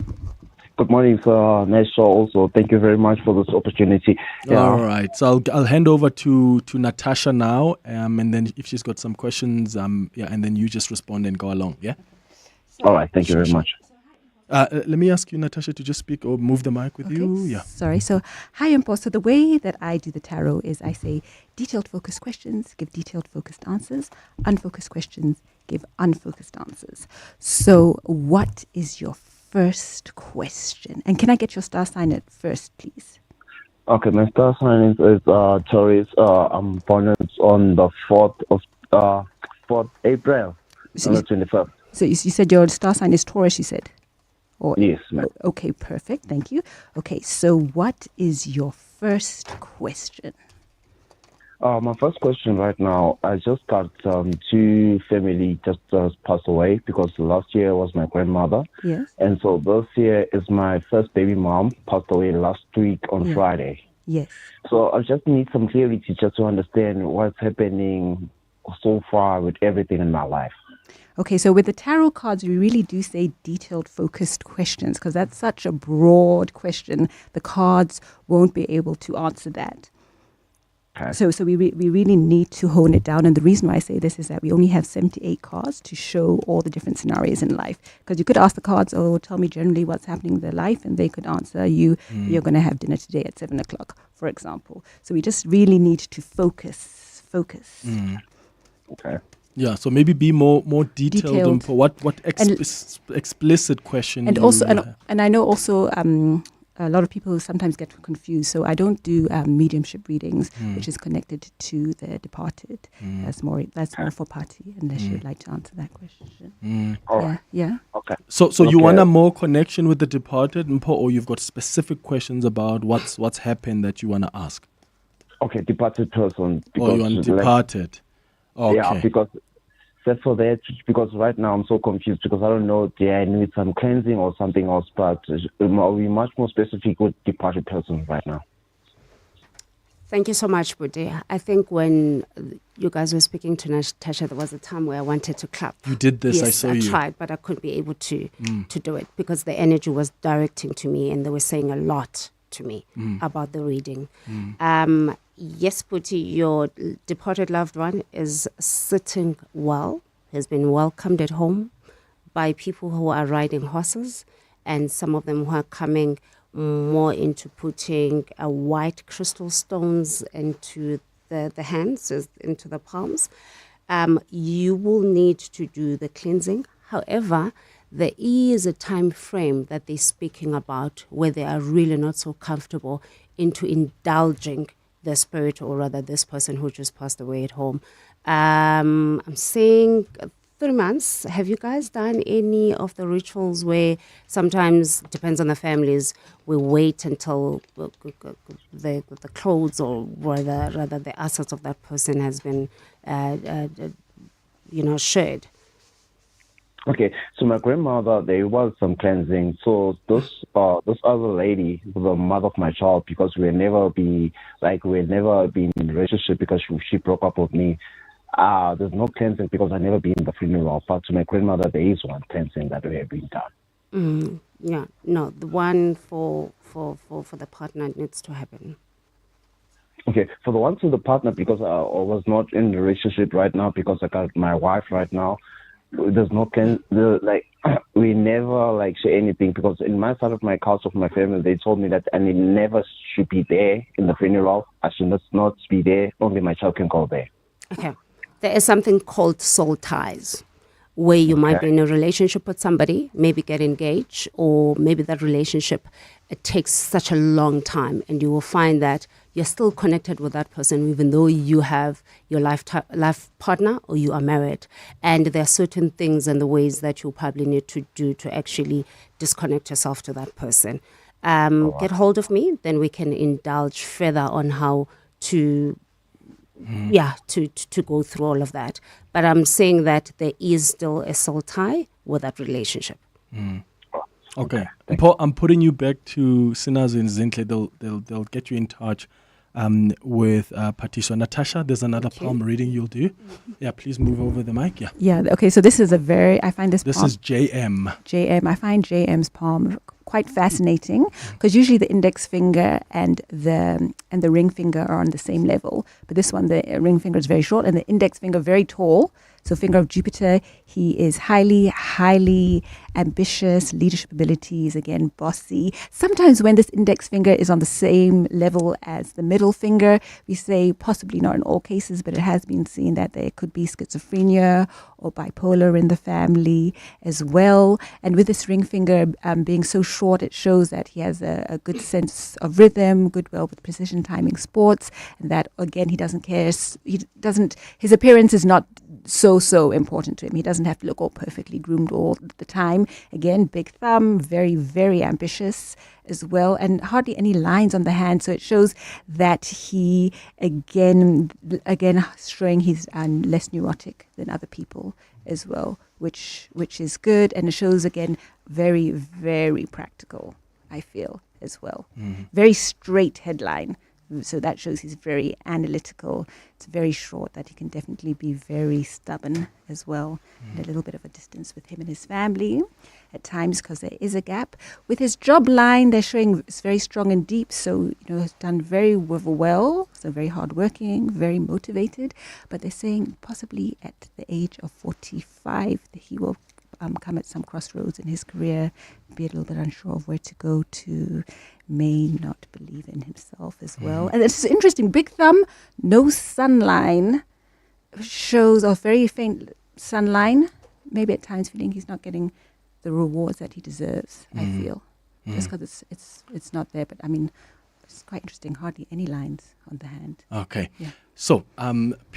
Good morning, sir. Nice show also. Thank you very much for this opportunity. All right. So I'll hand over to Natasha now, and then if she's got some questions, and then you just respond and go along. Yeah. All right. Thank you very much. Let me ask you, Natasha, to just speak or move the mic with you. Yeah. Sorry. So, hi, Mpo. So the way that I do the tarot is I say detailed focused questions, give detailed focused answers, unfocused questions, give unfocused answers. So what is your first question? And can I get your star sign at first, please? Okay, my star sign is Taurus. I'm born on the 4th April, on the 21st. So you said your star sign is Taurus, you said? Or, Yes, ma'am. Okay, perfect. Thank you. Okay, so what is your first question? My first question right now, I just got 2 family just passed away, because last year was my grandmother. Yes. And so this year is my first baby mom, passed away last week on Yeah. Friday. Yes. So I just need some clarity just to understand what's happening so far with everything in my life. Okay, so with the tarot cards, we really do say detailed, focused questions because that's such a broad question. The cards won't be able to answer that. So we really need to hone it down. And the reason why I say this is that we only have 78 cards to show all the different scenarios in life. Because you could ask the cards, oh, tell me generally what's happening in their life. And they could answer you, you're going to have dinner today at 7 o'clock, for example. So we just really need to focus. Okay. Yeah, so maybe be more detailed. For what explicit question. And also, and I know also a lot of people sometimes get confused. So I don't do mediumship readings, which is connected to the departed. That's more for party, unless you'd like to answer that question. Yeah. Okay. So you want a more connection with the departed, Mpo, or you've got specific questions about what's happened that you want to ask? Okay, departed person. Oh, you want departed. Okay. Yeah, because that's for that. Because right now I'm so confused because I don't know. Do I need some cleansing or something else? But I'll be much more specific with departed person right now. Thank you so much, Bude. I think when you guys were speaking to Natasha, there was a time where I wanted to clap. You did this, yes, I saw you. I tried, but I couldn't be able to do it because the energy was directing to me and they were saying a lot to me about the reading. Yes, Puti, your departed loved one is sitting well, has been welcomed at home by people who are riding horses, and some of them who are coming more into putting white crystal stones into the hands, into the palms. You will need to do the cleansing. However, there is a time frame that they're speaking about where they are really not so comfortable into indulging the spirit, or rather this person who just passed away at home. I'm saying 3 months. Have you guys done any of the rituals where sometimes, depends on the families, we wait until the clothes or rather the assets of that person has been shared? Okay, so my grandmother, there was some cleansing. So this other lady, the mother of my child, because we had never been in a relationship because she broke up with me. There's no cleansing because I never been in the funeral. But to my grandmother, there is one cleansing that we have been done. Yeah, no, the one for the partner needs to happen. Okay, for the one to the partner, because I was not in a relationship right now because I got my wife right now. There's no we never share anything because in my side of my culture of my family, they told me that I never should be there in the funeral. I should not be there. Only my child can go there. Okay. There is something called soul ties, where you might be in a relationship with somebody, maybe get engaged, or maybe that relationship, it takes such a long time, and you will find that you're still connected with that person even though you have your life partner or you are married. And there are certain things and the ways that you probably need to do to actually disconnect yourself to that person. Get hold of me, then we can indulge further on how to to go through all of that. But I'm saying that there is still a soul tie with that relationship. Okay. I'm putting you back to Sinazo and Zintle. They'll get you in touch with Phathiswa. Natasha, there's another palm reading you'll do. Yeah, please move over the mic. Yeah. Okay, so this is I find this palm. This is JM. I find JM's palm quite fascinating because usually the index finger and the ring finger are on the same level, but this one, the ring finger is very short and the index finger very tall. So finger of Jupiter, he is highly ambitious, leadership abilities, again, bossy. Sometimes when this index finger is on the same level as the middle finger, we say, possibly not in all cases, but it has been seen that there could be schizophrenia or bipolar in the family as well. And with this ring finger being so short, it shows that he has a good sense of rhythm, good will with precision timing sports, and that, again, he doesn't care. His appearance is not so important to him. He doesn't have to look all perfectly groomed all the time. Again, big thumb, very, very ambitious as well, and hardly any lines on the hand. So it shows that he, again showing he's less neurotic than other people as well, which is good. And it shows, again, very, very practical, I feel, as well. Very straight headline. So that shows he's very analytical. It's very short, that he can definitely be very stubborn as well. And a little bit of a distance with him and his family at times, because there is a gap. With his job line, they're showing it's very strong and deep. So, has done very well. So very hardworking, very motivated. But they're saying possibly at the age of 45 that he will come at some crossroads in his career, be a little bit unsure of where to go to, may not believe in himself as well. And it's interesting, big thumb, no sunline, shows a very faint sunline, maybe at times feeling he's not getting the rewards that he deserves, I feel. Just because it's not there. But I mean, it's quite interesting, hardly any lines on the hand. Okay. Yeah. So,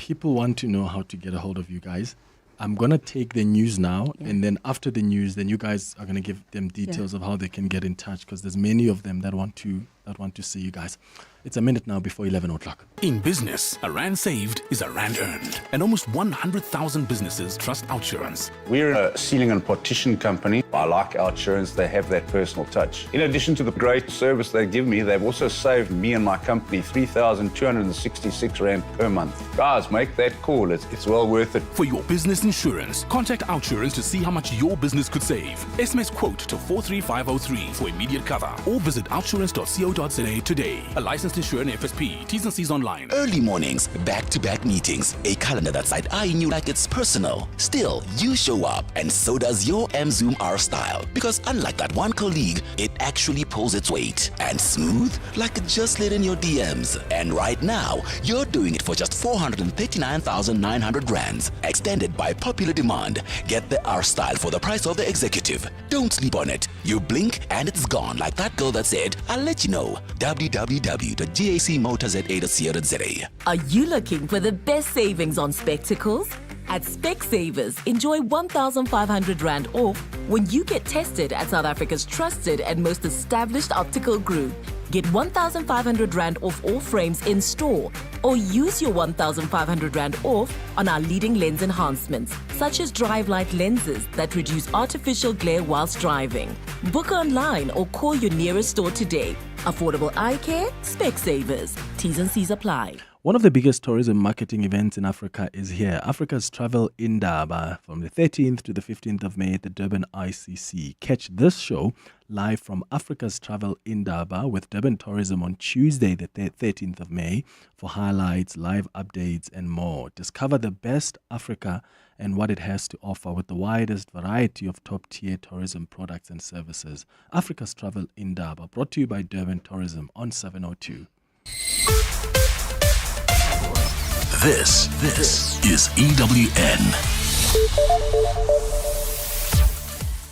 people want to know how to get a hold of you guys. I'm going to take the news now, and then after the news, then you guys are going to give them details of how they can get in touch, because there's many of them that want to see you guys. It's a minute now before 11 o'clock. In business, a rand saved is a rand earned. And almost 100,000 businesses trust Outsurance. We're a sealing and partition company. I like Outsurance. They have that personal touch. In addition to the great service they give me, they've also saved me and my company 3,266 Rand per month. Guys, make that call. It's well worth it. For your business insurance, contact Outsurance to see how much your business could save. SMS quote to 43503 for immediate cover, or visit outsurance.co.za today. A licensed insurer FSP. T's and C's online. Early mornings, back-to-back meetings, a calendar that's side-eyeing you like it's personal. Still, you show up, and so does your M-Zoom R-Style. Because unlike that one colleague, it actually pulls its weight. And smooth, like it just slid in your DMs. And right now, you're doing it for just 439,900 rands. Extended by popular demand. Get the R-Style for the price of the executive. Don't sleep on it. You blink, and it's gone, like that girl that said, I'll let you know. www.gacmotorza.co.za. Are you looking for the best savings on spectacles? At Specsavers, enjoy 1,500 Rand off when you get tested at South Africa's trusted and most established optical group. Get 1,500 Rand off all frames in store, or use your 1,500 Rand off on our leading lens enhancements, such as drive light lenses that reduce artificial glare whilst driving. Book online or call your nearest store today. Affordable eye care, Specsavers. T's and C's apply. One of the biggest tourism marketing events in Africa is here. Africa's Travel Indaba from the 13th to the 15th of May at the Durban ICC. Catch this show live from Africa's Travel Indaba with Durban Tourism on Tuesday, the 13th of May, for highlights, live updates, and more. Discover the best Africa and what it has to offer with the widest variety of top-tier tourism products and services. Africa's Travel Indaba, brought to you by Durban Tourism on 702. This is EWN.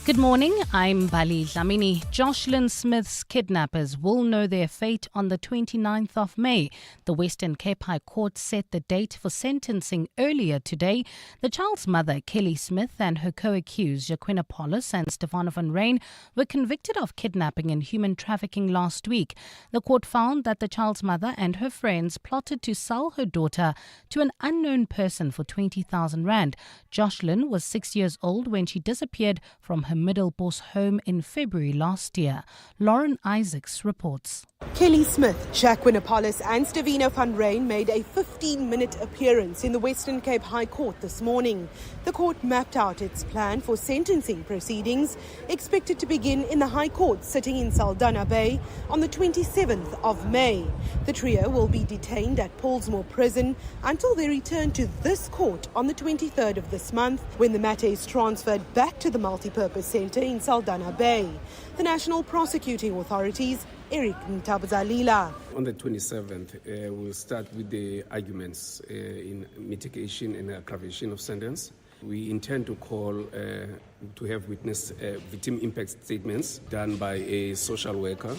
Good morning, I'm Bali Dlamini. Jocelyn Smith's kidnappers will know their fate on the 29th of May. The Western Cape High Court set the date for sentencing earlier today. The child's mother, Kelly Smith, and her co-accused, Jaquina Paulus and Stefano van Rijn, were convicted of kidnapping and human trafficking last week. The court found that the child's mother and her friends plotted to sell her daughter to an unknown person for 20,000 Rand. Jocelyn was 6 years old when she disappeared from her Middelbos home in February last year. Lauren Isaacs reports. Kelly Smith, Jaquina Paulus and Stefano van Rijn made a 15-minute appearance in the Western Cape High Court this morning. The court mapped out its plan for sentencing proceedings, expected to begin in the High Court sitting in Saldanha Bay on the 27th of May. The trio will be detained at Pollsmoor Prison until they return to this court on the 23rd of this month, when the matter is transferred back to the multipurpose centre in Saldanha Bay. The National Prosecuting Authorities, Eric Ntabazalila. On the 27th, we'll start with the arguments in mitigation and aggravation of sentence. We intend to call to have witness victim impact statements done by a social worker,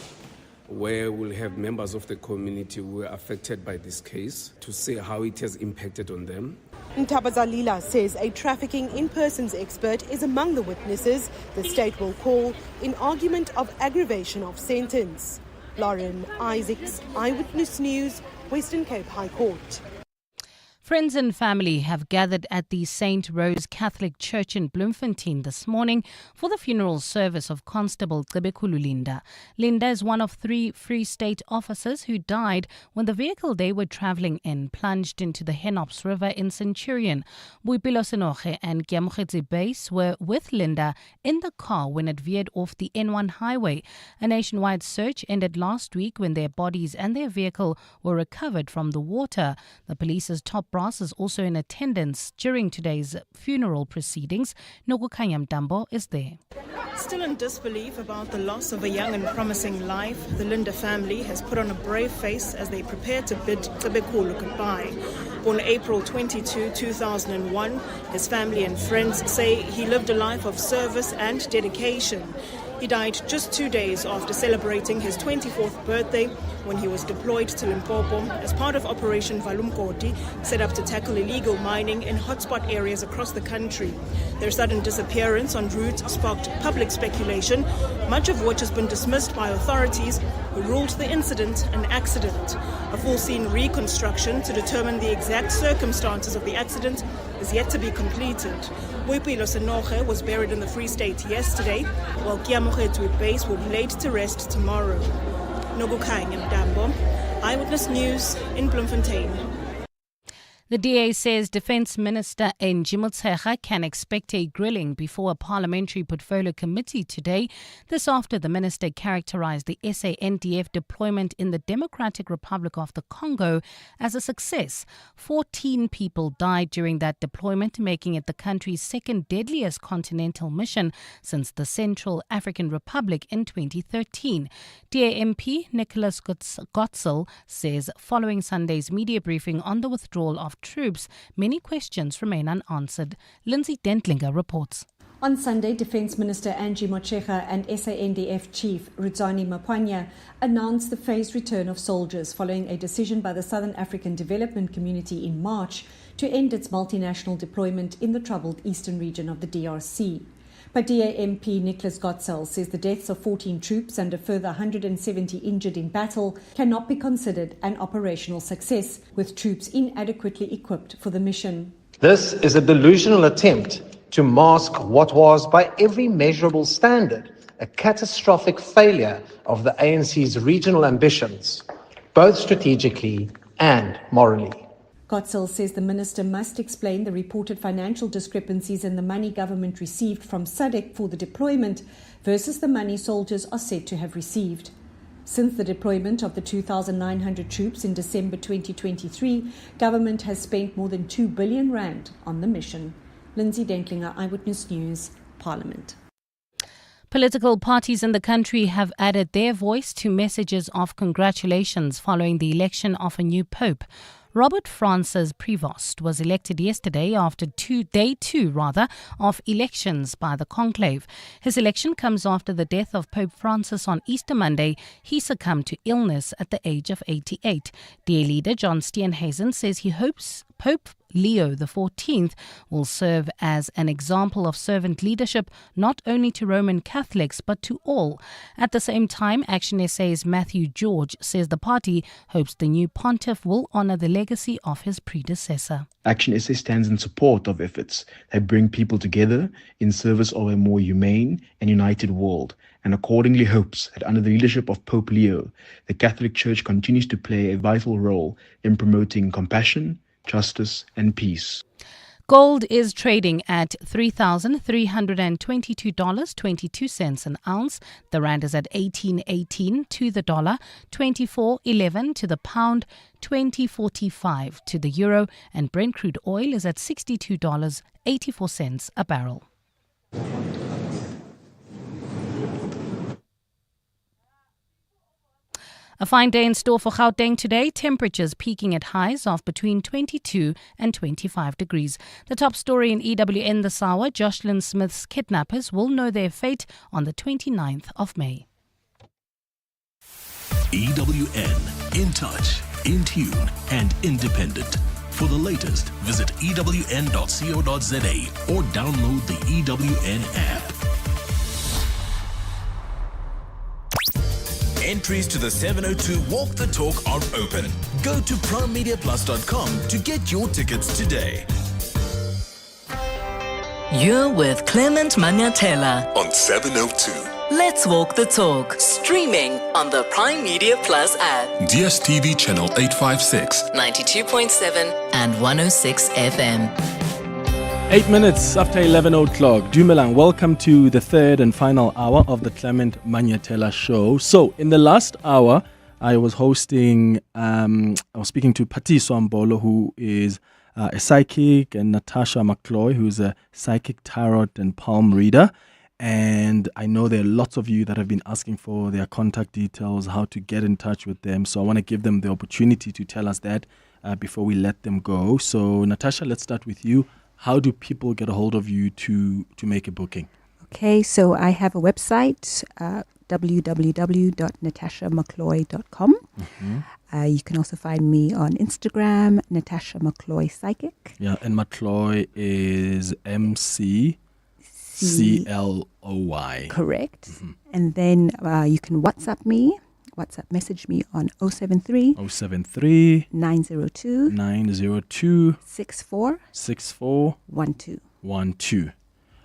where we'll have members of the community who were affected by this case to say how it has impacted on them. Ntabazalila says a trafficking in persons expert is among the witnesses the state will call in argument of aggravation of sentence. Lauren Isaacs, Eyewitness News, Western Cape High Court. Friends and family have gathered at the St. Rose Catholic Church in Bloemfontein this morning for the funeral service of Constable Cebekulu Linda. Linda is one of 3 Free State officers who died when the vehicle they were travelling in plunged into the Henops River in Centurion. Boipelo Senoge and Kiamogetse Base were with Linda in the car when it veered off the N1 highway. A nationwide search ended last week when their bodies and their vehicle were recovered from the water. The police's top brass is also in attendance during today's funeral proceedings. Nokukanya Mtambo is there. Still in disbelief about the loss of a young and promising life, the Linda family has put on a brave face as they prepare to bid Cebekulu goodbye. Born April 22, 2001, his family and friends say he lived a life of service and dedication. He died just 2 days after celebrating his 24th birthday when he was deployed to Limpopo as part of Operation Valumkoti, set up to tackle illegal mining in hotspot areas across the country. Their sudden disappearance en route sparked public speculation, much of which has been dismissed by authorities who ruled the incident an accident. A full scene reconstruction to determine the exact circumstances of the accident is yet to be completed. Boipelo Senoge was buried in the Free State yesterday, while Kiamogetse Base will be laid to rest tomorrow. Nokukanya Mtambo, Eyewitness News in Bloemfontein. The DA says Defence Minister Angie Motshekga can expect a grilling before a parliamentary portfolio committee today. This after the minister characterized the SANDF deployment in the Democratic Republic of the Congo as a success. 14 people died during that deployment, making it the country's second deadliest continental mission since the Central African Republic in 2013. DA MP Nicholas Gotzel says following Sunday's media briefing on the withdrawal of troops, many questions remain unanswered. Lindsay Dentlinger reports. On Sunday, Defence Minister Angie Motshekga and SANDF Chief Rudzani Mapanya announced the phased return of soldiers following a decision by the Southern African Development Community in March to end its multinational deployment in the troubled eastern region of the DRC. But DA MP Nicholas Gotzel says the deaths of 14 troops and a further 170 injured in battle cannot be considered an operational success, with troops inadequately equipped for the mission. This is a delusional attempt to mask what was, by every measurable standard, a catastrophic failure of the ANC's regional ambitions, both strategically and morally. Gotzel says the minister must explain the reported financial discrepancies in the money government received from SADC for the deployment versus the money soldiers are said to have received. Since the deployment of the 2,900 troops in December 2023, government has spent more than 2 billion rand on the mission. Lindsay Dentlinger, Eyewitness News, Parliament. Political parties in the country have added their voice to messages of congratulations following the election of a new pope. Robert Francis Prevost was elected yesterday after day two of elections by the conclave. His election comes after the death of Pope Francis on Easter Monday. He succumbed to illness at the age of 88. DA leader John Steenhuisen says he hopes Pope Leo XIV will serve as an example of servant leadership not only to Roman Catholics but to all. At the same time, Action SA's Matthew George says the party hopes the new pontiff will honour the legacy of his predecessor. Action SA stands in support of efforts that bring people together in service of a more humane and united world, and accordingly hopes that under the leadership of Pope Leo, the Catholic Church continues to play a vital role in promoting compassion, justice and peace. Gold is trading at $3,322.22 an ounce. The rand is at 18.18 to the dollar, 24.11 to the pound, 20.45 to the euro, and Brent crude oil is at $62.84 a barrel. A fine day in store for Gauteng today. Temperatures peaking at highs of between 22 and 25 degrees. The top story in EWN this hour, Jocelyn Smith's kidnappers will know their fate on the 29th of May. EWN, in touch, in tune, and independent. For the latest, visit ewn.co.za or download the EWN app. Entries to the 702 Walk the Talk are open. Go to primemediaplus.com to get your tickets today. You're with Clement Manyathela On 702. Let's Walk the Talk, streaming on the Prime Media Plus app, DSTV channel 856. 92.7 and 106 FM. 8 minutes after 11 o'clock. Dumelang, welcome to the third and final hour of the Clement Manyathela Show. So, in the last hour, I was speaking to Phathiswa Mbolo, who is a psychic, and Natasha McCloy, who's a psychic tarot and palm reader. And I know there are lots of you that have been asking for their contact details, how to get in touch with them. So I want to give them the opportunity to tell us that before we let them go. So Natasha, let's start with you. How do people get a hold of you to make a booking? Okay, so I have a website, www.natashamccloy.com. You can also find me on Instagram, Natasha McCloy Psychic. Yeah, and McCloy is MCCLOY. Correct. And then you can WhatsApp message me on 073 902 64 12.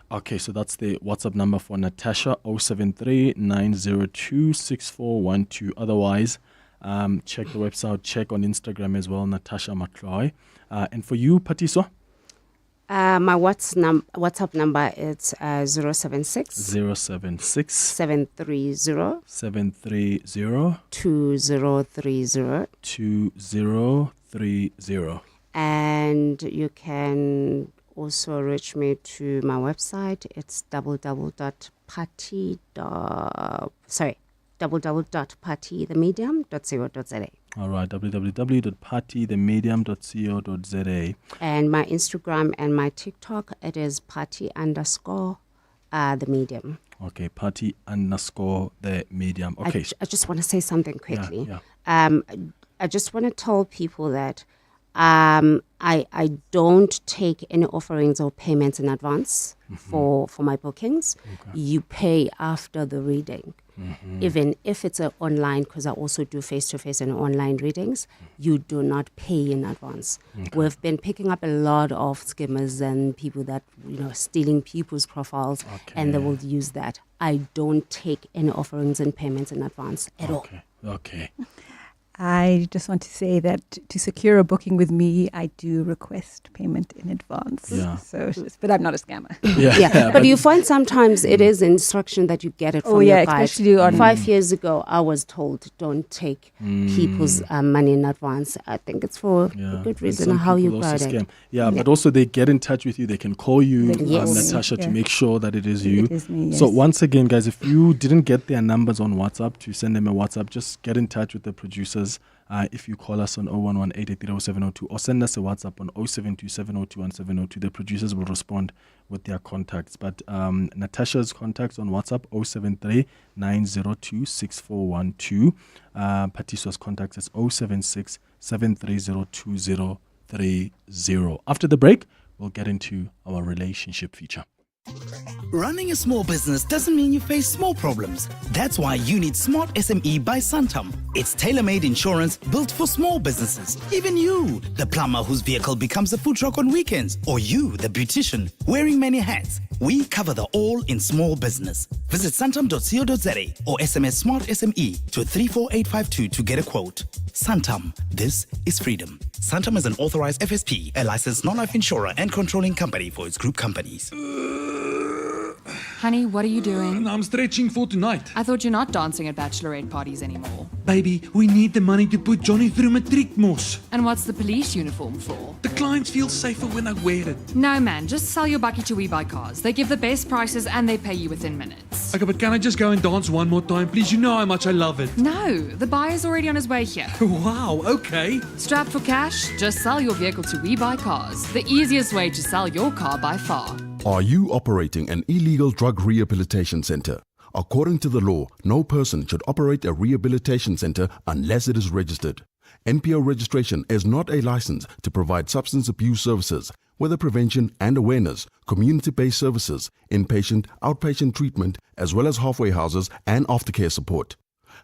Okay, so that's the WhatsApp number for Natasha, 073 902 6412. Otherwise, check the website, check on Instagram as well, Natasha McCloy. And for you, Phathiswa? My WhatsApp number is 076 730 2030. And you can also reach me to my website. It's www.partythemedium.co.za. All right, www.partythemedium.co.za. And my Instagram and my TikTok, it is party_the medium. Okay, party_the medium. Okay. I just want to say something quickly. Yeah. I just want to tell people that I don't take any offerings or payments in advance for my bookings. Okay. You pay after the reading. Even if it's online, because I also do face-to-face and online readings, you do not pay in advance. Okay. We've been picking up a lot of skimmers and people that, stealing people's profiles, and they will use that. I don't take any offerings and payments in advance at all. Okay. I just want to say that to secure a booking with me, I do request payment in advance. Yeah. So, but I'm not a scammer. Yeah. But you find sometimes it is instruction that you get it from your guides. Especially on 5 years ago, I was told don't take people's money in advance. I think it's for a good reason how you got it. Yeah, but also they get in touch with you. They can call you, Natasha, to make sure that it is you. It is me, yes. So once again, guys, if you didn't get their numbers on WhatsApp, to send them a WhatsApp, just get in touch with the producers. If you call us on 011-883-0702 or send us a WhatsApp on 072-702-1702, the producers will respond with their contacts. But Natasha's contacts on WhatsApp, 073-902-6412. Phathiswa's contacts is 076-730-2030. After the break, we'll get into our relationship feature. Running a small business doesn't mean you face small problems. That's why you need Smart SME by Santam. It's tailor-made insurance built for small businesses. Even you, the plumber whose vehicle becomes a food truck on weekends, or you, the beautician, wearing many hats. We cover the all in small business. Visit santam.co.za or SMS Smart SME to 34852 to get a quote. Santam, this is freedom. Santam is an authorized FSP, a licensed non-life insurer and controlling company for its group companies. Honey, what are you doing? I'm stretching for tonight. I thought you're not dancing at bachelorette parties anymore. Baby, we need the money to put Johnny through matric mos. And what's the police uniform for? The clients feel safer when I wear it. No, man, just sell your bucky to We Buy Cars. They give the best prices and they pay you within minutes. Okay, but can I just go and dance one more time, please? You know how much I love it. No, the buyer's already on his way here. Wow, okay. Strapped for cash? Just sell your vehicle to We Buy Cars. The easiest way to sell your car by far. Are you operating an illegal drug rehabilitation center? According to the law, no person should operate a rehabilitation center unless it is registered. NPO registration is not a license to provide substance abuse services, whether prevention and awareness, community-based services, inpatient, outpatient treatment, as well as halfway houses and aftercare support.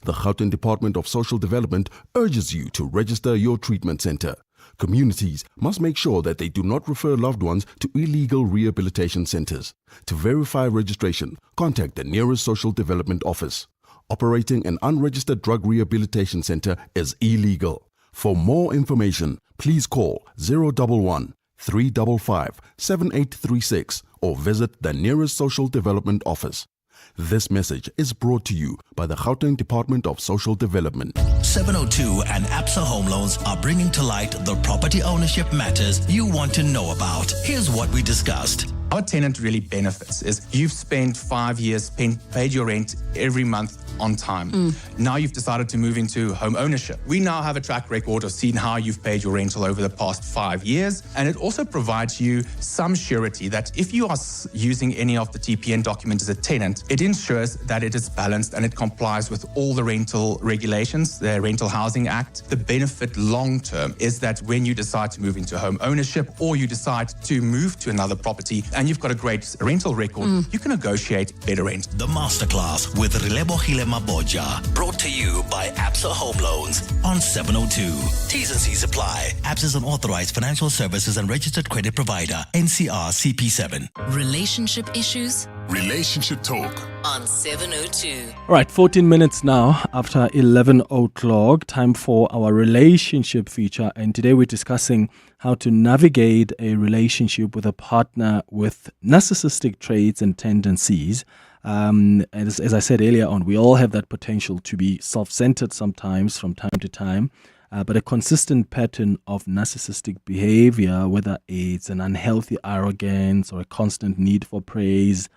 The Gauteng Department of Social Development urges you to register your treatment center. Communities must make sure that they do not refer loved ones to illegal rehabilitation centers. To verify registration, contact the nearest social development office. Operating an unregistered drug rehabilitation center is illegal. For more information, please call 011 355 7836 or visit the nearest social development office. This message is brought to you by the Gauteng Department of Social Development. 702 and Absa Home Loans are bringing to light the property ownership matters you want to know about. Here's what we discussed. How a tenant really benefits is you've spent 5 years, paid your rent every month on time. Now you've decided to move into home ownership. We now have a track record of seeing how you've paid your rental over the past 5 years, and it also provides you some surety that if you are using any of the TPN documents as a tenant, it ensures that it is balanced and it complies with all the rental regulations, the Rental Housing Act. The benefit long term is that when you decide to move into home ownership or you decide to move to another property and you've got a great rental record, you can negotiate better rent. The Masterclass with Relebohile Maboja, brought to you by Absa Home Loans on 702. T's and C's apply. Absa is an authorized financial services and registered credit provider. NCR CP7. Relationship issues? Relationship Talk on 702. All right, 14 minutes now after 11 o'clock. Time for our relationship feature. And today we're discussing how to navigate a relationship with a partner with narcissistic traits and tendencies. As I said earlier on, we all have that potential to be self-centered sometimes from time to time. But a consistent pattern of narcissistic behavior, whether it's an unhealthy arrogance or a constant need for praise,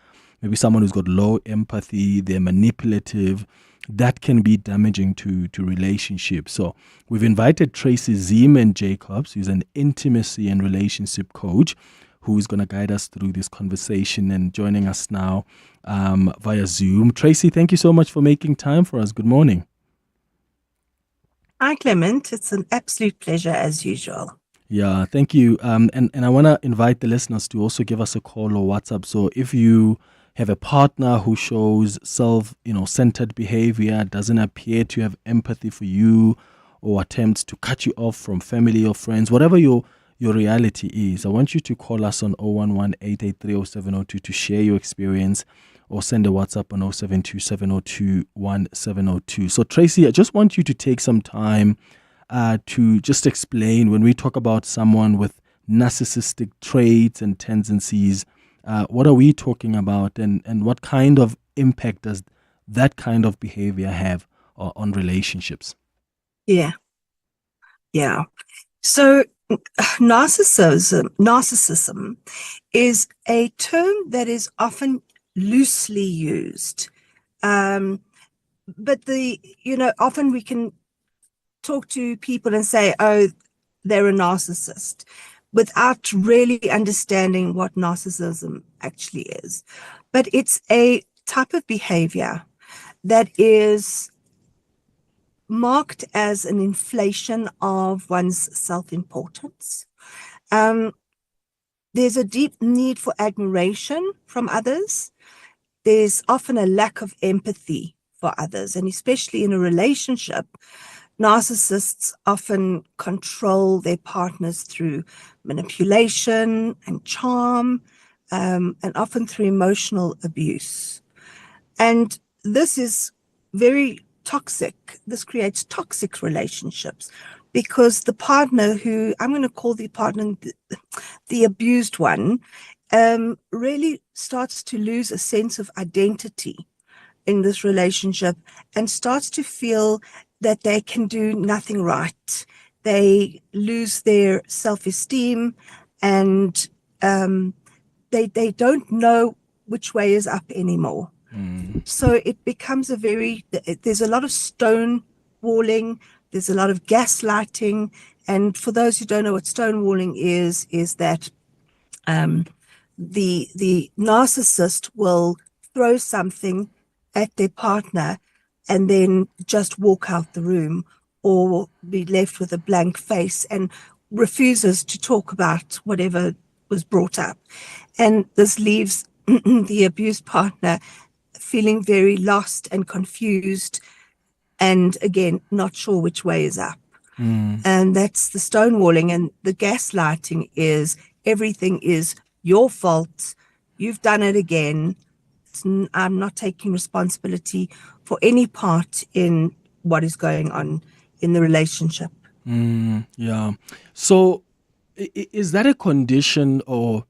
maybe someone who's got low empathy, they're manipulative, that can be damaging to relationships. So we've invited Tracy Zeman-Jacobs, who's an intimacy and relationship coach, who's going to guide us through this conversation and joining us now via Zoom. Tracy, thank you so much for making time for us. Good morning. Hi, Clement. It's an absolute pleasure as usual. Yeah, thank you. And I want to invite the listeners to also give us a call or WhatsApp. So if you have a partner who shows centered behavior, doesn't appear to have empathy for you, or attempts to cut you off from family or friends, whatever your reality is, I want you to call us on 011-883-0702 to share your experience, or send a WhatsApp on 072-702-1702. So Tracy, I just want you to take some time to just explain, when we talk about someone with narcissistic traits and tendencies, what are we talking about, and what kind of impact does that kind of behavior have on relationships? Yeah. So narcissism is a term that is often loosely used, but often we can talk to people and say, oh, they're a narcissist, without really understanding what narcissism actually is. But it's a type of behavior that is marked as an inflation of one's self-importance. There's a deep need for admiration from others. There's often a lack of empathy for others, and especially in a relationship, narcissists often control their partners through manipulation and charm, and often through emotional abuse. And this is very toxic. This creates toxic relationships, because the partner who, I'm going to call the partner the abused one, really starts to lose a sense of identity in this relationship and starts to feel that they can do nothing right. They lose their self-esteem, and they don't know which way is up anymore. So it becomes there's a lot of stonewalling, there's a lot of gaslighting. And for those who don't know what stonewalling is that the narcissist will throw something at their partner and then just walk out the room, or be left with a blank face and refuses to talk about whatever was brought up. And this leaves the abused partner feeling very lost and confused, and again, not sure which way is up. Mm. And that's the stonewalling. And the gaslighting is everything is your fault. You've done it again. I'm not taking responsibility for any part in what is going on in the relationship. Yeah. So is that a condition, or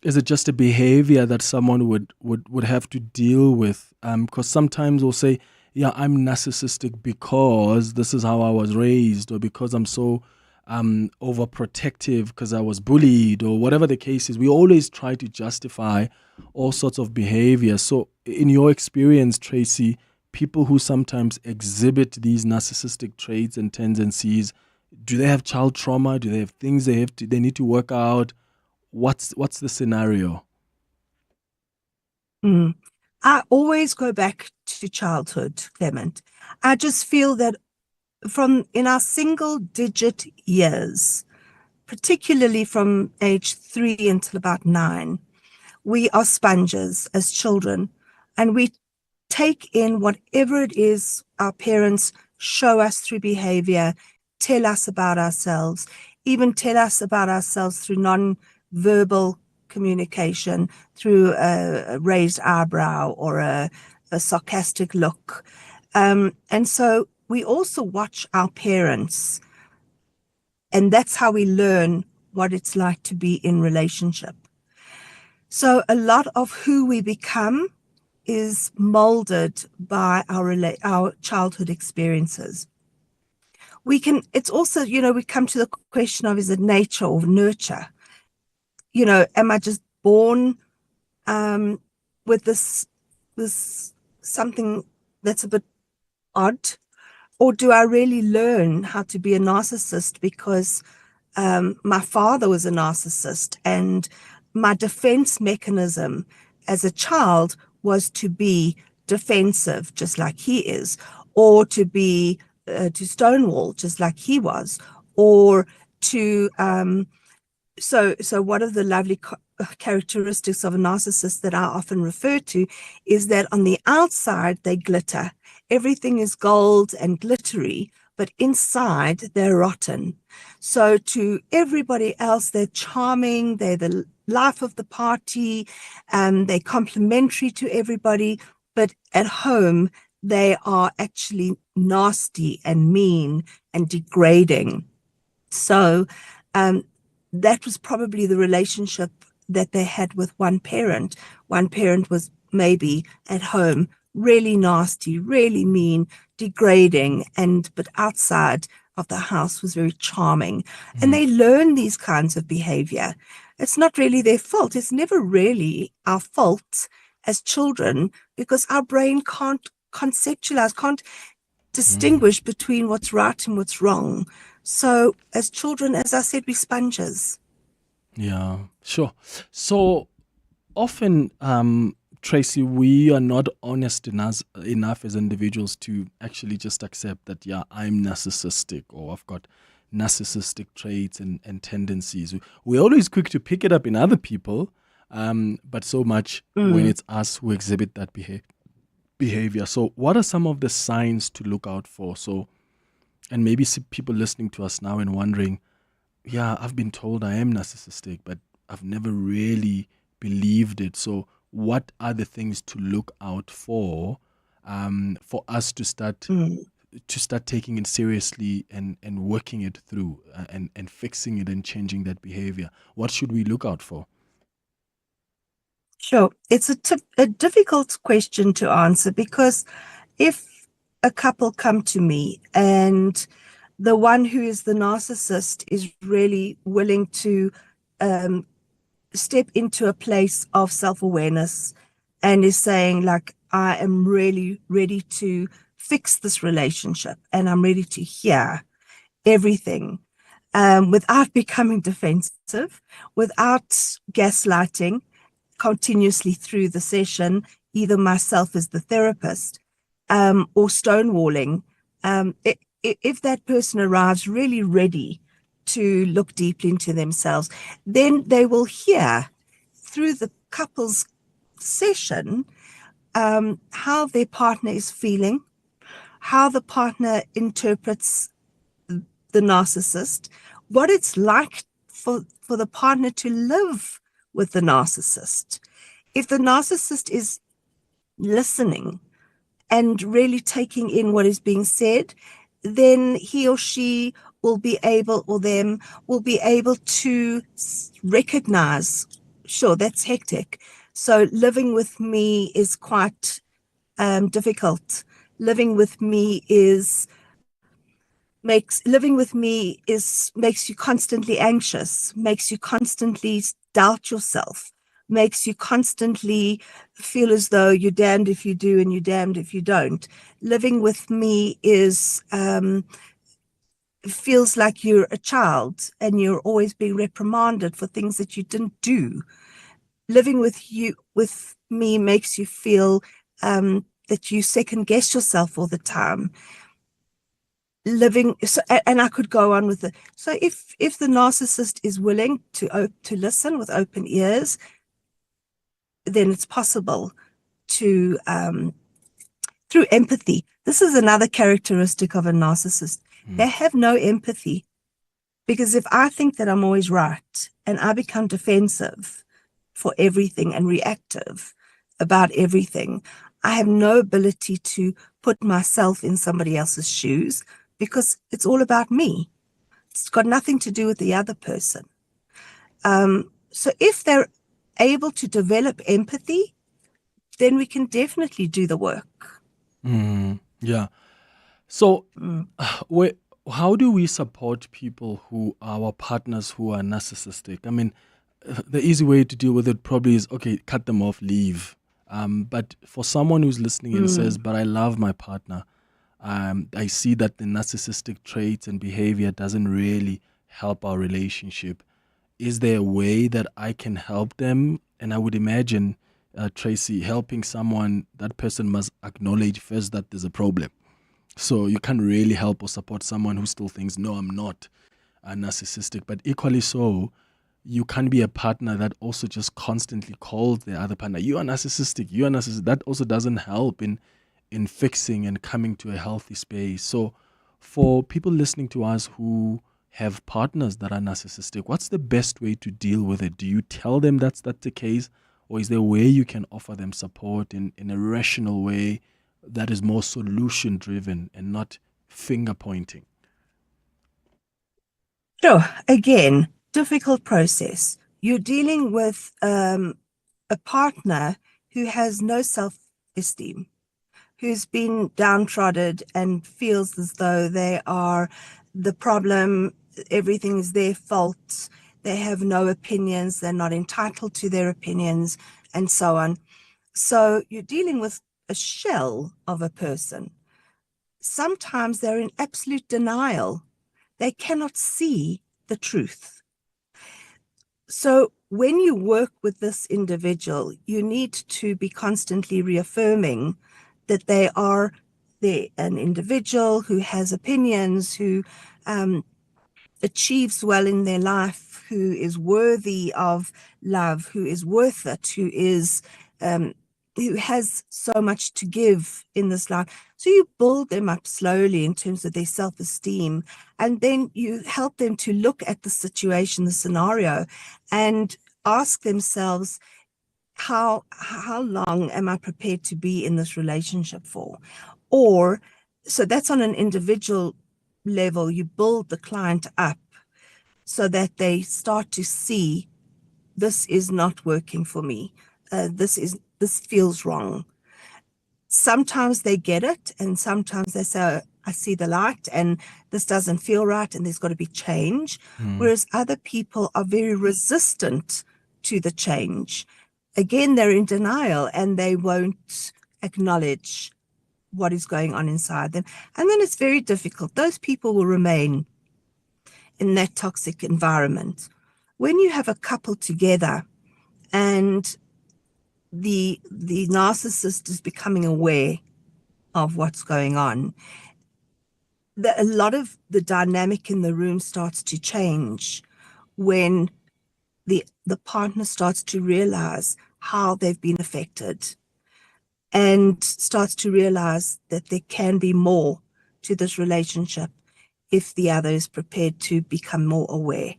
is it just a behavior that someone would have to deal with? Because sometimes we'll say, yeah, I'm narcissistic because this is how I was raised, or because I'm so overprotective because I was bullied, or whatever the case is. We always try to justify all sorts of behavior. So in your experience, Tracy, people who sometimes exhibit these narcissistic traits and tendencies, do they have child trauma? Do they have things they need to work out? What's the scenario? I always go back to childhood, Clement. I just feel that from in our single digit years, particularly from age 3 until about 9, we are sponges as children, and we take in whatever it is our parents show us through behavior, tell us about ourselves, even tell us about ourselves through non-verbal communication, through a raised eyebrow or a sarcastic look. And so we also watch our parents, and that's how we learn what it's like to be in relationship. So a lot of who we become is molded by our childhood experiences. It's also, we come to the question of, is it nature or nurture? Am I just born with this something that's a bit odd? Or do I really learn how to be a narcissist because my father was a narcissist, and my defense mechanism as a child was to be defensive, just like he is, or to be to stonewall, just like he was, or to so one of the lovely characteristics of a narcissist that I often refer to is that on the outside they glitter. Everything is gold and glittery, but inside they're rotten. So to everybody else, they're charming, they're the life of the party, they're complimentary to everybody, but at home they are actually nasty and mean and degrading. So that was probably the relationship that they had with one parent. One parent was maybe at home really nasty, really mean, degrading, but outside of the house was very charming. And they learn these kinds of behavior. It's not really their fault. It's never really our fault as children, because our brain can't conceptualize, can't distinguish between what's right and what's wrong. So as children, as I said, we're sponges. Yeah, sure. So often, Tracy, we are not honest enough as individuals to actually just accept that, yeah, I'm narcissistic, or I've got narcissistic traits and tendencies. We're always quick to pick it up in other people, but so much when it's us who exhibit that behavior. So what are some of the signs to look out for? So, and maybe people listening to us now and wondering, yeah, I've been told I am narcissistic, but I've never really believed it. So what are the things to look out for us to start taking it seriously and working it through and fixing it and changing that behavior? What should we look out for? Sure. It's a difficult question to answer, because if a couple come to me and the one who is the narcissist is really willing to step into a place of self-awareness and is saying, like, I am really ready to fix this relationship and I'm ready to hear everything without becoming defensive, without gaslighting continuously through the session, either myself as the therapist or stonewalling. If that person arrives really ready to look deeply into themselves, then they will hear through the couple's session how their partner is feeling, how the partner interprets the narcissist, what it's like for the partner to live with the narcissist. If the narcissist is listening and really taking in what is being said, then he or she will be able, or them, will be able to recognize, sure, that's hectic. So living with me is quite difficult. Living with me makes you constantly anxious, makes you constantly doubt yourself, makes you constantly feel as though you're damned if you do and you're damned if you don't. Living with me feels like you're a child and you're always being reprimanded for things that you didn't do. Living with me makes you feel that you second guess yourself all the time. And I could go on with it. So if the narcissist is willing to listen with open ears, then it's possible to through empathy. This is another characteristic of a narcissist. They have no empathy, because if I think that I'm always right and I become defensive for everything and reactive about everything, I have no ability to put myself in somebody else's shoes, because it's all about me. It's got nothing to do with the other person. So if they're able to develop empathy, then we can definitely do the work. Yeah. So, how do we support people who are our partners who are narcissistic? I mean, the easy way to deal with it probably is, okay, cut them off, leave. But for someone who's listening and says, but I love my partner, I see that the narcissistic traits and behavior doesn't really help our relationship. Is there a way that I can help them? And I would imagine, Tracy, helping someone, that person must acknowledge first that there's a problem. So you can't really help or support someone who still thinks, no, I'm not narcissistic. But equally so, you can be a partner that also just constantly calls the other partner, you are narcissistic, you are narcissistic. That also doesn't help in fixing and coming to a healthy space. So for people listening to us who have partners that are narcissistic, what's the best way to deal with it? Do you tell them that's the case? Or is there a way you can offer them support in a rational way that is more solution driven and not finger pointing? Sure. Again, difficult process. You're dealing with a partner who has no self-esteem, who's been downtrodden and feels as though they are the problem, everything is their fault, they have no opinions, they're not entitled to their opinions, and so on. So you're dealing with a shell of a person. Sometimes they're in absolute denial. They cannot see the truth. So when you work with this individual, you need to be constantly reaffirming that they're an individual who has opinions, who achieves well in their life, who is worthy of love, who is worth it, who has so much to give in this life. So you build them up slowly in terms of their self-esteem, and then you help them to look at the situation, the scenario, and ask themselves, how long am I prepared to be in this relationship for? Or, so that's on an individual level. You build the client up so that they start to see, this is not working for me. This feels wrong. Sometimes they get it, and sometimes they say, I see the light and this doesn't feel right and there's got to be change. Whereas other people are very resistant to the change. Again, they're in denial and they won't acknowledge what is going on inside them. And then it's very difficult. Those people will remain in that toxic environment. When you have a couple together and the narcissist is becoming aware of what's going on, a lot of the dynamic in the room starts to change when the partner starts to realize how they've been affected and starts to realize that there can be more to this relationship if the other is prepared to become more aware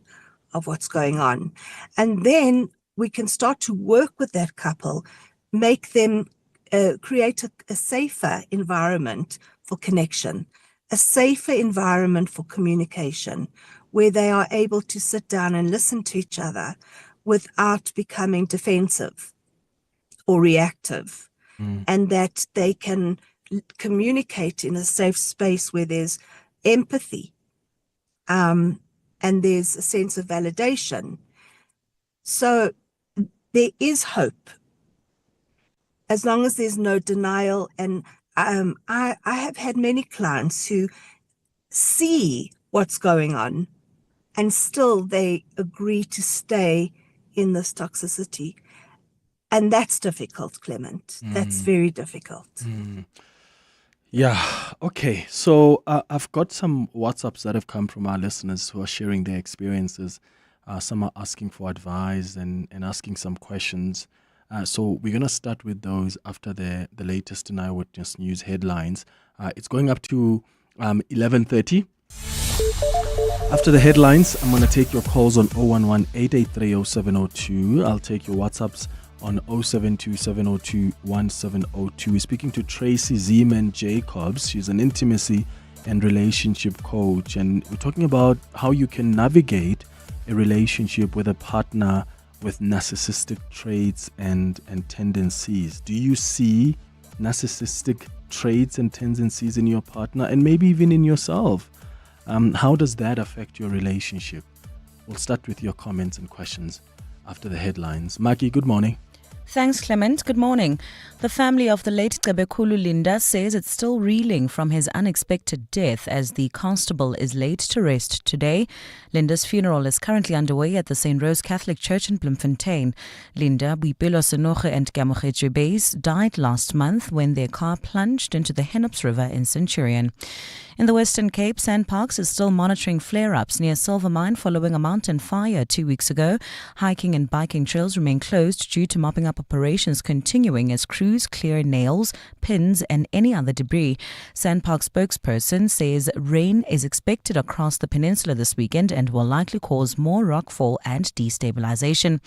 of what's going on. And then we can start to work with that couple, make them create a safer environment for connection, a safer environment for communication, where they are able to sit down and listen to each other without becoming defensive or reactive, and that they can communicate in a safe space where there's empathy and there's a sense of validation. So there is hope, as long as there's no denial. And I have had many clients who see what's going on and still they agree to stay in this toxicity. And that's difficult, Clement. That's very difficult. Yeah, okay. So I've got some WhatsApps that have come from our listeners who are sharing their experiences. Some are asking for advice and asking some questions. So we're going to start with those after the latest in Eyewitness News headlines. It's going up to 11:30. After the headlines, I'm going to take your calls on 011-883-0702. I'll take your WhatsApps on 072-702-1702. We're speaking to Tracy Zeman Jacobs. She's an intimacy and relationship coach. And we're talking about how you can navigate a relationship with a partner with narcissistic traits and tendencies. Do you see narcissistic traits and tendencies in your partner and maybe even in yourself? How does that affect your relationship? We'll start with your comments and questions after the headlines. Maki, good morning. Thanks, Clement. Good morning. The family of the late Cebekulu Linda says it's still reeling from his unexpected death as the constable is laid to rest today. Linda's funeral is currently underway at the St. Rose Catholic Church in Bloemfontein. Linda, Boipelo Senoge and Kamogetso Bays died last month when their car plunged into the Hennops River in Centurion. In the Western Cape, Sandparks is still monitoring flare-ups near Silvermine following a mountain fire 2 weeks ago. Hiking and biking trails remain closed due to mopping up operations continuing as crews clear nails, pins and any other debris. Sandpark spokesperson says rain is expected across the peninsula this weekend and will likely cause more rockfall and destabilization.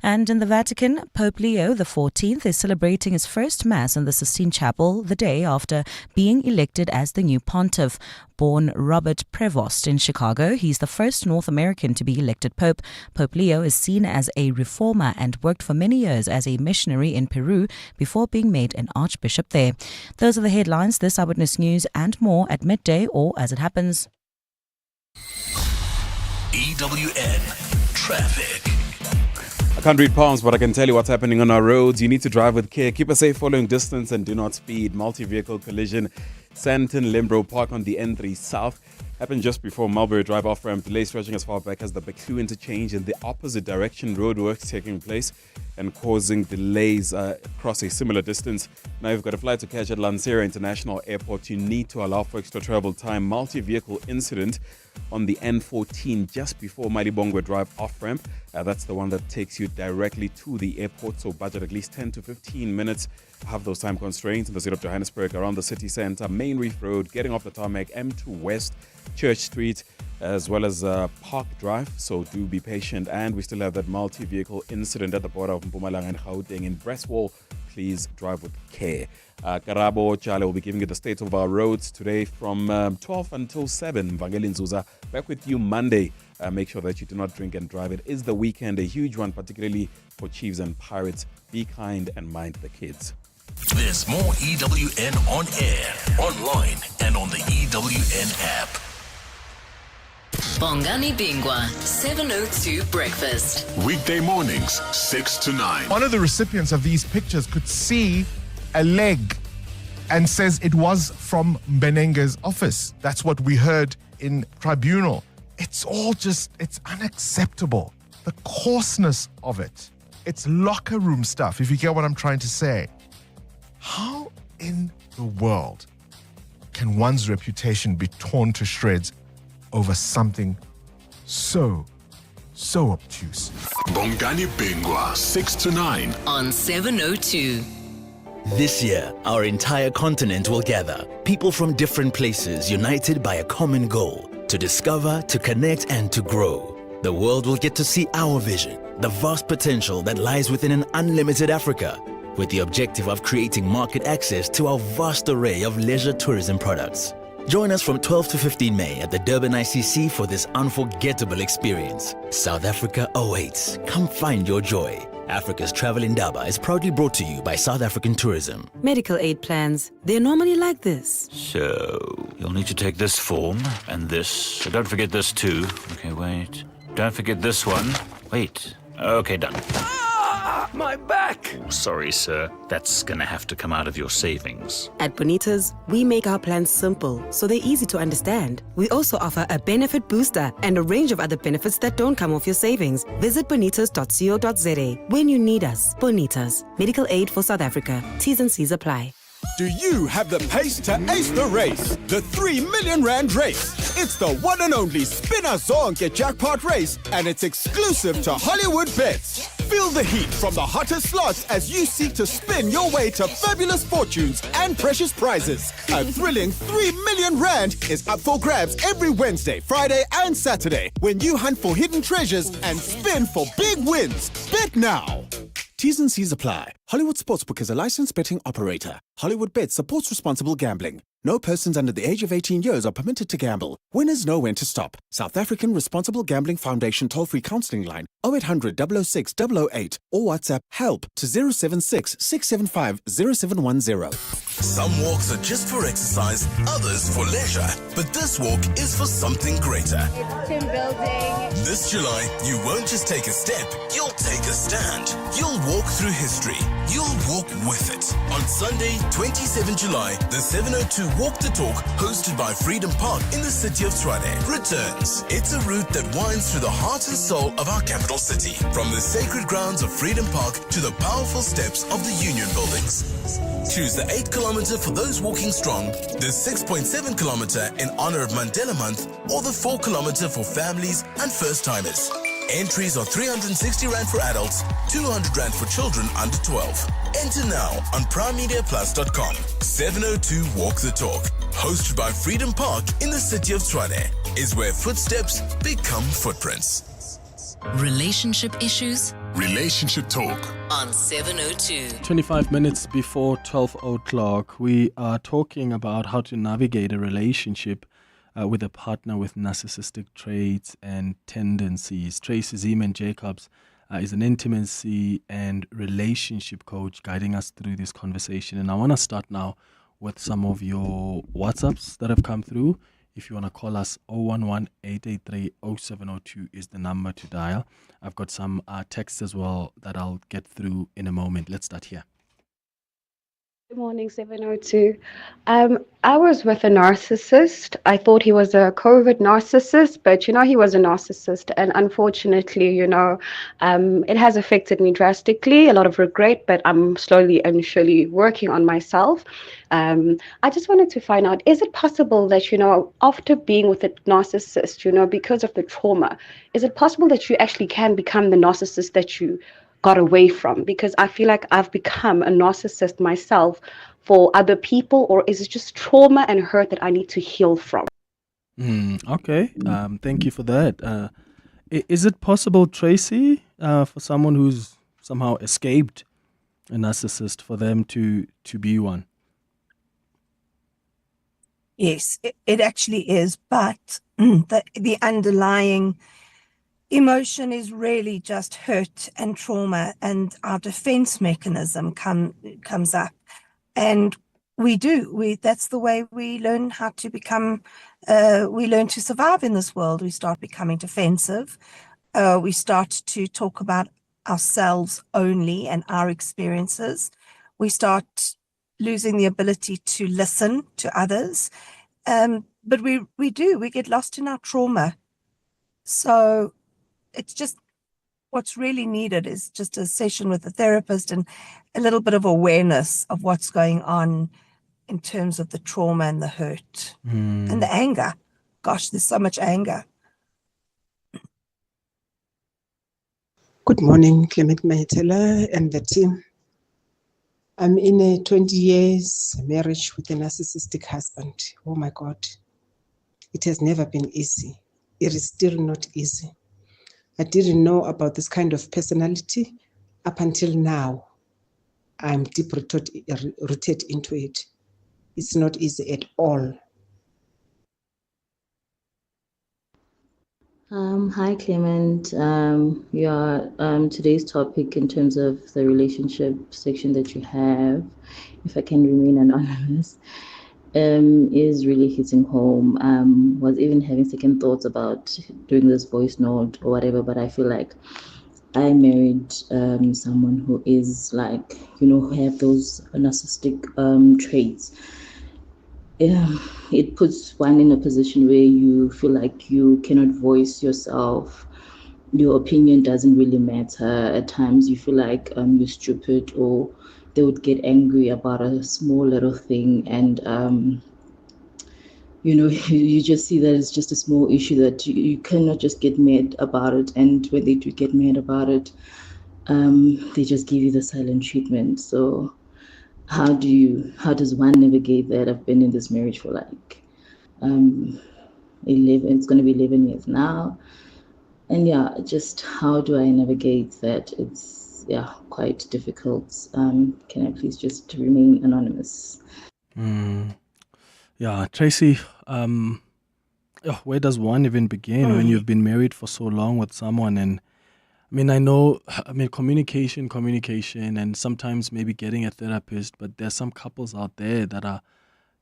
And in the Vatican, Pope Leo XIV is celebrating his first Mass in the Sistine Chapel the day after being elected as the new pontiff. Born Robert Prevost in Chicago, he's the first North American to be elected Pope. Pope Leo is seen as a reformer and worked for many years as a missionary in Peru before being made an archbishop there. Those are the headlines. This Eyewitness News and more at midday or as it happens. EWN Traffic. I can't read palms, but I can tell you what's happening on our roads. You need to drive with care, keep a safe following distance and do not speed. Multi-vehicle collision, Sandton Limbro Park on the N3 South. Happened just before Mulberry Drive off-ramp. Delay stretching as far back as the McCloy interchange in the opposite direction. Roadworks taking place and causing delays across a similar distance. Now you've got a flight to catch at Lanseria International Airport. You need to allow for extra travel time. Multi-vehicle incident on the N14 just before Malibongwe Drive off-ramp. That's the one that takes you directly to the airport, so budget at least 10 to 15 minutes. Have those time constraints in the city of Johannesburg, around the city centre, Main Reef Road, getting off the tarmac, M2 West, Church Street, as well as Park Drive. So do be patient. And we still have that multi-vehicle incident at the border of Mpumalanga and Gauteng in Breastwall. Please drive with care. Karabo Chale will be giving you the state of our roads today from 12 until 7. Vangeli Nzuza, back with you Monday. Make sure that you do not drink and drive. It is the weekend, a huge one, particularly for Chiefs and Pirates. Be kind and mind the kids. There's more EWN on air, online, and on the EWN app. Bongani Bingwa, 702 Breakfast. Weekday mornings, 6 to 9. One of the recipients of these pictures could see a leg and says it was from Mbenenge's office. That's what we heard in tribunal. It's all just, it's unacceptable. The coarseness of it. It's locker room stuff, if you get what I'm trying to say. How in the world can one's reputation be torn to shreds over something so obtuse? Bongani Bingwa, 6 to 9. On 702. This year, our entire continent will gather, people from different places united by a common goal, to discover, to connect, and to grow. The world will get to see our vision, the vast potential that lies within an unlimited Africa, with the objective of creating market access to our vast array of leisure tourism products. Join us from 12 to 15 May at the Durban ICC for this unforgettable experience. South Africa awaits. Come find your joy. Africa's Travel Indaba is proudly brought to you by South African Tourism. Medical aid plans, they're normally like this. So, you'll need to take this form and this. So don't forget this too. Okay, wait. Don't forget this one. Wait. Okay, done. My back! Sorry, sir. That's gonna have to come out of your savings. At Bonitas, we make our plans simple, so they're easy to understand. We also offer a benefit booster and a range of other benefits that don't come off your savings. Visit bonitas.co.za when you need us. Bonitas, medical aid for South Africa. T's and C's apply. Do you have the pace to ace the race? The 3 million rand race. It's the one and only Spinner Zonke jackpot race, and it's exclusive to Hollywood Bets. Feel the heat from the hottest slots as you seek to spin your way to fabulous fortunes and precious prizes. A thrilling 3 million rand is up for grabs every Wednesday, Friday, and Saturday when you hunt for hidden treasures and spin for big wins. Bet now. T's and C's apply. Hollywood Sportsbook is a licensed betting operator. Hollywood Bets supports responsible gambling. No persons under the age of 18 years are permitted to gamble. Winners know when to stop. South African Responsible Gambling Foundation toll-free counselling line 0800 006 008 or WhatsApp HELP to 076 675 0710. Some walks are just for exercise, others for leisure. But this walk is for something greater. It's team building. This July, you won't just take a step, you'll take a stand. You'll walk through history. You'll walk with it. On Sunday, 27 July, the 702 Walk the Talk, hosted by Freedom Park in the city of Tshwane, returns. It's a route that winds through the heart and soul of our capital city. From the sacred grounds of Freedom Park to the powerful steps of the Union buildings. Choose the 8 kilometer for those walking strong, the 6.7 kilometer in honor of Mandela Month, or the 4 kilometer for families and first-timers. Entries are 360 Rand for adults, 200 Rand for children under 12. Enter now on primemediaplus.com. 702 Walk the Talk, hosted by Freedom Park in the city of Tshwane, is where footsteps become footprints. Relationship issues? Relationship Talk On 702. 25 minutes before 12 o'clock, we are talking about how to navigate a relationship with a partner with narcissistic traits and tendencies. Tracy Zeman-Jacobs is an intimacy and relationship coach guiding us through this conversation. And I want to start now with some of your WhatsApps that have come through. If you want to call us, 011-883-0702 is the number to dial. I've got some texts as well that I'll get through in a moment. Let's start here. Good morning, 702. I was with a narcissist. I thought he was a covert narcissist, but he was a narcissist. And unfortunately, it has affected me drastically. A lot of regret, but I'm slowly and surely working on myself. I just wanted to find out, is it possible that, after being with a narcissist, because of the trauma, is it possible that you actually can become the narcissist that you got away from? Because I feel like I've become a narcissist myself for other people, or is it just trauma and hurt that I need to heal from? Okay, thank you for that. Is it possible, Tracy, for someone who's somehow escaped a narcissist, for them to be one? Yes, it actually is, but the underlying emotion is really just hurt and trauma, and our defense mechanism comes up, and that's the way we learn how to become, we learn to survive in this world. We start becoming defensive. We start to talk about ourselves only and our experiences. We start losing the ability to listen to others, but we get lost in our trauma. So it's just, what's really needed is just a session with a therapist and a little bit of awareness of what's going on in terms of the trauma and the hurt and the anger. Gosh, there's so much anger. Good morning, Clement Manyathela and the team. I'm in a 20 years marriage with a narcissistic husband. Oh my God. It has never been easy. It is still not easy. I didn't know about this kind of personality up until now. I'm deep rooted into it. It's not easy at all. Hi, Clement. Today's topic in terms of the relationship section that you have, if I can remain anonymous, is really hitting home. Was even having second thoughts about doing this voice note or whatever, but I feel like I married someone who is like, who have those narcissistic traits. Yeah, it puts one in a position where you feel like you cannot voice yourself. Your opinion doesn't really matter. At times you feel like you're stupid, or they would get angry about a small little thing, and you just see that it's just a small issue that you cannot just get mad about it. And when they do get mad about it, they just give you the silent treatment. So how does one navigate that? I've been in this marriage for like 11, it's going to be 11 years now. And yeah, just how do I navigate that? It's quite difficult. Can I please just remain anonymous? Yeah, Tracy, where does one even begin when you've been married for so long with someone? And communication, and sometimes maybe getting a therapist, but there's some couples out there that are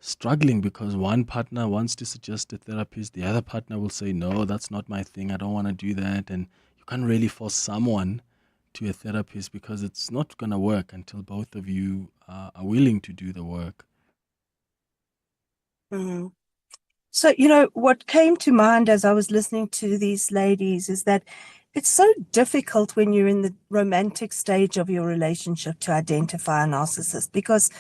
struggling because one partner wants to suggest a therapist, the other partner will say, no, that's not my thing, I don't want to do that. And you can't really force someone to a therapist because it's not going to work until both of you are willing to do the work. Mm. So, what came to mind as I was listening to these ladies is that it's so difficult when you're in the romantic stage of your relationship to identify a narcissist, because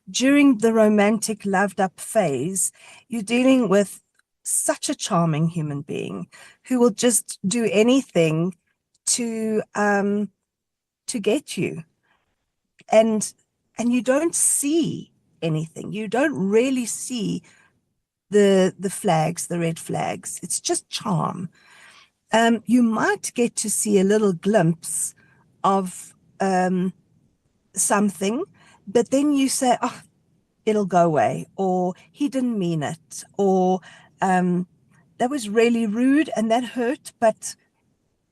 during the romantic loved up phase, you're dealing with such a charming human being who will just do anything to get you. And you don't see anything. You don't really see the flags, the red flags. It's just charm. You might get to see a little glimpse of something, but then you say, oh, it'll go away, or he didn't mean it, or that was really rude and that hurt, but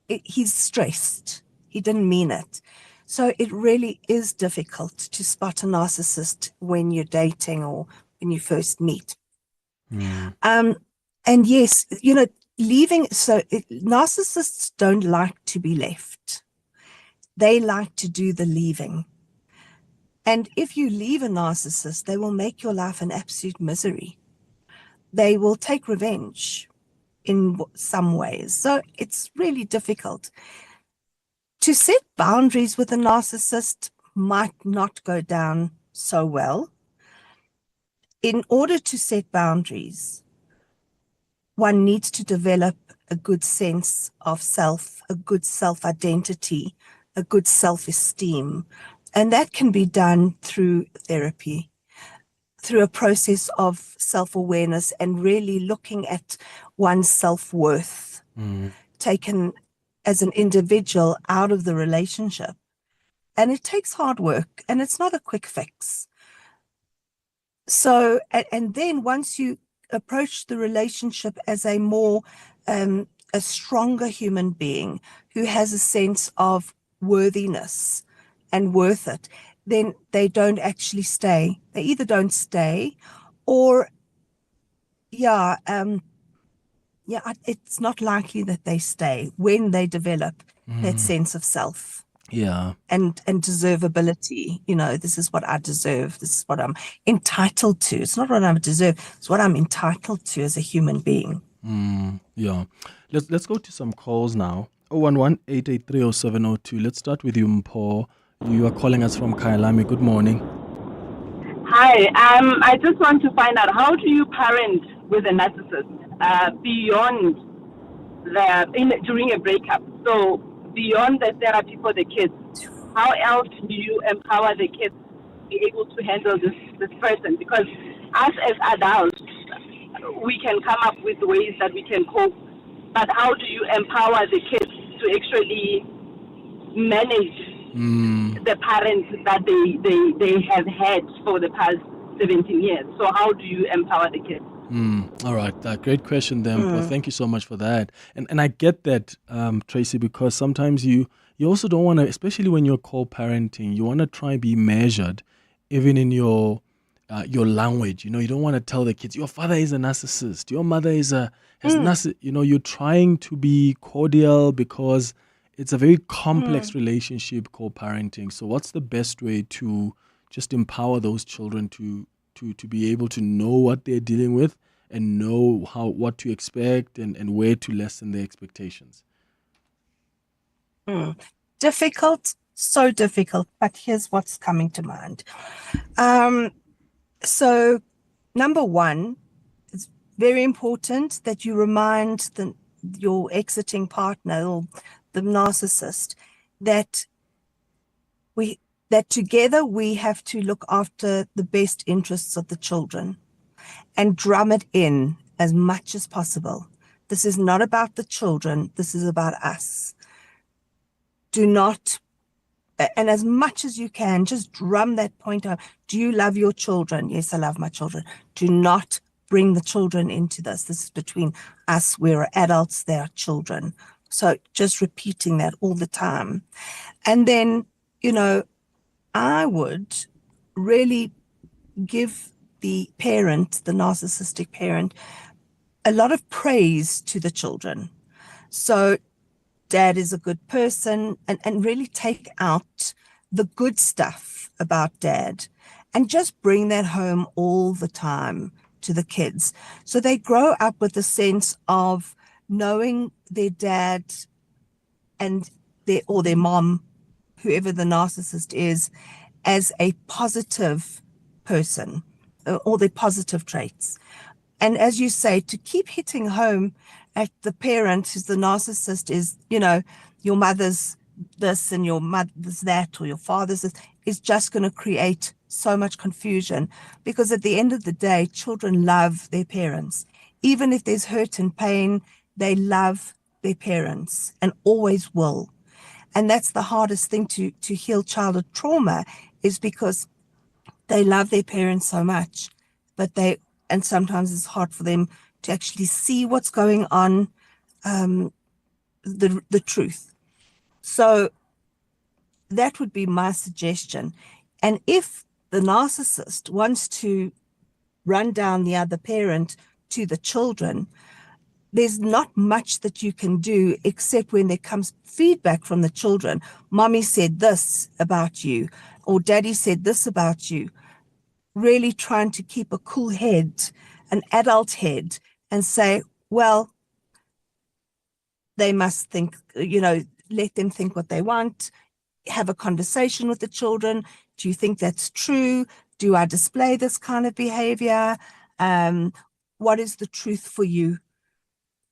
he's stressed. He didn't mean it. So it really is difficult to spot a narcissist when you're dating or when you first meet. And yes, leaving, narcissists don't like to be left. They like to do the leaving. And if you leave a narcissist, they will make your life an absolute misery. They will take revenge in some ways. So it's really difficult. To set boundaries with a narcissist might not go down so well. In order to set boundaries, one needs to develop a good sense of self, a good self-identity, a good self-esteem. And that can be done through therapy, through a process of self-awareness and really looking at one's self-worth, taken as an individual out of the relationship. And it takes hard work, and it's not a quick fix. So, and then once you approach the relationship as a more, a stronger human being who has a sense of worthiness and worth it, then they don't actually stay. They either don't stay or, it's not likely that they stay when they develop that sense of self. Yeah. And deservability. This is what I deserve. This is what I'm entitled to. It's not what I deserve. It's what I'm entitled to as a human being. Yeah. Let's go to some calls now. 011-883-0702. Let's start with you, Mbolo. You are calling us from Kailami. Good morning. Hi. I just want to find out, how do you parent with a narcissist beyond during a breakup? So beyond the therapy for the kids, how else do you empower the kids be able to handle this person? Because us as adults, we can come up with ways that we can cope, but how do you empower the kids to actually manage the parents that they have had for the past 17 years? So how do you empower the kids? All right, great question there. Well, thank you so much for that. And I get that, Tracy, because sometimes you also don't want to, especially when you're co-parenting, you want to try and be measured, even in your language. You don't want to tell the kids your father is a narcissist, your mother has you're trying to be cordial because it's a very complex relationship, co-parenting. So what's the best way to just empower those children to be able to know what they're dealing with and know what to expect and where to lessen their expectations? Difficult, so difficult, but here's what's coming to mind. So, number one, it's very important that you remind your exiting partner or the narcissist that together we have to look after the best interests of the children and drum it in as much as possible. This is not about the children. This is about us. Do not, and as much as you can, just drum that point out. Do you love your children? Yes, I love my children. Do not bring the children into this. This is between us. We're adults. They are children. So just repeating that all the time. And then, I would really give the parent, the narcissistic parent, a lot of praise to the children. So dad is a good person, and really take out the good stuff about dad and just bring that home all the time to the kids. So they grow up with a sense of knowing their dad and their mom, whoever the narcissist is, as a positive person, or their positive traits. And as you say, to keep hitting home at the parent who's the narcissist is, your mother's this and your mother's that, or your father's this, is just going to create so much confusion. Because at the end of the day, children love their parents. Even if there's hurt and pain, they love their parents and always will. And that's the hardest thing to heal childhood trauma, is because they love their parents so much, and sometimes it's hard for them to actually see what's going on, the truth. So that would be my suggestion. And if the narcissist wants to run down the other parent to the children, there's not much that you can do except when there comes feedback from the children. Mommy said this about you, or daddy said this about you. Really trying to keep a cool head, an adult head, and say, well, they must think, let them think what they want. Have a conversation with the children. Do you think that's true? Do I display this kind of behavior? What is the truth for you?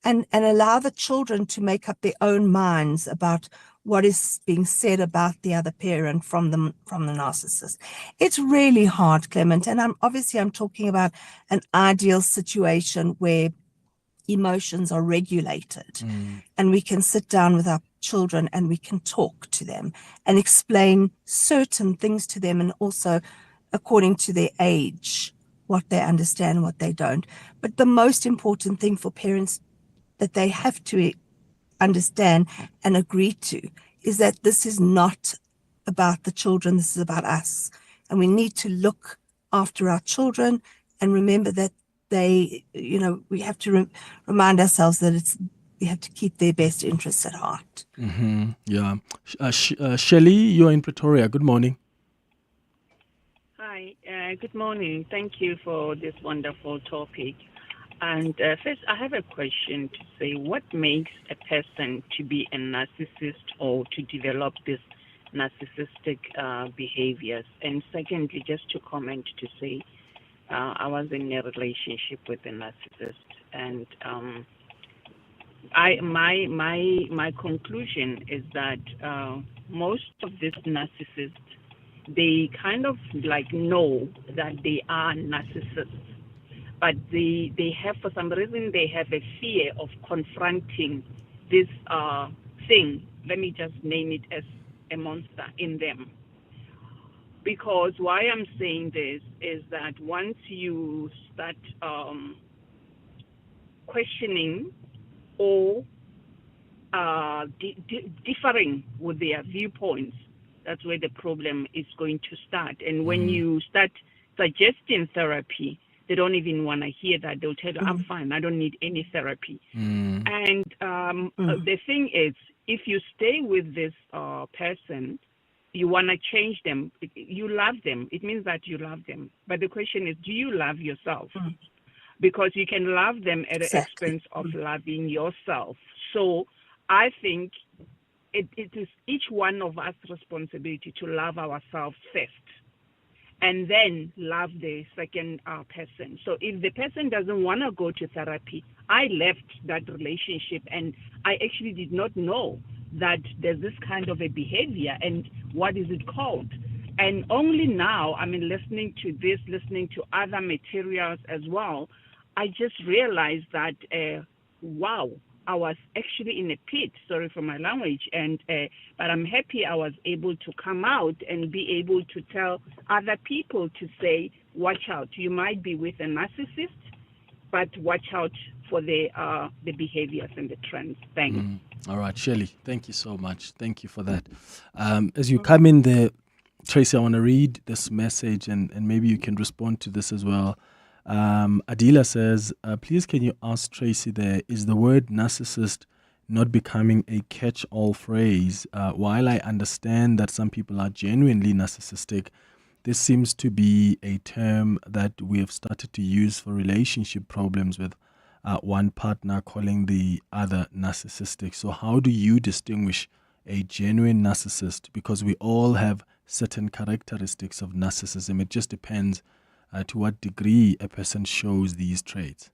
And allow the children to make up their own minds about what is being said about the other parent from the narcissist. It's really hard, Clement, and I'm talking about an ideal situation where emotions are regulated, and we can sit down with our children and we can talk to them and explain certain things to them, and also according to their age, what they understand, what they don't. But the most important thing for parents that they have to understand and agree to is that this is not about the children, this is about us. And we need to look after our children and remember that we have to remind ourselves that we have to keep their best interests at heart. Mm-hmm. Yeah. Shelley, you're in Pretoria. Good morning. Hi, good morning. Thank you for this wonderful topic. And first, I have a question to say, what makes a person to be a narcissist or to develop this narcissistic behaviors? And secondly, just to comment to say, I was in a relationship with a narcissist, and my conclusion is that most of these narcissists they kind of like know that they are narcissists, but they have, for some reason, they have a fear of confronting this thing. Let me just name it as a monster in them. Because why I'm saying this is that once you start questioning or differing with their viewpoints, that's where the problem is going to start. And when you start suggesting therapy, they don't even want to hear that. They'll tell you, I'm fine, I don't need any therapy. And the thing is, if you stay with this person, you want to change them, you love them, it means that you love them. But the question is, do you love yourself? Because you can love them at the expense of loving yourself. So I think it is each one of us responsibility to love ourselves first, and then love the second person. So if the person doesn't want to go to therapy, I left that relationship, and I actually did not know that there's this kind of a behavior, and what is it called? And only now, I mean, listening to this, listening to other materials as well, I just realized that, wow, I was actually in a pit, sorry for my language, and but I'm happy I was able to come out and be able to tell other people to say, watch out, you might be with a narcissist, but watch out for the behaviors and the trends. Thanks. All right, Shirley, thank you so much. Thank you for that. As you come in there, Tracy, I want to read this message, and maybe you can respond to this as well. Adila says, please can you ask Tracy there, is the word narcissist not becoming a catch-all phrase? While I understand that some people are genuinely narcissistic, this seems to be a term that we have started to use for relationship problems with one partner calling the other narcissistic. So how do you distinguish a genuine narcissist? Because we all have certain characteristics of narcissism. It just depends to what degree a person shows these traits.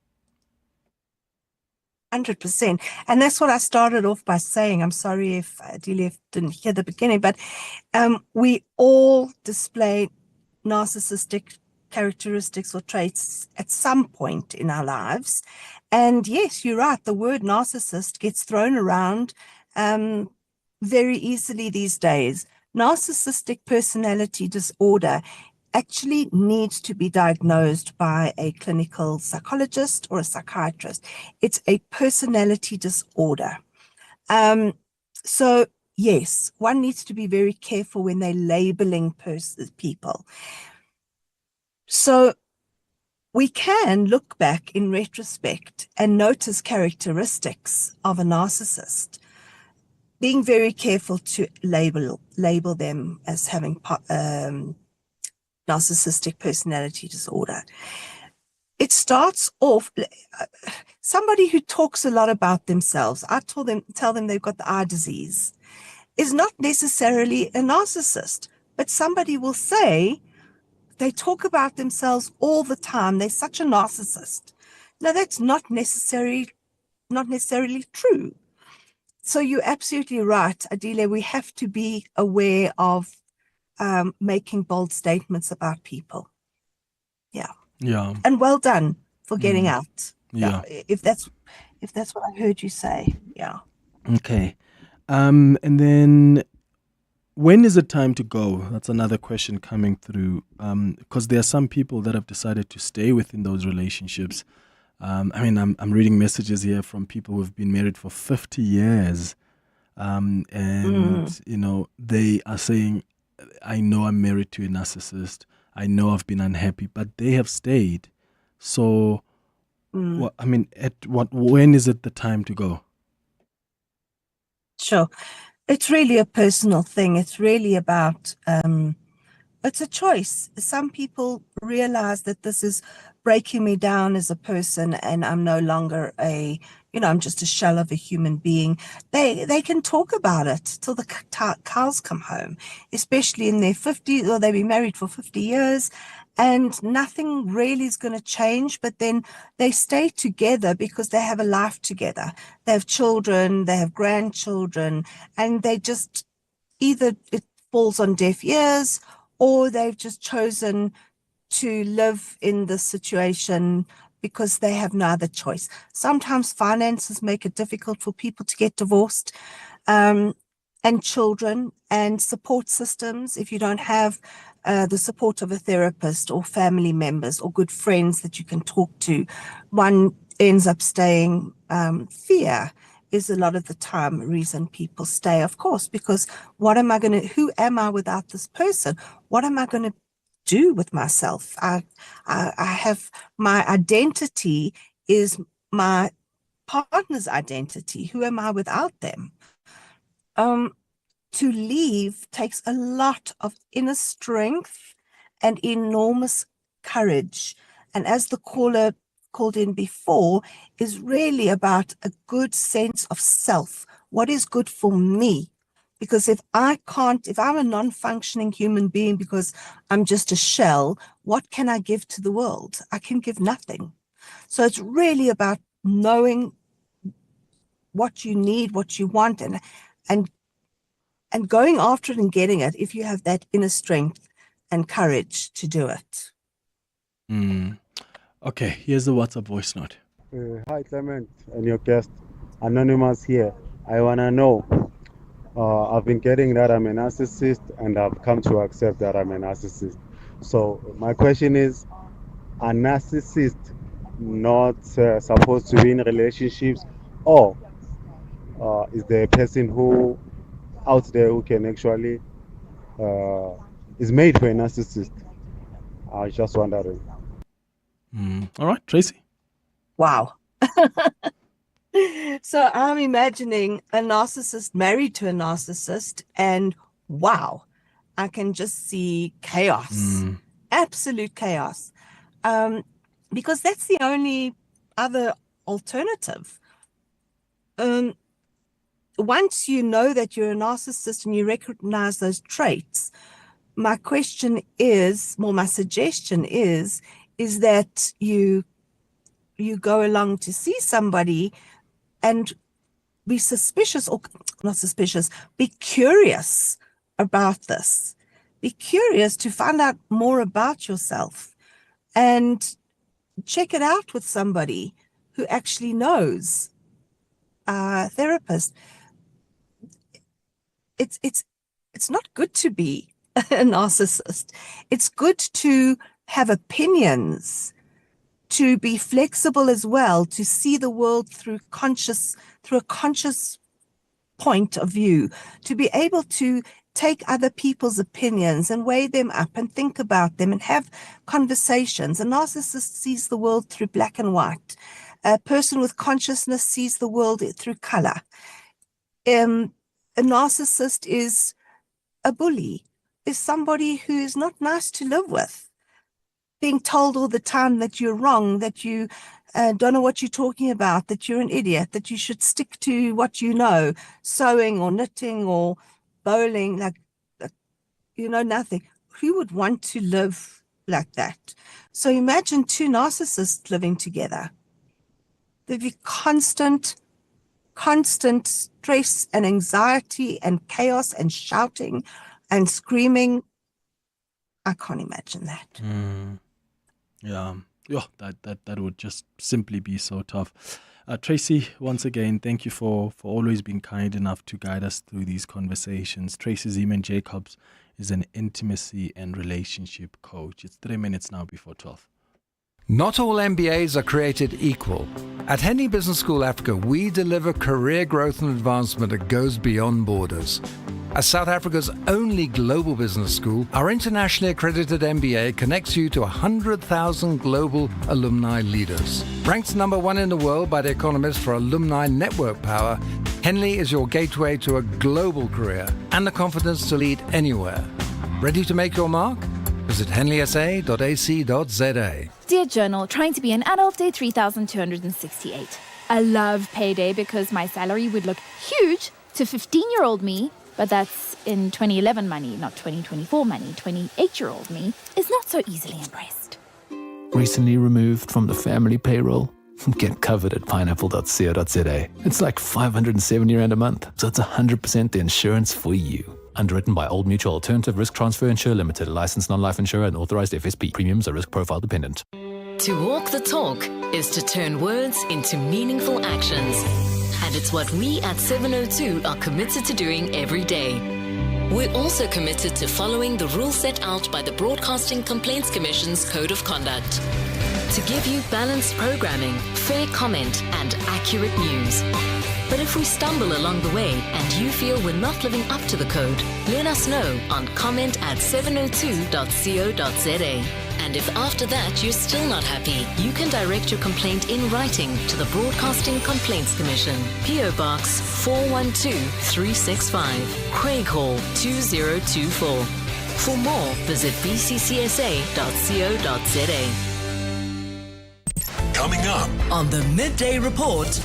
100%. And that's what I started off by saying. I'm sorry if Adelia didn't hear the beginning, but we all display narcissistic characteristics or traits at some point in our lives. And yes, you're right, the word narcissist gets thrown around very easily these days. Narcissistic personality disorder actually needs to be diagnosed by a clinical psychologist or a psychiatrist. It's a personality disorder. So yes, one needs to be very careful when they're labeling people. So we can look back in retrospect and notice characteristics of a narcissist, being very careful to label them as having narcissistic personality disorder. It starts off, somebody who talks a lot about themselves, I tell them they've got the eye disease, is not necessarily a narcissist, but somebody will say they talk about themselves all the time, they're such a narcissist. Now that's not necessarily true. So you're absolutely right, Adile, we have to be aware of making bold statements about people. Yeah. And well done for getting out. Yeah. If that's what I heard you say. Yeah. Okay. And then when is it time to go? That's another question coming through. Because there are some people that have decided to stay within those relationships. I'm reading messages here from people who have been married for 50 years. They are saying, I know I'm married to a narcissist. I know I've been unhappy, but they have stayed. So, when is it the time to go? Sure. It's really a personal thing. It's really about, it's a choice. Some people realize that this is breaking me down as a person and I'm no longer I'm just a shell of a human being. They can talk about it till the cows come home, especially in their 50s, or they've been married for 50 years and nothing really is going to change, but then they stay together because they have a life together. They have children, they have grandchildren, and they just either it falls on deaf ears or they've just chosen to live in this situation because they have no other choice. Sometimes finances make it difficult for people to get divorced, and children and support systems. If you don't have the support of a therapist or family members or good friends that you can talk to, one ends up staying. Fear is a lot of the time a reason people stay, of course, because who am I without this person? What am I going to do with myself? I have my identity is my partner's identity. Who am I without them? To leave takes a lot of inner strength and enormous courage. And as the caller called in before, is really about a good sense of self. What is good for me? Because if I'm a non-functioning human being because I'm just a shell, what can I give to the world? I can give nothing. So it's really about knowing what you need, what you want, and going after it and getting it if you have that inner strength and courage to do it. Okay, here's the WhatsApp voice note. Hi, Clement and your guest. Anonymous here. I want to know, I've been getting that I'm a narcissist and I've come to accept that I'm a narcissist. So my question is, a narcissist not supposed to be in relationships, or is there a person who out there who can actually is made for a narcissist? I was just wondering. All right, Tracy. Wow. So I'm imagining a narcissist married to a narcissist, and wow, I can just see chaos, absolute chaos, because that's the only other alternative. Once you know that you're a narcissist and you recognize those traits, my suggestion is that you go along to see somebody and be suspicious, or not suspicious, be curious about this. Be curious to find out more about yourself and check it out with somebody who actually knows, a therapist. It's not good to be a narcissist. It's good to have opinions, to be flexible as well, to see the world through a conscious point of view, to be able to take other people's opinions and weigh them up and think about them and have conversations. A narcissist sees the world through black and white. A person with consciousness sees the world through color. A narcissist is a bully, is somebody who is not nice to live with. Being told all the time that you're wrong, that you don't know what you're talking about, that you're an idiot, that you should stick to what you know, sewing or knitting or bowling, like you know nothing. Who would want to live like that? So imagine two narcissists living together. There'd be constant stress and anxiety and chaos and shouting and screaming. I can't imagine that. Yeah, that would just simply be so tough. Tracy, once again, thank you for always being kind enough to guide us through these conversations. Tracy Zeman-Jacobs is an intimacy and relationship coach. It's 3 minutes now before 12. Not all MBAs are created equal. At Henley Business School Africa, we deliver career growth and advancement that goes beyond borders. As South Africa's only global business school, our internationally accredited MBA connects you to 100,000 global alumni leaders. Ranked number 1 in the world by The Economist for alumni network power, Henley is your gateway to a global career and the confidence to lead anywhere. Ready to make your mark? Visit henleysa.ac.za. Dear Journal, trying to be an adult, day 3,268. I love payday because my salary would look huge to 15-year-old me, but that's in 2011 money, not 2024 money. 28-year-old me is not so easily impressed. Recently removed from the family payroll? Get covered at pineapple.co.za. It's like 570 Rand a month, so it's 100% the insurance for you. Underwritten by Old Mutual Alternative Risk Transfer Insurer Limited, a licensed non-life insurer and authorized FSP. Premiums are risk profile dependent. To walk the talk is to turn words into meaningful actions. And it's what we at 702 are committed to doing every day. We're also committed to following the rules set out by the Broadcasting Complaints Commission's Code of Conduct. To give you balanced programming, fair comment, and accurate news. But if we stumble along the way and you feel we're not living up to the code, let us know on comment@702.co.za. And if after that you're still not happy, you can direct your complaint in writing to the Broadcasting Complaints Commission, PO Box 412365, Craig Hall 2024. For more, visit bccsa.co.za. Coming up on the Midday Report.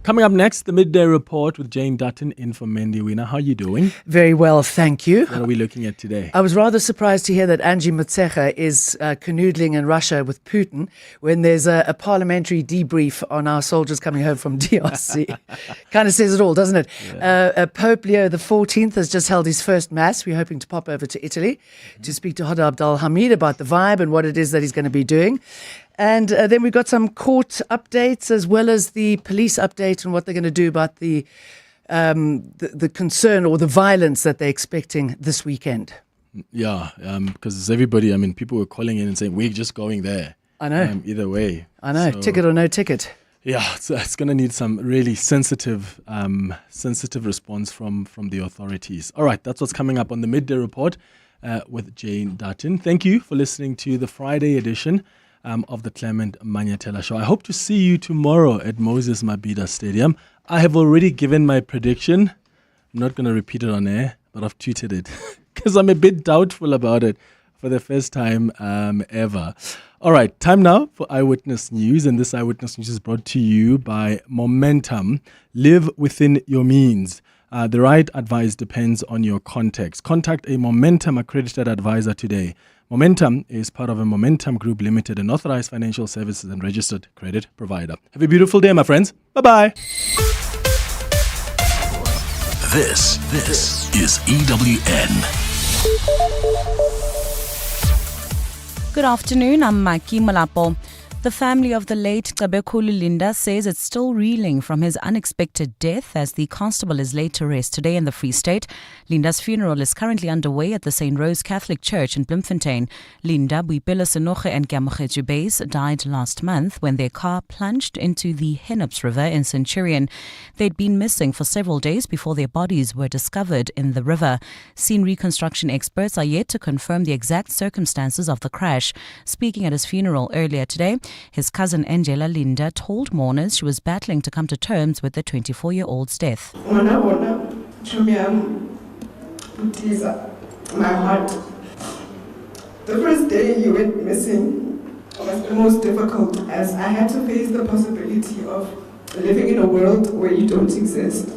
Coming up next, the Midday Report with Jane Dutton in for Mendy Wiener. How are you doing? Very well, thank you. What are we looking at today? I was rather surprised to hear that Angie Motshekga is canoodling in Russia with Putin when there's a parliamentary debrief on our soldiers coming home from DRC. Kind of says it all, doesn't it? Yeah. Pope Leo XIV has just held his first mass. We're hoping to pop over to Italy to speak to Hoda Abdel Hamid about the vibe and what it is that he's going to be doing. And then we've got some court updates as well as the police update and what they're going to do about the concern or the violence that they're expecting this weekend. Yeah, because everybody, people were calling in and saying, we're just going there. I know. Either way. I know, so, ticket or no ticket. Yeah, it's going to need some really sensitive response from the authorities. All right, that's what's coming up on the Midday Report with Jane Dutton. Thank you for listening to the Friday edition of the Clement Manyathela Show. I hope to see you tomorrow at Moses Mabhida Stadium. I have already given my prediction. I'm not going to repeat it on air, but I've tweeted it because I'm a bit doubtful about it for the first time ever. All right, time now for Eyewitness News, and this Eyewitness News is brought to you by Momentum. Live within your means. The right advice depends on your context. Contact a Momentum accredited advisor today. Momentum is part of a Momentum Group Limited, an authorized financial services and registered credit provider. Have a beautiful day, my friends. Bye-bye. This is EWN. Good afternoon, I'm Maki Malapo. The family of the late Xabekhulu Linda says it's still reeling from his unexpected death as the constable is laid to rest today in the Free State. Linda's funeral is currently underway at the St. Rose Catholic Church in Bloemfontein. Linda, Boipelo Senoge and Kamogetsu Bays died last month when their car plunged into the Hennops River in Centurion. They'd been missing for several days before their bodies were discovered in the river. Scene reconstruction experts are yet to confirm the exact circumstances of the crash. Speaking at his funeral earlier today, his cousin Angela Linda told mourners she was battling to come to terms with the 24-year-old's death. My heart. The first day he went missing was the most difficult, as I had to face the possibility of living in a world where you don't exist.